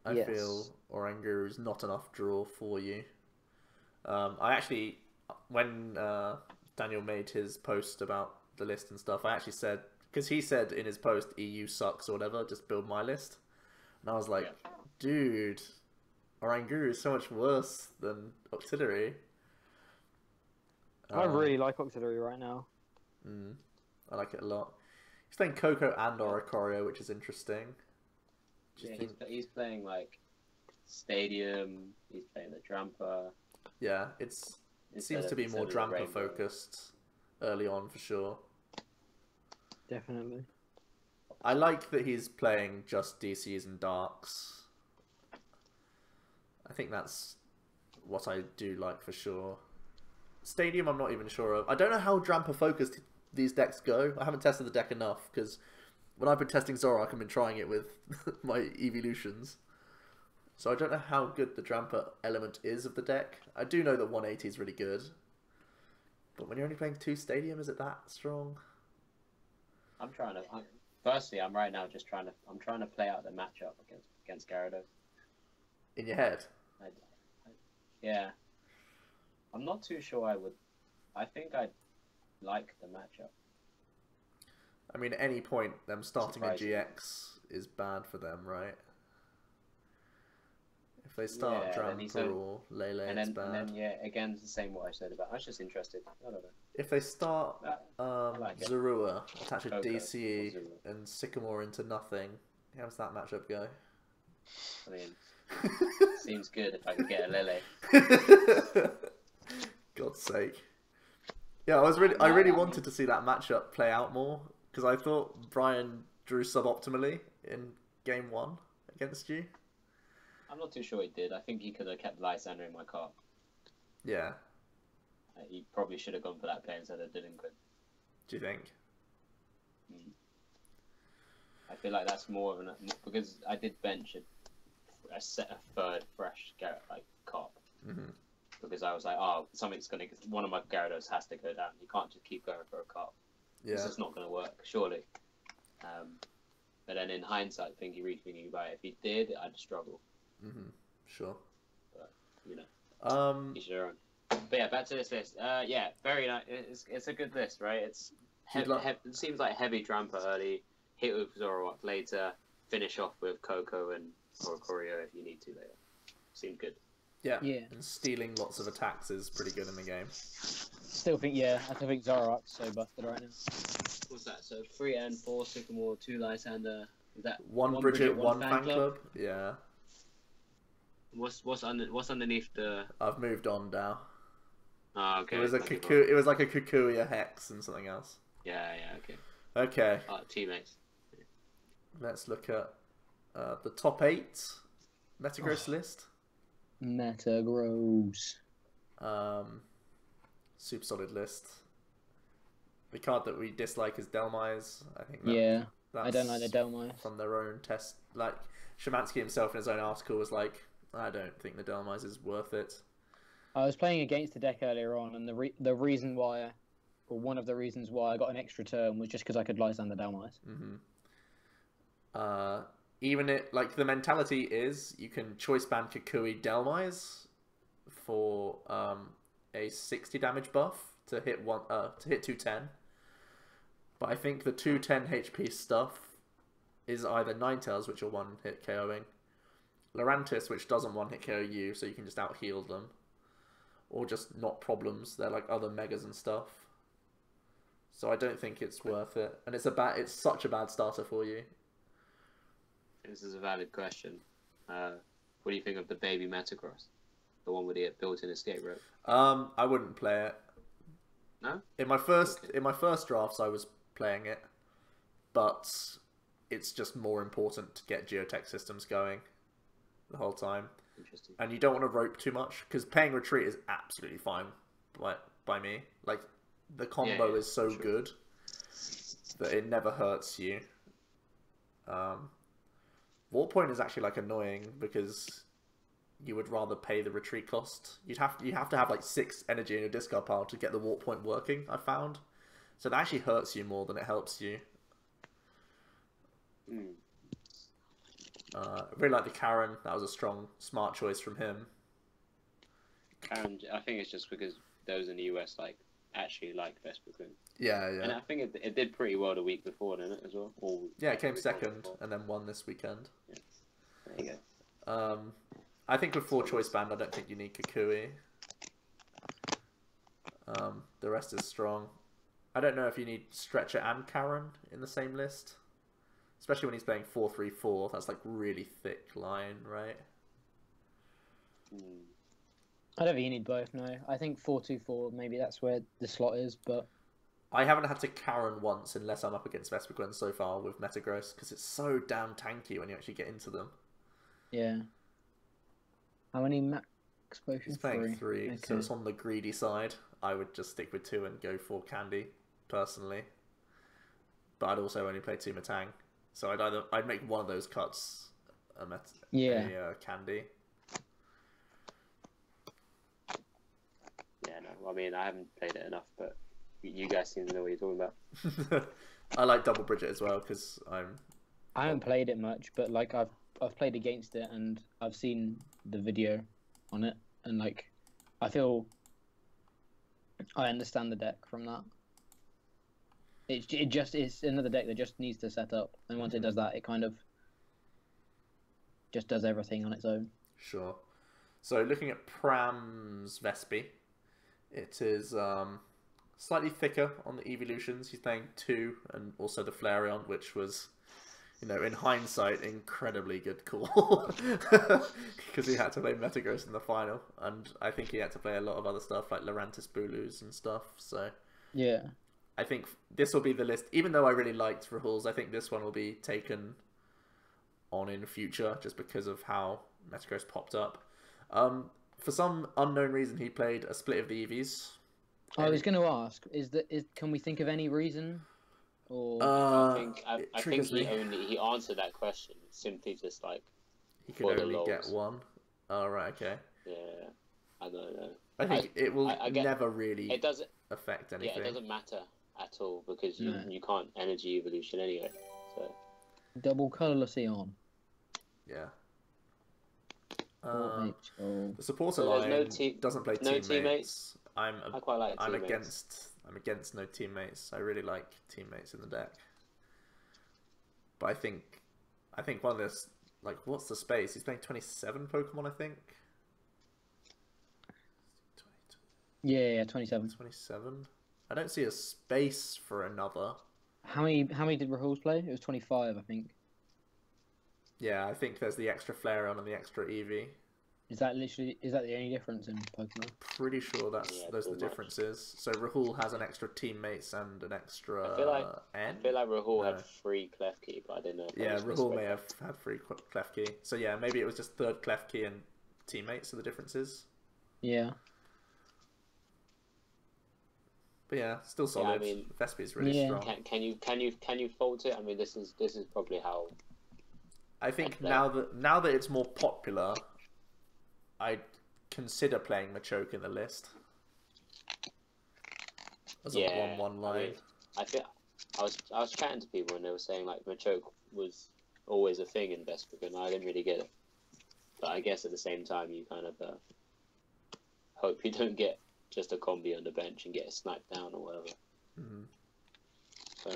S1: I feel Oranguru is not enough draw for you. I actually, when Daniel made his post about the list and stuff, I actually said, because he said in his post, EU sucks or whatever, just build my list. And I was like, dude, Oranguru is so much worse than Auxiliary.
S2: I really like Auxiliary right now.
S1: I like it a lot. He's playing Coco and Oricorio, which is interesting.
S3: He's playing like Stadium. He's playing the Drampa.
S1: Yeah, it seems to be more Drampa focused early on for sure.
S2: Definitely.
S1: I like that he's playing just DCs and Darks. I think that's what I do like for sure. Stadium, I'm not even sure of. I don't know how Drampa focused these decks go. I haven't tested the deck enough because when I've been testing Zoroark, I've been trying it with my evolutions. So I don't know how good the Drampa element is of the deck. I do know that 180 is really good. But when you're only playing 2 Stadium, is it that strong?
S3: Firstly, I'm right now just trying to play out the matchup against Gyarados.
S1: In your head?
S3: Yeah. I'm not too sure I would. I think I'd like the matchup.
S1: I mean, at any point, them starting a GX is bad for them, right? If they start Drampa or Lele, it's bad.
S3: And then, again, it's the same what I said about. I was just interested. I don't know.
S1: If they start
S3: like
S1: Zorua, attach a
S3: Coco,
S1: DCE,
S3: Zorua.
S1: and Sycamore into nothing, how does that matchup go?
S3: I mean, seems good if I could get a Lily.
S1: God's sake. Yeah, I really wanted to see that matchup play out more because I thought Brian drew suboptimally in game 1 against you.
S3: I'm not too sure he did. I think he could have kept Lysander in my cart.
S1: Yeah.
S3: He probably should have gone for that play instead of Dillington.
S1: Do you think?
S3: I feel like that's more of an because I did bench a third fresh cop because I was like, oh, one of my Gyarados has to go down. You can't just keep going for a cop.
S1: Yeah.
S3: This is not going to work, surely. But then in hindsight, rethinking about it, if he did, I'd struggle.
S1: Sure.
S3: But each their own. But yeah, back to this list. Yeah, very nice. It's a good list, right? It seems like heavy Tramper early, hit with Zoroark later, finish off with Coco and Oricorio if you need to later. Seemed good.
S1: Yeah. And stealing lots of attacks is pretty good in the game.
S2: I still think Zoroark's so busted right now.
S3: What's that? So 3N, 4 Sycamore, 2 Lysander. Is that
S1: 1 Bridget, 1 fan club? Yeah.
S3: What's underneath the?
S1: I've moved on now.
S3: Oh, okay.
S1: It was It was like a Kikuya Hex and something else.
S3: Yeah, okay.
S1: Okay.
S3: Teammates.
S1: Let's look at the top 8 Metagross list.
S2: Metagross.
S1: Super solid list. The card that we dislike is Delmise. I think.
S2: I don't like the Delmise.
S1: From their own test, like Shemansky himself in his own article was like, I don't think the Delmise is worth it.
S2: I was playing against the deck earlier on, and the reason why, or one of the reasons why I got an extra turn was just because I could Lysander Delmise.
S1: Even the mentality is you can choice ban Kukui Delmise for a 60 damage buff to hit 210. But I think the 210 HP stuff is either Ninetales, which are 1-hit KOing, Lurantis, which doesn't 1-hit KO you, so you can just out-heal them, or just not problems. They're like other megas and stuff. So I don't think it's worth it, and it's such a bad starter for you.
S3: This is a valid question. What do you think of the baby Metagross? The one with the built-in escape rope?
S1: I wouldn't play it.
S3: No?
S1: In my first drafts, I was playing it, but it's just more important to get geotech systems going the whole time.
S3: Interesting.
S1: And you don't want to rope too much because paying retreat is absolutely fine by me. Like the combo is so good that it never hurts you. Warp Point is actually annoying because you would rather pay the retreat cost. You have to have 6 energy in your discard pile to get the Warp Point working, I found. So that actually hurts you more than it helps you. I really like the Karen. That was a smart choice from him.
S3: Karen, I think it's just because those in the US actually like Vesper Queen.
S1: Yeah.
S3: And I think it did pretty well the week before, didn't it, as well?
S1: It came second and then won this weekend.
S3: Yeah. There you go.
S1: I think with 4 choice band, I don't think you need Kukui. The rest is strong. I don't know if you need Stretcher and Karen in the same list. Especially when he's playing 4-3-4. That's really thick line, right?
S2: I don't think you need both, no. I think 4-2-4, maybe that's where the slot is, but...
S1: I haven't had to Karen once unless I'm up against Vespergren so far with Metagross, because it's so damn tanky when you actually get into them.
S2: Yeah. How many max potions?
S1: He's playing 3,
S2: okay.
S1: so it's on the greedy side. I would just stick with 2 and go for Candy, personally. But I'd also only play 2 Metang. So I'd make one of those cuts a Candy.
S3: Yeah, no, I mean, I haven't played it enough, but you guys seem to know what you're talking about.
S1: I like Double Bridget as well, because
S2: I haven't played it much, but I've played against it, and I've seen the video on it, and I feel I understand the deck from that. It just is another deck that just needs to set up, and once it does that, it kind of just does everything on its own.
S1: Sure. So looking at Pram's Vespi, it is slightly thicker on the evolutions. He's playing 2, and also the Flareon, which was you know, in hindsight, incredibly good call because he had to play Metagross in the final, and I think he had to play a lot of other stuff like Lurantis Bulus and stuff. So
S2: Yeah.
S1: I think this will be the list. Even though I really liked Rahul's, I think this one will be taken on in future just because of how Metagross popped up. For some unknown reason, he played a split of the EVs.
S2: I was going to ask, can we think of any reason? Or
S3: I think he answered that question simply just like
S1: he could only get one. Oh right, okay.
S3: Yeah, I don't know.
S1: I think it will never really affect anything.
S3: Yeah, it doesn't matter at all because you can't energy evolution anyway. So
S2: double colourless Eon.
S1: Yeah.
S2: The
S1: supporter line doesn't play teammates. I quite like teammates. I'm against no teammates. I really like teammates in the deck. But I think one of this, like, what's the space? He's playing 27 Pokemon, I think.
S2: Yeah, 27.
S1: 27. I don't see a space for another.
S2: How many did Rahul's play? It was 25, I think.
S1: Yeah, I think there's the extra Flareon and the extra Eevee.
S2: Is that the only difference in Pokemon?
S1: Pretty sure those are the differences. So Rahul has an extra teammates and an extra
S3: I feel like Rahul had 3 Klefki, but I didn't know.
S1: Yeah, Rahul may have had 3 Klefki. So yeah, maybe it was just 3rd Klefki and teammates are the differences.
S2: Yeah.
S1: But yeah, still solid.
S3: Yeah, I mean,
S1: Vespi's really strong.
S3: Can you fault it? I mean, this is probably how.
S1: I think now that it's more popular, I'd consider playing Machoke in the list as a 1/1 line.
S3: I was chatting to people and they were saying like Machoke was always a thing in Vesper, and I didn't really get it. But I guess at the same time, you kind of hope you don't get just a combi on the bench and get a sniped down or whatever.
S1: Mm-hmm.
S3: So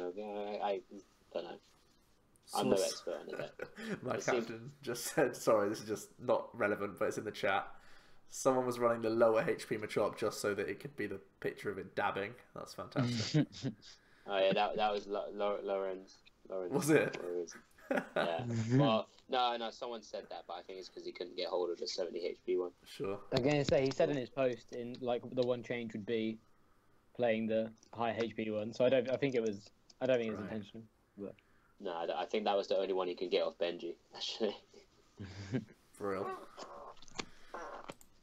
S3: I don't know. I'm no expert on it.
S1: My captain just said, sorry, this is just not relevant, but it's in the chat. Someone was running the lower HP Machop just so that it could be the picture of it dabbing. That's fantastic.
S3: Oh yeah, that was Lorenz.
S1: Was it?
S3: Yeah. Well, no, someone said that, but I think it's because he couldn't get hold of the 70 HP one.
S1: Sure.
S2: I'm going to say, he said in his post, the one change would be playing the high HP one, so I don't think it was intentional. But...
S3: No, I think that was the only one he could get off Benji, actually.
S1: For real.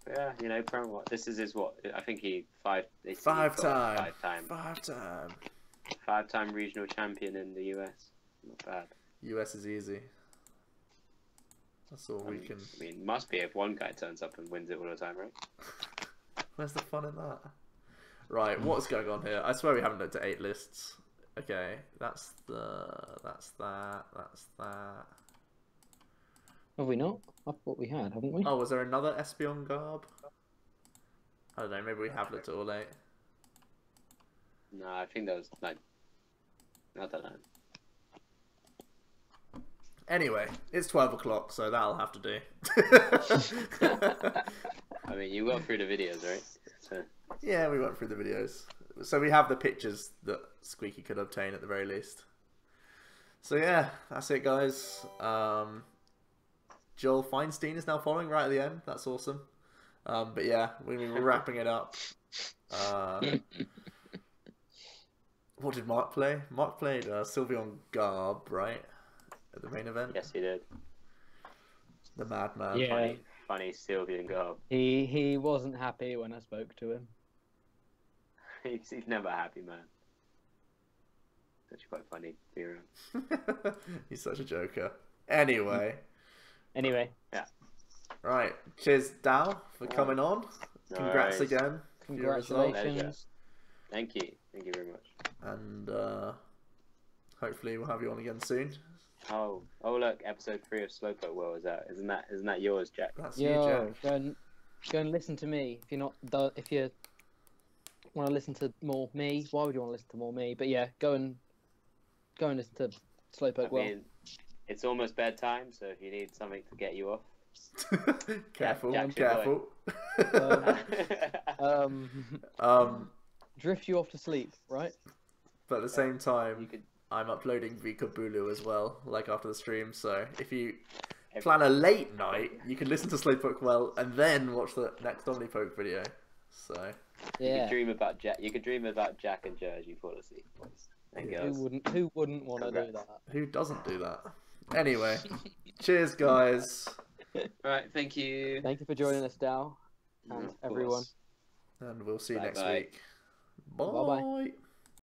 S3: Yeah, you know, this is his what? I think he
S1: 5-time
S3: regional champion in the US. Not bad.
S1: US is easy. That's all we can.
S3: I mean, must be if one guy turns up and wins it all the time, right?
S1: Where's the fun in that? Right, what's going on here? I swear we haven't looked at 8 lists. Okay, that's that.
S2: Have we not? I thought we had, haven't we?
S1: Oh, was there another Espeon Garb? I don't know, maybe we have looked at all 8.
S3: No, I think that was like... I don't know.
S1: Anyway, it's 12 o'clock, so that'll have to do.
S3: I mean, you got through the videos, right? So...
S1: Yeah, we went through the videos. So we have the pictures that Squeaky could obtain at the very least. So yeah, that's it, guys. Joel Feinstein is now following right at the end. That's awesome. But yeah, we're wrapping it up. What did Mark play? Mark played Sylveon Garb, right? At the main event?
S3: Yes, he did.
S1: The madman.
S2: Yeah.
S3: Funny Sylveon Garb.
S2: He wasn't happy when I spoke to him.
S3: He's never a happy man. It's actually quite funny to be around.
S1: He's such a joker. Anyway.
S2: Yeah.
S1: Right. Cheers, Dao, for coming on. Congrats again.
S2: Congratulations.
S3: Thank you. Thank you very much.
S1: And hopefully we'll have you on again soon.
S3: Oh look, episode 3 of Slowpoke World is out. Isn't that yours, Jack?
S1: That's you, Jack.
S2: Go and listen to me. If you want to listen to more me, why would you want to listen to more me? But yeah, go and listen to Slowpoke World.
S3: I mean, it's almost bedtime, so if you need something to get you off.
S1: Careful,
S3: Jack
S1: careful.
S2: Drift you off to sleep, right?
S1: But at the same time, I'm uploading Vikabulu as well, like after the stream. So if you plan a late night, you can listen to Slowpoke Well and then watch the next OmniPoke video. So
S3: You
S2: Yeah.
S3: could dream about Jack. You could dream about Jack and Joe as you fall asleep, boys and
S1: Yeah.
S3: girls.
S2: Who wouldn't want to do
S3: Congrats.
S2: that?
S1: who doesn't do that? Anyway, cheers, guys,
S3: Right, thank you.
S2: Thank you for joining us, Dao, and
S3: Of
S2: everyone.
S3: course.
S1: and we'll see you next
S3: Bye-bye.
S1: week.
S2: Bye-bye.
S1: Bye.